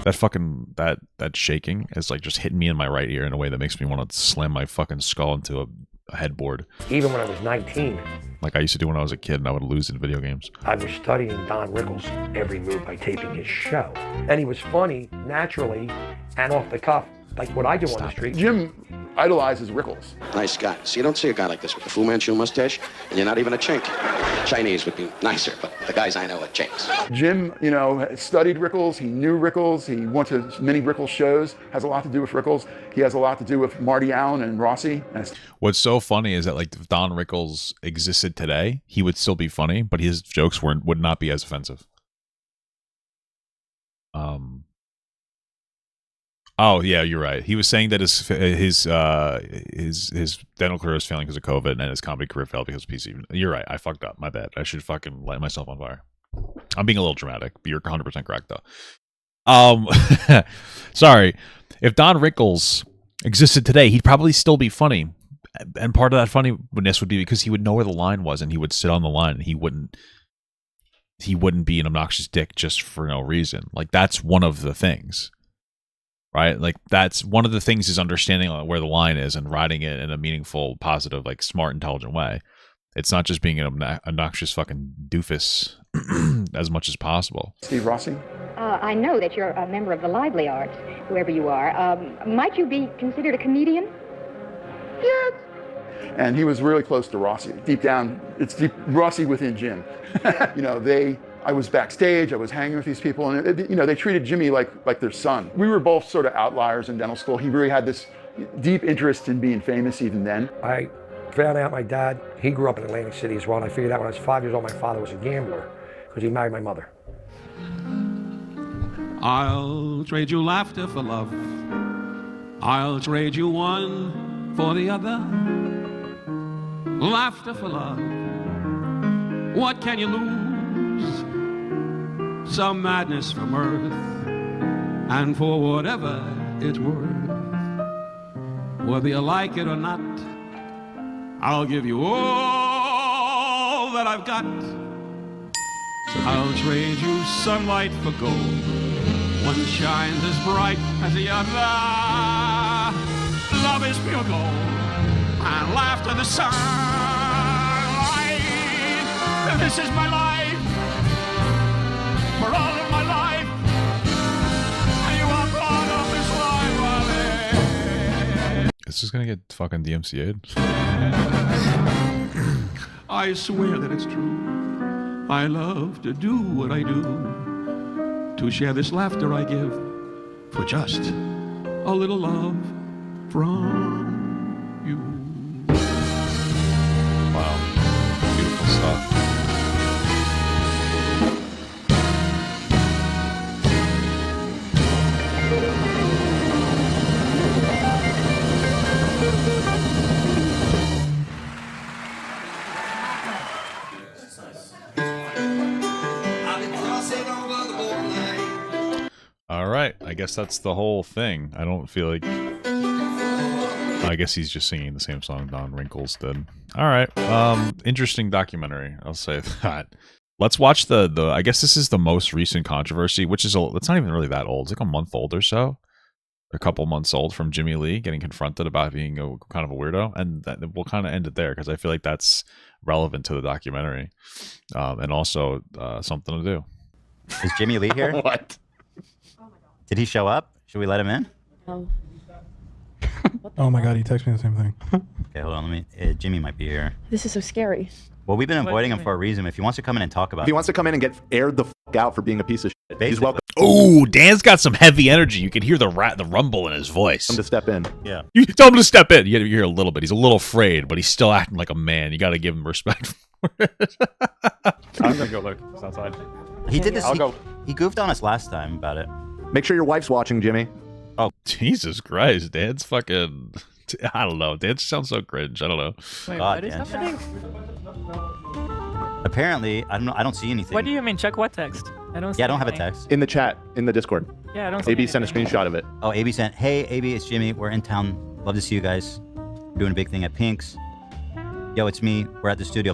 That fucking that shaking is like just hitting me in my right ear in a way that makes me want to slam my fucking skull into a headboard. Even when I was 19. Like I used to do when I was a kid and I would lose in video games. I was studying Don Rickles' every move by taping his show. And he was funny, naturally, and off the cuff, like what I do on the street. Jim idolizes Rickles. Nice guy. See, you don't see a guy like this with the Fu Manchu mustache, and you're not even a chink. Chinese would be nicer, but the guys I know are chinks. Jim, studied Rickles. He knew Rickles. He went to many Rickles shows. Has a lot to do with Rickles. He has a lot to do with Marty Allen and Rossi. What's so funny is that like if Don Rickles existed today, he would still be funny, but his jokes would not be as offensive. Oh yeah, you're right. He was saying that his dental career is failing because of COVID, and his comedy career failed because of PC. You're right. I fucked up. My bad. I should fucking light myself on fire. I'm being a little dramatic, but you're 100% correct though. Sorry. If Don Rickles existed today, he'd probably still be funny, And part of that funniness would be because he would know where the line was, and he would sit on the line, and he wouldn't be an obnoxious dick just for no reason. Like, that's one of the things, right? Like, that's one of the things is understanding where the line is and riding it in a meaningful, positive, like smart, intelligent way. It's not just being an obnoxious fucking doofus as much as possible. Steve Rossi? I know that you're a member of the lively arts, whoever you are. Might you be considered a comedian? Yes. And he was really close to Rossi. Deep down, it's deep, Rossi within Jim. You know, I was backstage, I was hanging with these people, and you know, they treated Jimmy like their son. We were both sort of outliers in dental school. He really had this deep interest in being famous even then. I found out my dad, he grew up in Atlantic City as well, and I figured out when I was 5 years old, my father was a gambler because he married my mother. I'll trade you laughter for love. I'll trade you one for the other. Laughter for love. What can you lose? Some madness for mirth. And for whatever it's worth, whether you like it or not, I'll give you all that I've got. I'll trade you sunlight for gold. One shines as bright as the other. Love is pure gold, and laughter the sunlight. This is my life, for all of my life. And you are part of this life. This is gonna get fucking DMCA'd. I swear that it's true. I love to do what I do, to share this laughter I give for just a little love from you. Wow. Beautiful stuff. All right, I guess that's the whole thing. I don't feel like... I guess he's just singing the same song Don Wrinkles did. All right, interesting documentary, I'll say that. Let's watch the I guess this is the most recent controversy, which is, it's not even really that old. It's like a month old or so. A couple months old, from Jimmie Lee getting confronted about being a kind of a weirdo. And we'll kind of end it there because I feel like that's relevant to the documentary. And also something to do. Is Jimmie Lee here? What? Did he show up? Should we let him in? No. Oh my god, he texted me the same thing. Okay, hold on. Let me. Jimmy might be here. This is so scary. Well, we've been avoiding him for a reason. If he wants to come in and talk about If he wants to come in and get aired the fuck out for being a piece of shit, he's welcome. Oh, Dan's got some heavy energy. You can hear the rumble in his voice. To step in. Yeah. You tell him to step in. You hear a little bit. He's a little afraid, but he's still acting like a man. You got to give him respect for it. I'm gonna go look. It's outside. He did this. I'll go. He goofed on us last time about it. Make sure your wife's watching, Jimmy. Oh, Jesus Christ. Dan's fucking... I don't know. Dan sounds so cringe. I don't know. Wait, God, what is Dan. happening? Apparently, I don't know. I don't see anything. What do you mean? Check what text? I don't see Yeah, I don't have a anything. text. In the chat, in the Discord. Yeah, I don't see AB sent a screenshot of it. Oh, AB sent, hey, AB, it's Jimmy. We're in town. Love to see you guys. We're doing a big thing at Pink's. Yo, it's me. We're at the studio.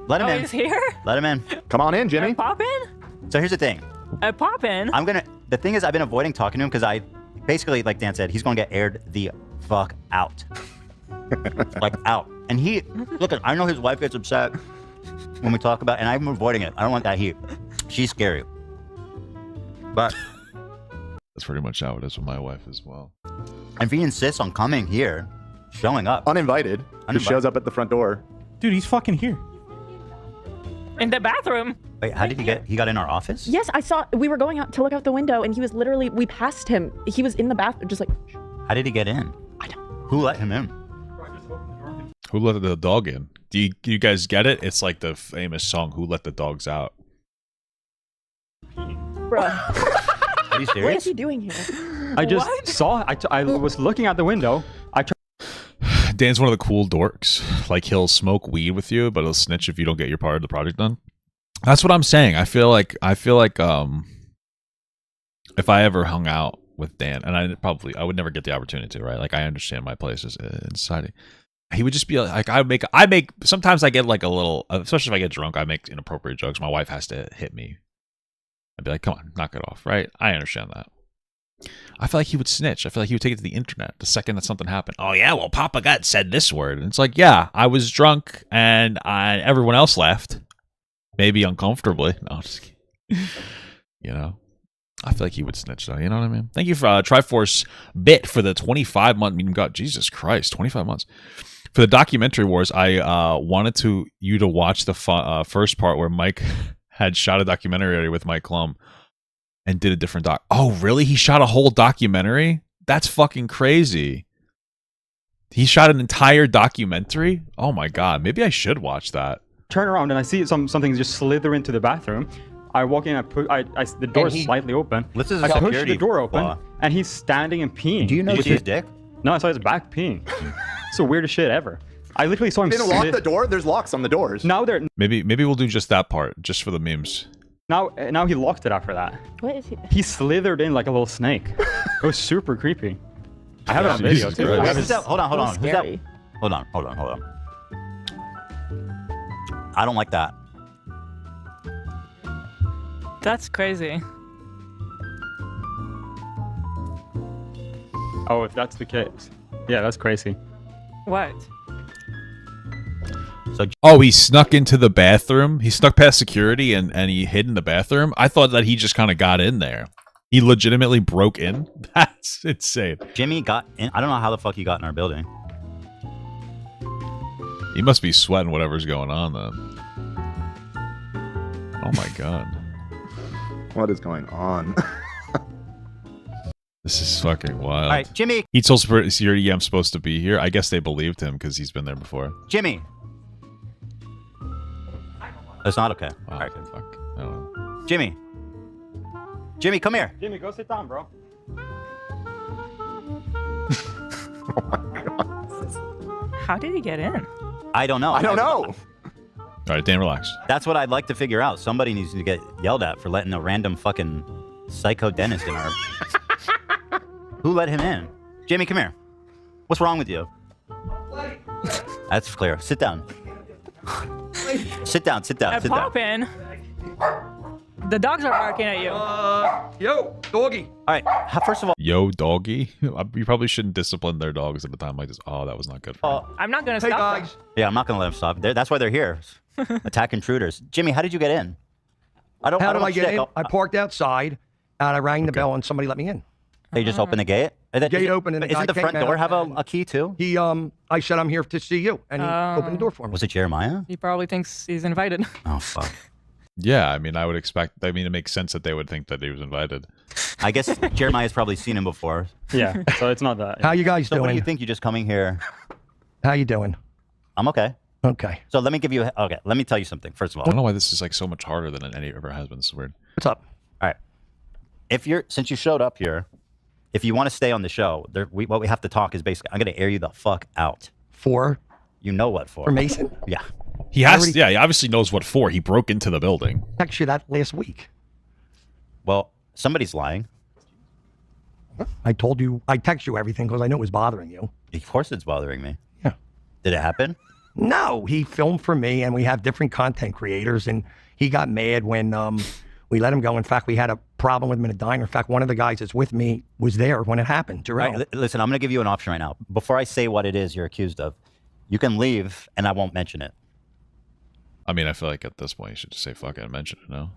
Let him in. He's here? Let him in. Come on in, Jimmy. Pop in? So here's the thing. Pop in? The thing is, I've been avoiding talking to him because basically, like Dan said, he's going to get aired the fuck out. Like, out. And look, I know his wife gets upset when we talk about, and I'm avoiding it. I don't want that heat. She's scary. But that's pretty much how it is with my wife as well. And if he insists on coming here, showing up. Uninvited. Just shows up at the front door. Dude, he's fucking here. In the bathroom. Wait, how did he got in our office? Yes, I saw. We were going out to look out the window, and he was literally. We passed him. He was in the bathroom, just like. How did he get in? I don't. Who let him in? Who let the dog in? Do you guys get it? It's like the famous song, Who Let the Dogs Out? Bruh. Are you serious? What is he doing here? I just saw. I was looking out the window. Dan's one of the cool dorks. Like, he'll smoke weed with you, but he'll snitch if you don't get your part of the project done. That's what I'm saying. I feel like if I ever hung out with Dan, and I would never get the opportunity to, right? Like, I understand my place in society. he would just be like, I make. Sometimes I get like a little, especially if I get drunk, I make inappropriate jokes. My wife has to hit me. I'd be like, come on, knock it off, right? I understand that. I feel like he would snitch. I feel like he would take it to the internet the second that something happened. Oh yeah, well, Papa Gut said this word, and it's like, yeah, I was drunk, and everyone else left, maybe uncomfortably. No, I'm just kidding. You know, I feel like he would snitch though. You know what I mean? Thank you for Triforce Bit for the 25-month. I mean, God, Jesus Christ, 25 months for the documentary wars. I wanted you to watch the first part where Mike had shot a documentary with Mike Klum. And did a different doc. Oh, really? He shot a whole documentary? That's fucking crazy. He shot an entire documentary? Oh my God. Maybe I should watch that. Turn around and I see something just slither into the bathroom. I walk in, the door's slightly open. I push the door open, and he's standing and peeing. Do you know his dick? No, I saw his back peeing. It's the weirdest shit ever. I literally saw him Didn't lock the door? There's locks on the doors. Now they're... Maybe we'll do just that part, just for the memes. Now he locked it after that. What is he? He slithered in like a little snake. It was super creepy. I have it on video too. Hold on. Who's that? Hold on. I don't like that. That's crazy. Oh, if that's the case. Yeah, that's crazy. What? He snuck into the bathroom. He snuck past security and he hid in the bathroom. I thought that he just kind of got in there. He legitimately broke in. That's insane. Jimmy got in. I don't know how the fuck he got in our building. He must be sweating whatever's going on then. Oh my God. What is going on? This is fucking wild. All right, Jimmy. He told security, yeah, I'm supposed to be here. I guess they believed him because he's been there before. Jimmy. It's not okay. Wow, all right. Fuck. I don't know. Jimmy, come here. Jimmy, go sit down, bro. Oh my God. How did he get in? I don't know. All right, Dan, relax. That's what I'd like to figure out. Somebody needs to get yelled at for letting a random fucking psycho dentist in our... Who let him in? Jimmy, come here. What's wrong with you? That's clear. Sit down. Sit down. Poppin'. The dogs are barking at you. Yo, doggy. All right. First of all, yo, doggy. You probably shouldn't discipline their dogs at a time like this. Oh, that was not good. For him. I'm not gonna stop. Guys. Yeah, I'm not gonna let them stop. That's why they're here. Attack intruders. Jimmy, how did you get in? How did I get in? I parked outside and I rang the bell and somebody let me in. They just opened the gate? Gate open and isn't the front door have a key too? He I said I'm here to see you, and he opened the door for me. Was it Jeremiah? He probably thinks he's invited. Oh fuck. Yeah, I mean, I would expect. I mean, it makes sense that they would think that he was invited. I guess Jeremiah's probably seen him before. Yeah, so it's not that. How you guys doing? What do you think? You just coming here? How you doing? I'm okay. Okay. So let me tell you something. First of all, I don't know why this is like so much harder than any ever has been. It's weird. What's up? All right. Since you showed up here, if you want to stay on the show, what we have to talk is basically, I'm going to air you the fuck out. For? You know what for? For Mason? Yeah. He has. Yeah, he obviously knows what for. He broke into the building. I texted you that last week. Well, somebody's lying. I told you. I texted you everything because I knew it was bothering you. Of course, it's bothering me. Yeah. Did it happen? No, he filmed for me, and we have different content creators, and he got mad when we let him go. In fact, we had a problem with him in a diner. In fact, one of the guys that's with me was there when it happened. Jarrell. Right, listen, I'm going to give you an option right now. Before I say what it is you're accused of, you can leave, and I won't mention it. I mean, I feel like at this point you should just say fuck it and mention it, no?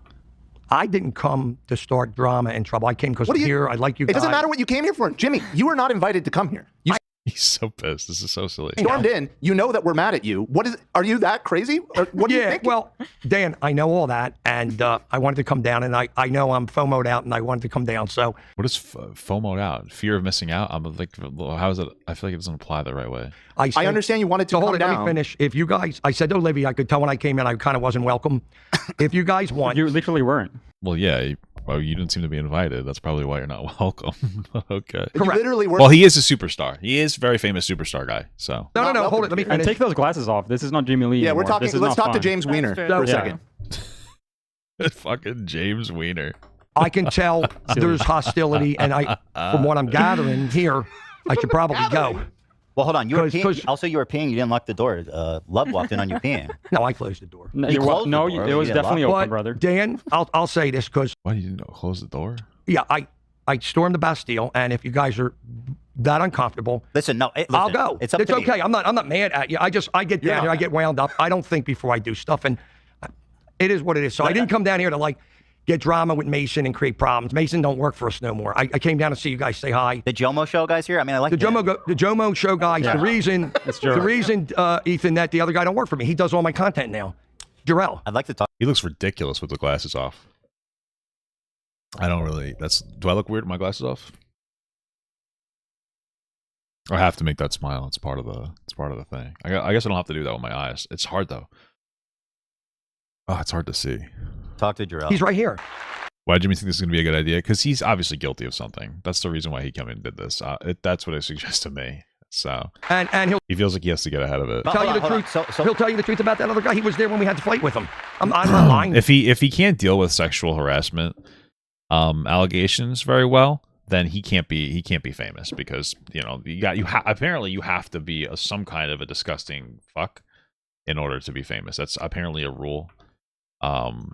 I didn't come to start drama and trouble. I came because I'm here. I like you guys. It doesn't matter what you came here for. Jimmy, you were not invited to come here. He's so pissed. This is so silly. Stormed in. You know that we're mad at you. Are you that crazy? What do you think? Well, Dan, I know all that, and I wanted to come down, and I know I'm FOMO'd out, and I wanted to come down. So what is FOMO'd out? Fear of missing out? I'm like, how is it? I feel like it doesn't apply the right way. I understand you wanted to come down. Let me finish. If you guys, I said to Olivia, I could tell when I came in, I kind of wasn't welcome. If you guys want, you literally weren't. Well, yeah. Well, you didn't seem to be invited. That's probably why you're not welcome. Okay. You literally weren't. Well, he is a superstar. He is a very famous superstar guy. So no. Hold it. Let me finish. And take those glasses off. This is not Jimmy Lee. Yeah, anymore. we're talking. Let's talk to James Weiner for a second. Fucking James Weiner. I can tell there's hostility, and from what I'm gathering here, I should probably go. Well, hold on. You were peeing. Also, you were peeing. You didn't lock the door. Love walked in on you peeing. No, I closed the door. No, it was definitely open, brother. Dan, I'll say this because. Why didn't you close the door? Yeah, I stormed the Bastille, and if you guys are that uncomfortable, listen, I'll go. It's up to okay. me. I'm not mad at you. I get down here. I get wound up. I don't think before I do stuff, and it is what it is. So I didn't come down here to like get drama with Mason and create problems. Mason don't work for us no more. I came down to see you guys say hi. The Jomo Show guys here. I mean, I like the Jomo Show guys. Yeah. The reason, Ethan, that the other guy don't work for me. He does all my content now. Jarrell. I'd like to talk. He looks ridiculous with the glasses off. I don't really. Do I look weird with my glasses off? I have to make that smile. It's part of the thing. I guess I don't have to do that with my eyes. It's hard though. Oh, it's hard to see. Talk to Jarrell. He's right here. Why did Jimmy think this is going to be a good idea? Because he's obviously guilty of something. That's the reason why he came in and did this. That's what I suggest to me. So and he feels like he has to get ahead of it. Tell you the truth. He'll tell you the truth about that other guy. He was there when we had to fight with him. I'm not lying. If he can't deal with sexual harassment allegations very well, then he can't be famous because apparently you have to be some kind of a disgusting fuck in order to be famous. That's apparently a rule.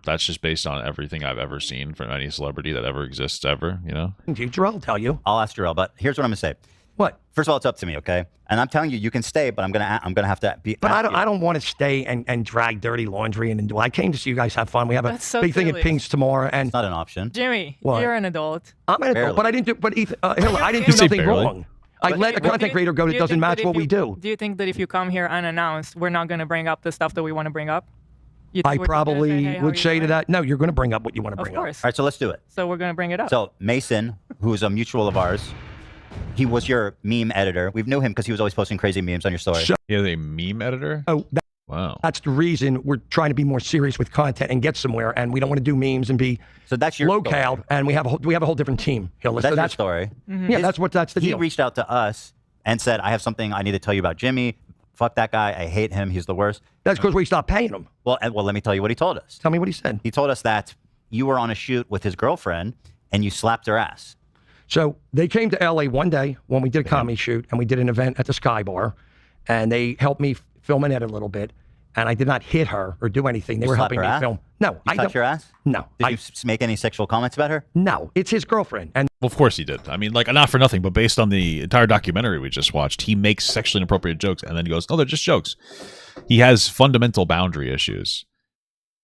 That's just based on everything I've ever seen from any celebrity that ever exists ever, you know? Jarrell will tell you. I'll ask Jarrell, but here's what I'm gonna say. What? First of all, it's up to me, okay? And I'm telling you, you can stay, but I'm gonna have to be. But I don't want to stay and drag dirty laundry and do. I came to see you guys have fun. We have a big thing at Pink's tomorrow, and it's not an option. Jimmy, what? You're an adult. I'm an adult, but I didn't do. But Ethan, Hillary, I didn't do nothing wrong. I let a content creator go that doesn't match what we do. Do you think that if you come here unannounced, we're not going to bring up the stuff that we want to bring up? I probably would say to that, no, you're going to bring up what you want to bring up. Of course. All right, so let's do it. So we're going to bring it up. So Mason, who's a mutual of ours, he was your meme editor. We knew him because he was always posting crazy memes on your story. He has a meme editor? Oh, wow. That's the reason we're trying to be more serious with content and get somewhere, and we don't want to do memes and be that's your low-cal, story. And we have a whole different team. That's your story. Mm-hmm. Yeah, that's the deal. He reached out to us and said, I have something I need to tell you about Jimmy. Fuck that guy. I hate him. He's the worst. That's because we stopped paying him. Well, let me tell you what he told us. Tell me what he said. He told us that you were on a shoot with his girlfriend and you slapped her ass. So they came to LA one day when we did a comedy shoot and we did an event at the Sky Bar, and they helped me film and edit a little bit. And I did not hit her or do anything. They were helping me film. No, I touch your ass? No. Did you make any sexual comments about her? No, it's his girlfriend. And well, of course he did. I mean, like, not for nothing, but based on the entire documentary we just watched, he makes sexually inappropriate jokes and then he goes, "No, they're just jokes." He has fundamental boundary issues.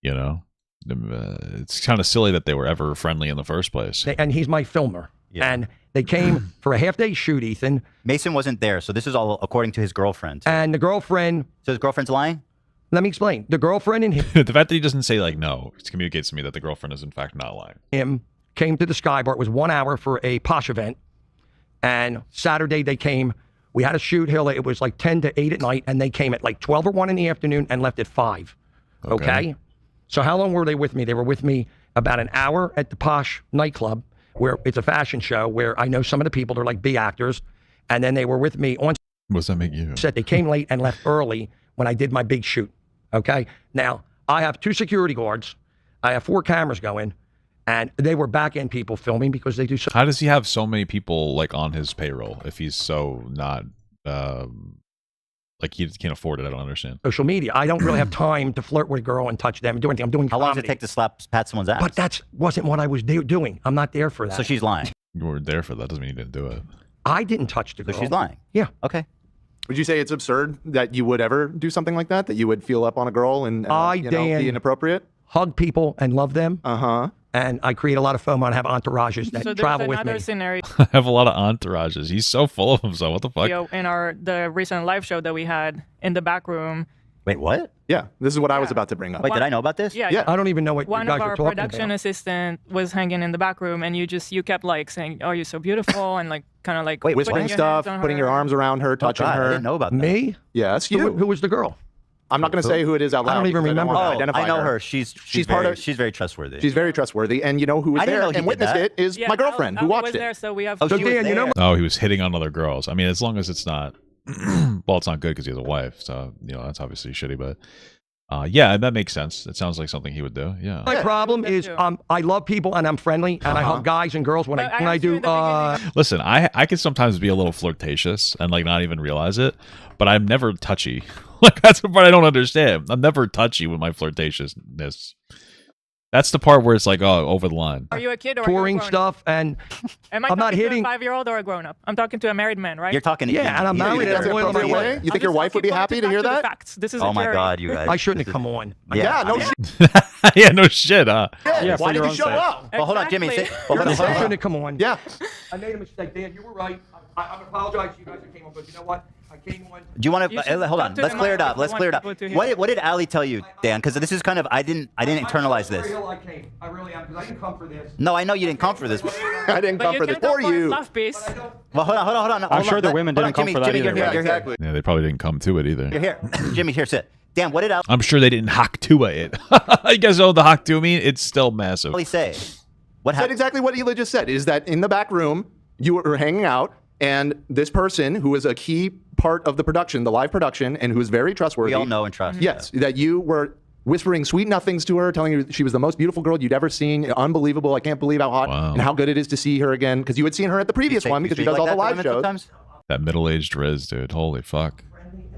You know, it's kind of silly that they were ever friendly in the first place. And he's my filmer. Yeah. And they came for a half-day shoot, Ethan. Mason wasn't there, so this is all according to his girlfriend. And the girlfriend. So his girlfriend's lying? Let me explain. The girlfriend and him. The fact that he doesn't say like no, it communicates to me that the girlfriend is in fact not lying. Him came to the Sky Bar. It was 1 hour for a posh event. And Saturday they came. We had a shoot, Hill. It was like 10 to 8 at night. And they came at like 12 or 1 in the afternoon and left at 5. Okay? So how long were they with me? They were with me about an hour at the posh nightclub, where it's a fashion show, where I know some of the people, they're like B actors. And then they were with me on what does that make you? Set. They came late and left early when I did my big shoot. Okay? Now, I have 2 security guards. I have 4 cameras going. And they were back-end people filming because they do so. How does he have so many people like on his payroll if he's so not like he can't afford it? I don't understand. Social media. I don't really have time to flirt with a girl and touch them and do anything. I'm doing How long does it take to pat someone's ass? But that wasn't what I was doing. I'm not there for that. So she's lying. You were there for that. Doesn't mean you didn't do it. I didn't touch the girl. So she's lying. Yeah. Okay. Would you say it's absurd that you would ever do something like that? That you would feel up on a girl and be inappropriate? Hug people and love them. Uh-huh. And I create a lot of FOMO and have entourages that travel with me. Another scenario. I have a lot of entourages. He's so full of himself. What the fuck? In the recent live show that we had in the back room. Wait, what? Yeah, this is what I was about to bring up. Wait, did I know about this? Yeah. I don't even know what you guys are talking about. One of our production assistant was hanging in the back room, and you kept like saying, "Oh, you're so beautiful," and like kind of like whispering stuff, putting your arms around her, touching her. I didn't know about that. Me? Yes, you. Who was the girl? I'm not going to say who it is out loud. I don't even remember. I know her. She's very trustworthy. She's very trustworthy, and you know who was there and witnessed it is my girlfriend who watched it. There, so we have. So Dan, you know. Oh, he was hitting on other girls. I mean, as long as it's not, well, it's not good because he has a wife. So that's obviously shitty. But Yeah, that makes sense. It sounds like something he would do. Yeah. My problem is I love people and I'm friendly and I hug guys and girls when I do. Listen, I can sometimes be a little flirtatious and like not even realize it, but I'm never touchy. Like that's the part I don't understand. I'm never touchy with my flirtatiousness. That's the part where it's like, oh, over the line. Are you a kid or touring are you a stuff and Am I I'm not talking hitting. to a 5-year-old or a grown-up? I'm talking to a married man, right? You're talking to Yeah, and I'm married. That's I'm an appropriate way? You think your wife would be happy to hear that? Facts. This is Oh a my jury. God, you guys. I shouldn't have come on. Yeah, no shit. Yeah, no shit, huh? Yeah, why did you show up? Well, hold on, Jimmy. I shouldn't have come on. Yeah. I made a mistake, Dan. You were right. I apologize to you guys that came on, but you know what? I came on. Do you want to hold on? Let's clear it up. Let's clear it up. What did Ali tell you, Dan? Because this is kind of I didn't internalize this. I really am because I didn't come for this. No, I know you didn't come for this. I didn't come for this for you. Well, hold on. I'm sure the women didn't come for that Jimmy, either. You're here. Yeah, they probably didn't come to it either. You're here. Jimmy, here, sit. Dan, what did Ali I'm sure they didn't Haktua it. You guys know what the Haktua mean? It's still massive. say? What Said happened? exactly what Hila just said, is that in the back room, you were hanging out, and this person who is a key part of the production, the live production, and who is very trustworthy. We all know and trust. Yes, that you were whispering sweet nothings to her, telling her she was the most beautiful girl you'd ever seen. Unbelievable. I can't believe how hot and how good it is to see her again. Because you had seen her at the previous one because she does all the live shows. Sometimes? That middle-aged Riz, dude. Holy fuck.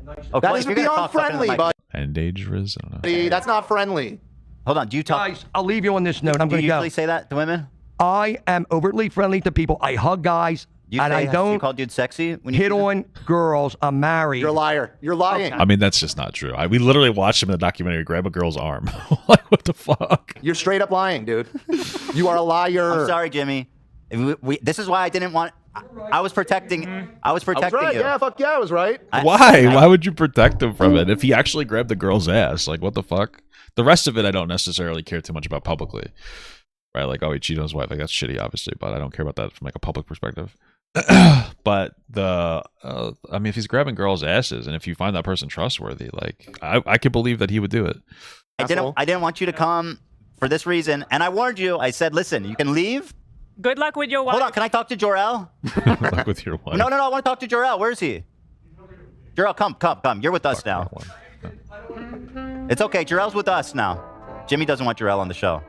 Okay, That isn't beyond friendly, but End-age Riz? I don't know. that's not friendly. Hold on. Do you talk? Guys, I'll leave you on this note. I'm Do going you to go. usually say that to women? I am overtly friendly to people. I hug guys. You and say, I don't you call dudes sexy when you hit on girls. I'm married. You're a liar. You're lying. I mean, that's just not true. We literally watched him in the documentary grab a girl's arm. Like, what the fuck? You're straight up lying, dude. You are a liar. I'm sorry, Jimmy. This is why I didn't want. I was protecting. I was protecting right. you. Yeah, fuck yeah, I was right. Why? Why would you protect him from it if he actually grabbed the girl's ass? Like, what the fuck? The rest of it, I don't necessarily care too much about publicly. Right? Like, oh, he cheated on his wife. Like, that's shitty, obviously, but I don't care about that from like a public perspective. But I mean, if he's grabbing girls' asses, and if you find that person trustworthy, like, I could believe that he would do it. I didn't want you to come for this reason, and I warned you. I said, listen, you can leave. Good luck with your wife. Hold on, can I talk to Jor-El? Good luck with your wife. No, I want to talk to Jor-El. Where is he? Jor-El, come. You're with us now. It's okay. Jor-El's with us now. Jimmy doesn't want Jor-El on the show.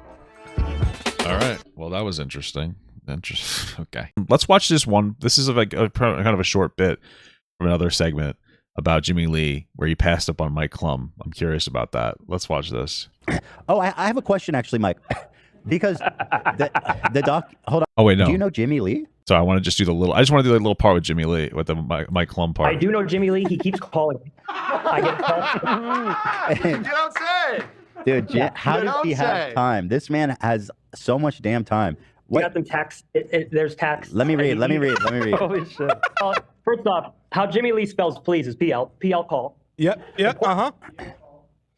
All right. Well, that was interesting. Okay. Let's watch this one. This is like a kind of a short bit from another segment about Jimmy Lee where he passed up on Mike Klum. I'm curious about that. Let's watch this. Oh, I have a question actually, Mike. Because the doc. Hold on. Oh wait, no. Do you know Jimmy Lee? So I want to just do the little. I just want to do the little part with Jimmy Lee with the Mike Klum part. I do know Jimmy Lee. He keeps calling me. I get calls. You don't say. Dude, how does he have time? This man has so much damn time. We got them tax. There's tax. Let me read. Holy shit. First off, how Jimmy Lee spells please is PL. PL call. Yep.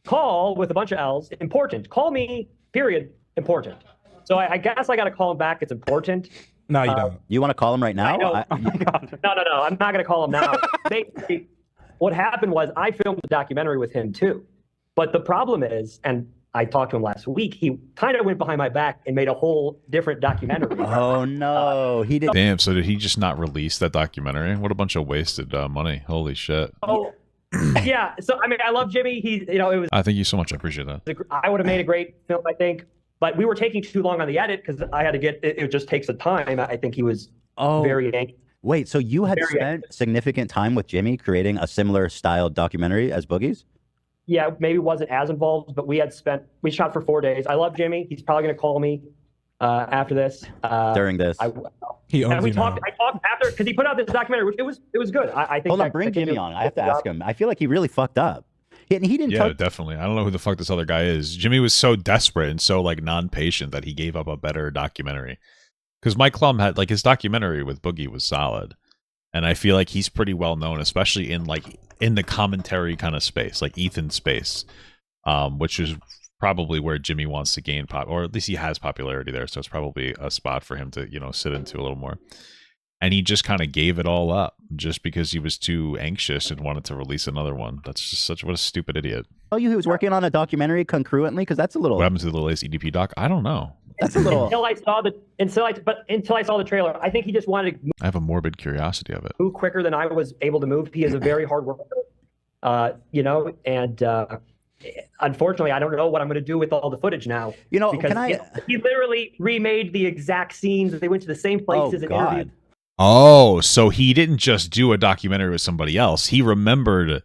Call with a bunch of L's. Important. Call me. Period. Important. So I guess I got to call him back. It's important. No, you don't. You want to call him right now? Oh my God. No. I'm not going to call him now. Basically, what happened was I filmed a documentary with him too. But the problem is, and I talked to him last week, he kind of went behind my back and made a whole different documentary. Oh no, he did. Damn, so did he just not release that documentary? What a bunch of wasted money. Holy shit. Oh, yeah. So, I mean, I love Jimmy. It was. Thank you so much. I appreciate that. I would have made a great film, I think. But we were taking too long on the edit because I had to get, it just takes some time. I think he was very angry. Wait, so you had spent significant time with Jimmy creating a similar styled documentary as Boogie's? Yeah, maybe wasn't as involved, but we shot for 4 days. I love Jimmy. He's probably going to call me after this. During this. I talked after, because he put out this documentary, which it was good. I think. Hold on, bring Jimmy on. I have to ask him. I feel like he really fucked up. He didn't. Yeah, definitely. I don't know who the fuck this other guy is. Jimmy was so desperate and so like non-patient that he gave up a better documentary. Because Mike Klum had like his documentary with Boogie was solid, and I feel like he's pretty well known, especially in the commentary kind of space, like Ethan space, which is probably where Jimmy wants to gain or at least he has popularity there. So it's probably a spot for him to sit into a little more. And he just kind of gave it all up just because he was too anxious and wanted to release another one. That's just what a stupid idiot. Oh, he was working on a documentary concurrently? Because that's a little. What happened to the latest EDP doc? I don't know. That's a little. Until I saw the trailer, I think he just wanted to. I have a morbid curiosity of it. Move quicker than I was able to move. He is a very hard worker, and unfortunately, I don't know what I'm going to do with all the footage now. You know, because can I? He literally remade the exact scenes. They went to the same places and interviewed. Oh, so he didn't just do a documentary with somebody else. He remembered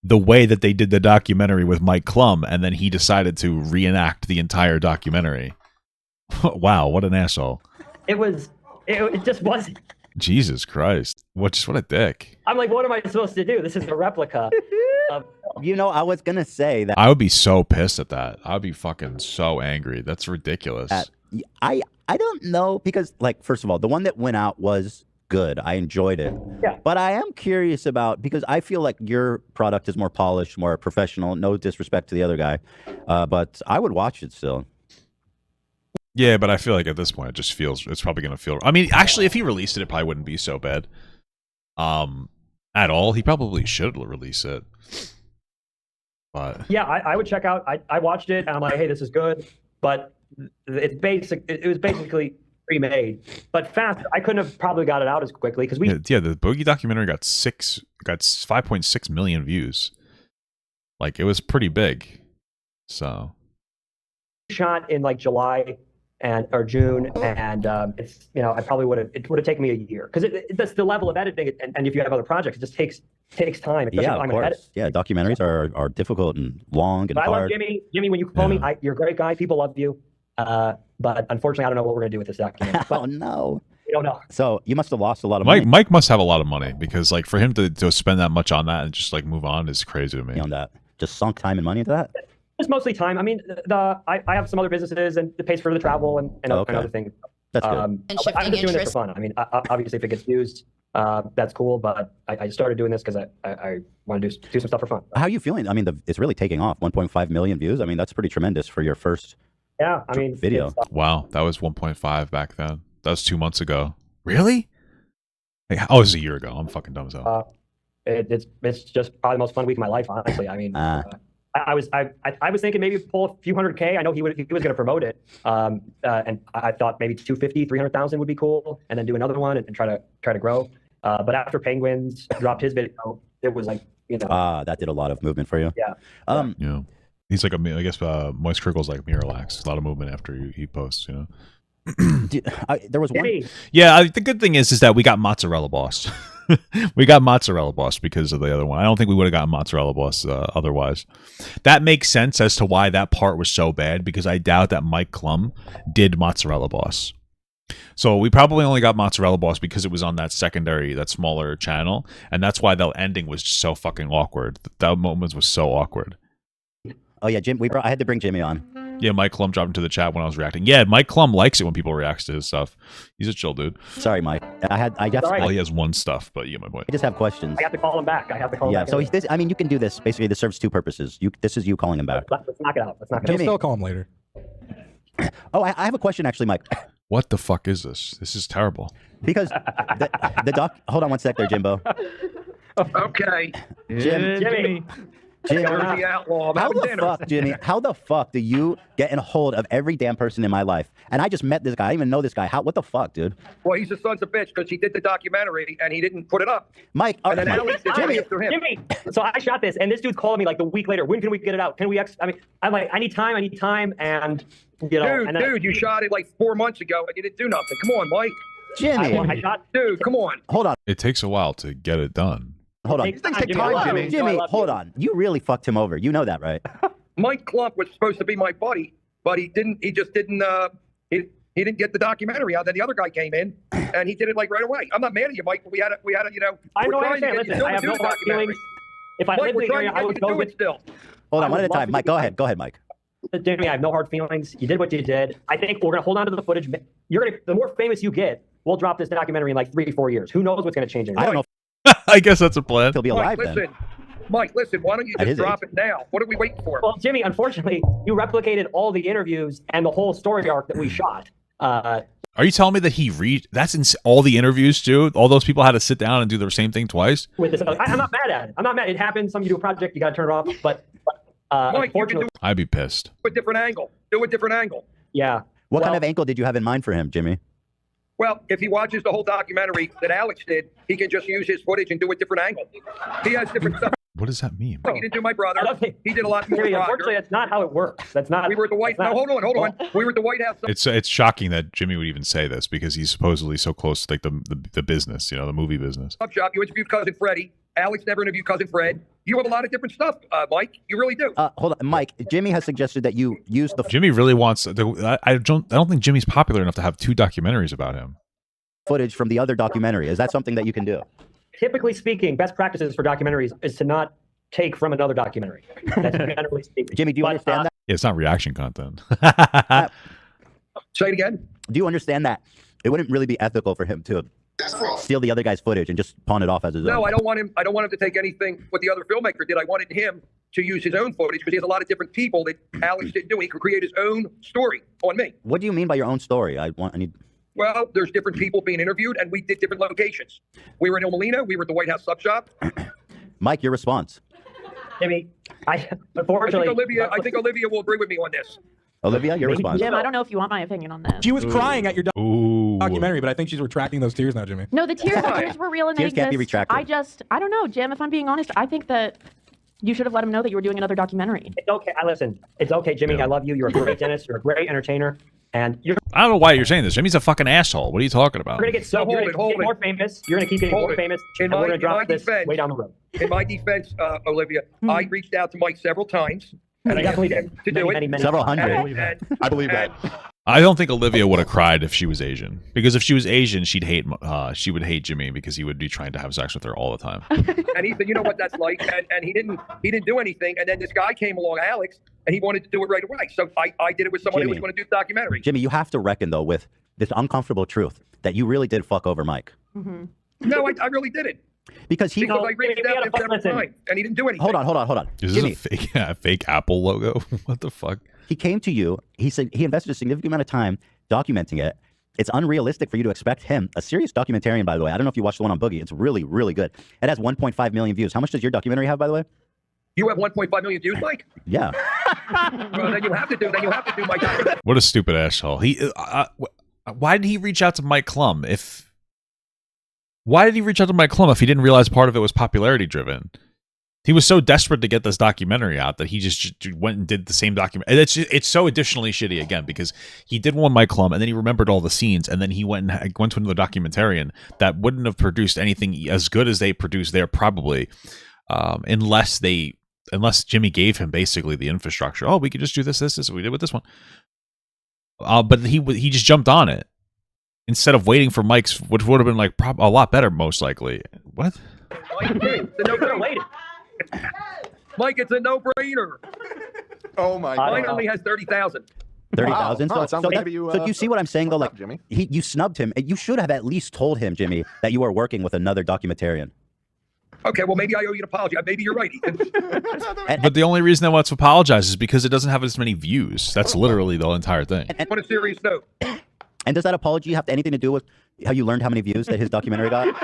the way that they did the documentary with Mike Klum, and then he decided to reenact the entire documentary. Wow, what an asshole. It just wasn't. Jesus Christ. What a dick. I'm like, what am I supposed to do? This is a replica. You know, I was going to say that. I would be so pissed at that. I would be fucking so angry. That's ridiculous. I don't know, because, like, first of all, the one that went out was good. I enjoyed it. Yeah. But I am curious about, because I feel like your product is more polished, more professional. No disrespect to the other guy. But I would watch it still. Yeah, but I feel like at this point it's probably going to feel... I mean, actually, if he released it, it probably wouldn't be so bad. At all. He probably should release it. But yeah, I would check out. I watched it and I'm like, hey, this is good. But it was basically pre-made. But fast, I couldn't have probably got it out as quickly because we... Yeah, the Boogie documentary got 5.6 million views. Like, it was pretty big. So... shot in like July or June, and it's, you know, I probably would have taken me a year because that's the level of editing, and if you have other projects, it just takes time. Yeah, of course. Yeah, documentaries are difficult and long and but hard. I love Jimmy. Jimmy, when you call me, you're a great guy. People love you. But unfortunately, I don't know what we're gonna do with this documentary. Oh no. We don't know. So you must have lost a lot of money. Mike must have a lot of money, because like for him to spend that much on that and just like move on is crazy to me. On that, just sunk time and money into that. It's mostly time. I mean, I have some other businesses, and it pays for the travel and other things. That's good. I'm just doing this for fun. I mean, obviously, if it gets used, that's cool. But I started doing this because I want to do some stuff for fun. How are you feeling? I mean, it's really taking off. 1.5 million views. I mean, that's pretty tremendous for your first video. Wow, that was 1.5 back then. That was 2 months ago. Really? Hey, oh, it was a year ago. I'm fucking dumb as hell. It's just probably the most fun week of my life, honestly. I mean. I was thinking maybe pull a few $100K. I know he was going to promote it, and I thought maybe 250, 300,000 would be cool, and then do another one and try to grow. But after Penguins dropped his video, it was like, you know, that did a lot of movement for you. Yeah. Yeah. He's like I guess Moist Crickle's like Miralax. A lot of movement after he posts, you know. There was one. Yeah, the good thing is that we got Mozzarella Boss. We got Mozzarella Boss because of the other one. I don't think we would have gotten Mozzarella Boss otherwise. That makes sense as to why that part was so bad, because I doubt that Mike Klum did Mozzarella Boss. So we probably only got Mozzarella Boss because it was on that smaller channel, and that's why the ending was just so fucking awkward. That moment was so awkward. Oh yeah, I had to bring Jimmy on. Yeah, Mike Klum dropped into the chat when I was reacting. Yeah, Mike Klum likes it when people react to his stuff. He's a chill dude. Sorry, Mike. Well, he has one stuff, but you get my point. I just have questions. I have to call him back. Yeah, so I mean, you can do this. Basically, this serves two purposes. This is you calling him back. Let's knock it out. He'll still call him later. Oh, I have a question, actually, Mike. What the fuck is this? This is terrible. Because the doc... Hold on one sec there, Jimbo. Okay. Jimmy. Jimmy, how the fuck do you get in a hold of every damn person in my life? And I just met this guy. I didn't even know this guy. What the fuck, dude? Well, he's a son's a bitch because he did the documentary and he didn't put it up. Mike, and then Alex did Jimmy, after him. Jimmy. So I shot this, and this dude's calling me like the week later. When can we get it out? Can we? I'm like, I need time, and you know. Dude, you shot it like 4 months ago and you didn't do nothing. Come on, Mike. Jimmy, I shot. Dude, come on. Hold on. It takes a while to get it done. Hold on. These things take time, Jimmy. Jimmy, hold on. You really fucked him over. You know that, right? Mike Klump was supposed to be my buddy, but he didn't. He just didn't. He didn't get the documentary out. Then the other guy came in, and he did it like right away. I'm not mad at you, Mike. But we had a, you know. I know. I understand. Listen, I have no hard feelings. If I lived in the area, I would go with still. Hold on, one at a time. Mike, go ahead. Go ahead, Mike. Jimmy, I have no hard feelings. You did what you did. I think we're gonna hold on to the footage. The more famous you get, we'll drop this documentary in like 3-4 years. Who knows what's gonna change? I don't know. I guess that's a plan. He'll be alive then. Mike, listen, why don't you just drop it now? What are we waiting for? Well, Jimmy, unfortunately, you replicated all the interviews and the whole story arc that we shot. Are you telling me that that's all the interviews too? All those people had to sit down and do the same thing twice? With this, I'm not mad at it. I'm not mad. It happens. Some you do a project, you got to turn it off. But Mike, unfortunately, I'd be pissed. Do a different angle. Yeah. What kind of angle did you have in mind for him, Jimmy? Well, if he watches the whole documentary that Alex did, he can just use his footage and do a different angle. He has different stuff. What does that mean? He didn't do my brother. He did a lot more. Jimmy, unfortunately, that's not how it works. That's not. We were at the White. No, hold on. We were at the White House. It's shocking that Jimmy would even say this because he's supposedly so close to like the business, the movie business. Shop. You interviewed Cousin Freddie. Alex never interviewed Cousin Fred. You have a lot of different stuff, Mike. You really do. Hold on, Mike. Jimmy has suggested that you use the Jimmy really wants. I don't think Jimmy's popular enough to have 2 documentaries about him. Footage from the other documentary. Is that something that you can do? Typically speaking, best practices for documentaries is to not take from another documentary. That's generally speaking. Jimmy, do you understand that? Yeah, it's not reaction content. Say it again. Do you understand that it wouldn't really be ethical for him to steal the other guy's footage and just pawn it off as his own? No, I don't want him. I don't want him to take anything what the other filmmaker did. I wanted him to use his own footage because he has a lot of different people that Alex didn't do. He could create his own story on me. What do you mean by your own story? I need. Well, there's different people being interviewed, and we did different locations. We were in El Molino. We were at the White House Sub Shop. Mike, your response. Jimmy, unfortunately, I think Olivia will agree with me on this. Olivia, your response. Jim, I don't know if you want my opinion on this. She was crying at your documentary, but I think she's retracting those tears now, Jimmy. No, the tears were real and they Tears can't be exist. retracted. I don't know, Jim. If I'm being honest, I think that you should have let him know that you were doing another documentary. It's okay. Listen, it's okay, Jimmy. I love you. You're a great dentist. You're a great entertainer. And you're I don't know why you're saying this. Jimmy's a fucking asshole. What are you talking about? going to get more famous. You're going to keep getting more famous. And we're going to drop this way down the road. In my defense, Olivia, I reached out to Mike several times. And I definitely did to do it. Several hundred. I believe that. I don't think Olivia would have cried if she was Asian. Because if she was Asian, she would hate Jimmy because he would be trying to have sex with her all the time. And he said, you know what that's like, and he didn't do anything. And then this guy came along, Alex, and he wanted to do it right away. So I did it with someone who was going to do the documentary. Jimmy, you have to reckon though with this uncomfortable truth that you really did fuck over Mike. Mm-hmm. No, I really didn't. Because I reached out to him several times, and he didn't do anything. Hold on. Is Jimmy, this a fake Apple logo? What the fuck? He came to you. He said he invested a significant amount of time documenting it. It's unrealistic for you to expect him, a serious documentarian, by the way. I don't know if you watched the one on Boogie. It's really, really good. It has 1.5 million views. How much does your documentary have, by the way? You have 1.5 million views, Mike? Yeah. Well, then you have to do my documentary. What a stupid asshole. Why did he reach out to Mike Klum if he didn't realize part of it was popularity driven? He was so desperate to get this documentary out that he just went and did the same document. It's so additionally shitty again because he did one Mike Klum and then he remembered all the scenes and then he went to another documentarian that wouldn't have produced anything as good as they produced there probably, unless Jimmy gave him basically the infrastructure. Oh, we could just do this we did with this one. But he just jumped on it instead of waiting for Mike's, which would have been like a lot better most likely. What? Mike, it's a no-brainer. Oh my God. Mine only has 30,000. 30,000. Wow. So do you see what I'm saying though? Like, Jimmy. You snubbed him. You should have at least told him, Jimmy, that you are working with another documentarian. Okay, well, maybe I owe you an apology. Maybe you're right, Ethan. But the only reason I want to apologize is because it doesn't have as many views. That's literally the entire thing. On a serious note. And does that apology have anything to do with how you learned how many views that his documentary got?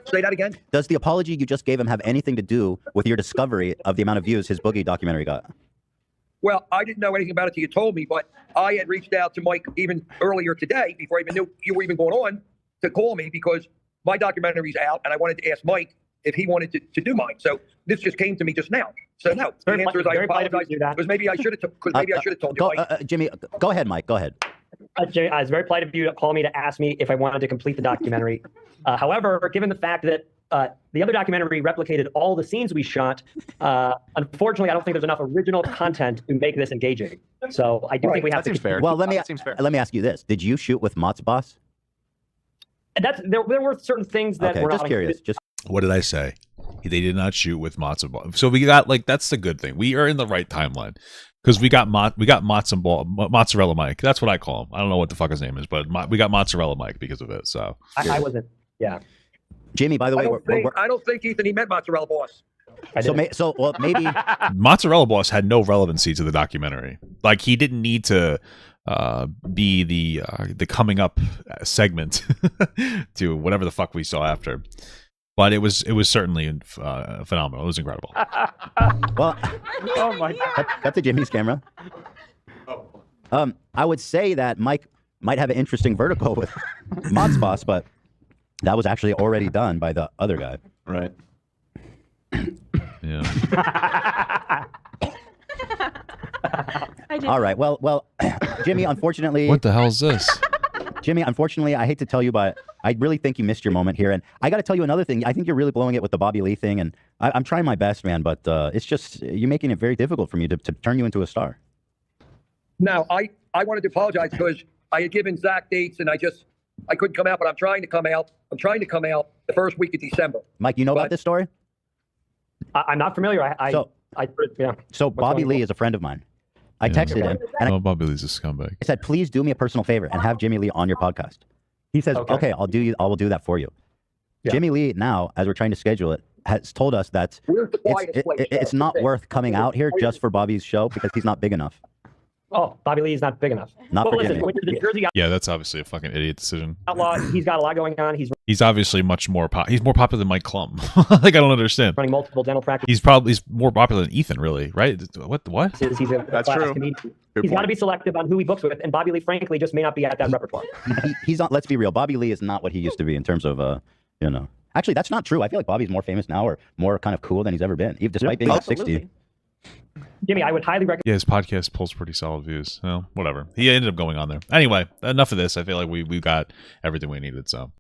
Say that again? Does the apology you just gave him have anything to do with your discovery of the amount of views his Boogie documentary got? Well, I didn't know anything about it till you told me, but I had reached out to Mike even earlier today, before I even knew you were even going on, to call me because my documentary's out, and I wanted to ask Mike if he wanted to do mine. So this just came to me just now. So no, the answer is I apologize. Because maybe I should have told you, Mike. Jimmy, go ahead, Mike. Go ahead. Jimmy, I was very polite of you to call me to ask me if I wanted to complete the documentary. However, given the fact that the other documentary replicated all the scenes we shot, unfortunately, I don't think there's enough original content to make this engaging. So I do think we have to. Seems fair. Well, let me ask you this: did you shoot with Mott's boss? There were certain things that were just not curious. What did I say? They did not shoot with Mozzarella. So we got that's the good thing. We are in the right timeline because we got Mozzarella Mike. That's what I call him. I don't know what the fuck his name is, but we got Mozzarella Mike because of it. So I wasn't. Yeah. Jimmy, by the way, I don't think Ethan he meant Mozzarella Boss. So maybe Mozzarella Boss had no relevancy to the documentary. Like he didn't need to be the coming up segment to whatever the fuck we saw after. But it was certainly phenomenal. It was incredible. Well, oh my God. Cut to Jimmy's camera. I would say that Mike might have an interesting vertical with Mott's boss, but that was actually already done by the other guy. Right. Yeah. All right. Well, Jimmy, unfortunately. What the hell is this? Jimmy, unfortunately, I hate to tell you, but I really think you missed your moment here. And I got to tell you another thing. I think you're really blowing it with the Bobby Lee thing. And I'm trying my best, man. But it's just, you're making it very difficult for me to turn you into a star. No, I wanted to apologize because I had given Zach dates and I couldn't come out, but I'm trying to come out. I'm trying to come out the first week of December. Mike, you know about this story? I'm not familiar. Yeah. So Bobby Lee is a friend of mine. I texted him. And Bobby Lee's a scumbag. I said, please do me a personal favor and have Jimmie Lee on your podcast. He says, okay, I will do that for you. Yeah. Jimmie Lee now, as we're trying to schedule it, has told us that it's not worth coming out here just for Bobby's show because he's not big enough. Oh, Bobby Lee is not big enough. Not but for listen, Jimmie. when you're the Jersey Yeah, that's obviously a fucking idiot decision. outlaw, he's got a lot going on. He's obviously much more he's more popular than Mike Klum. Like, I don't understand. Running multiple dental practices. He's more popular than Ethan, really, right? What? He's a That's true. comedian. He's got to be selective on who he books with, and Bobby Lee, frankly, just may not be at that repertoire. He's not. Let's be real. Bobby Lee is not what he used to be in terms of, Actually, that's not true. I feel like Bobby's more famous now, or more kind of cool than he's ever been, even despite being 60. Jimmy, I would highly recommend. Yeah, his podcast pulls pretty solid views. Well, whatever. He ended up going on there. Anyway, enough of this. I feel like we got everything we needed. So.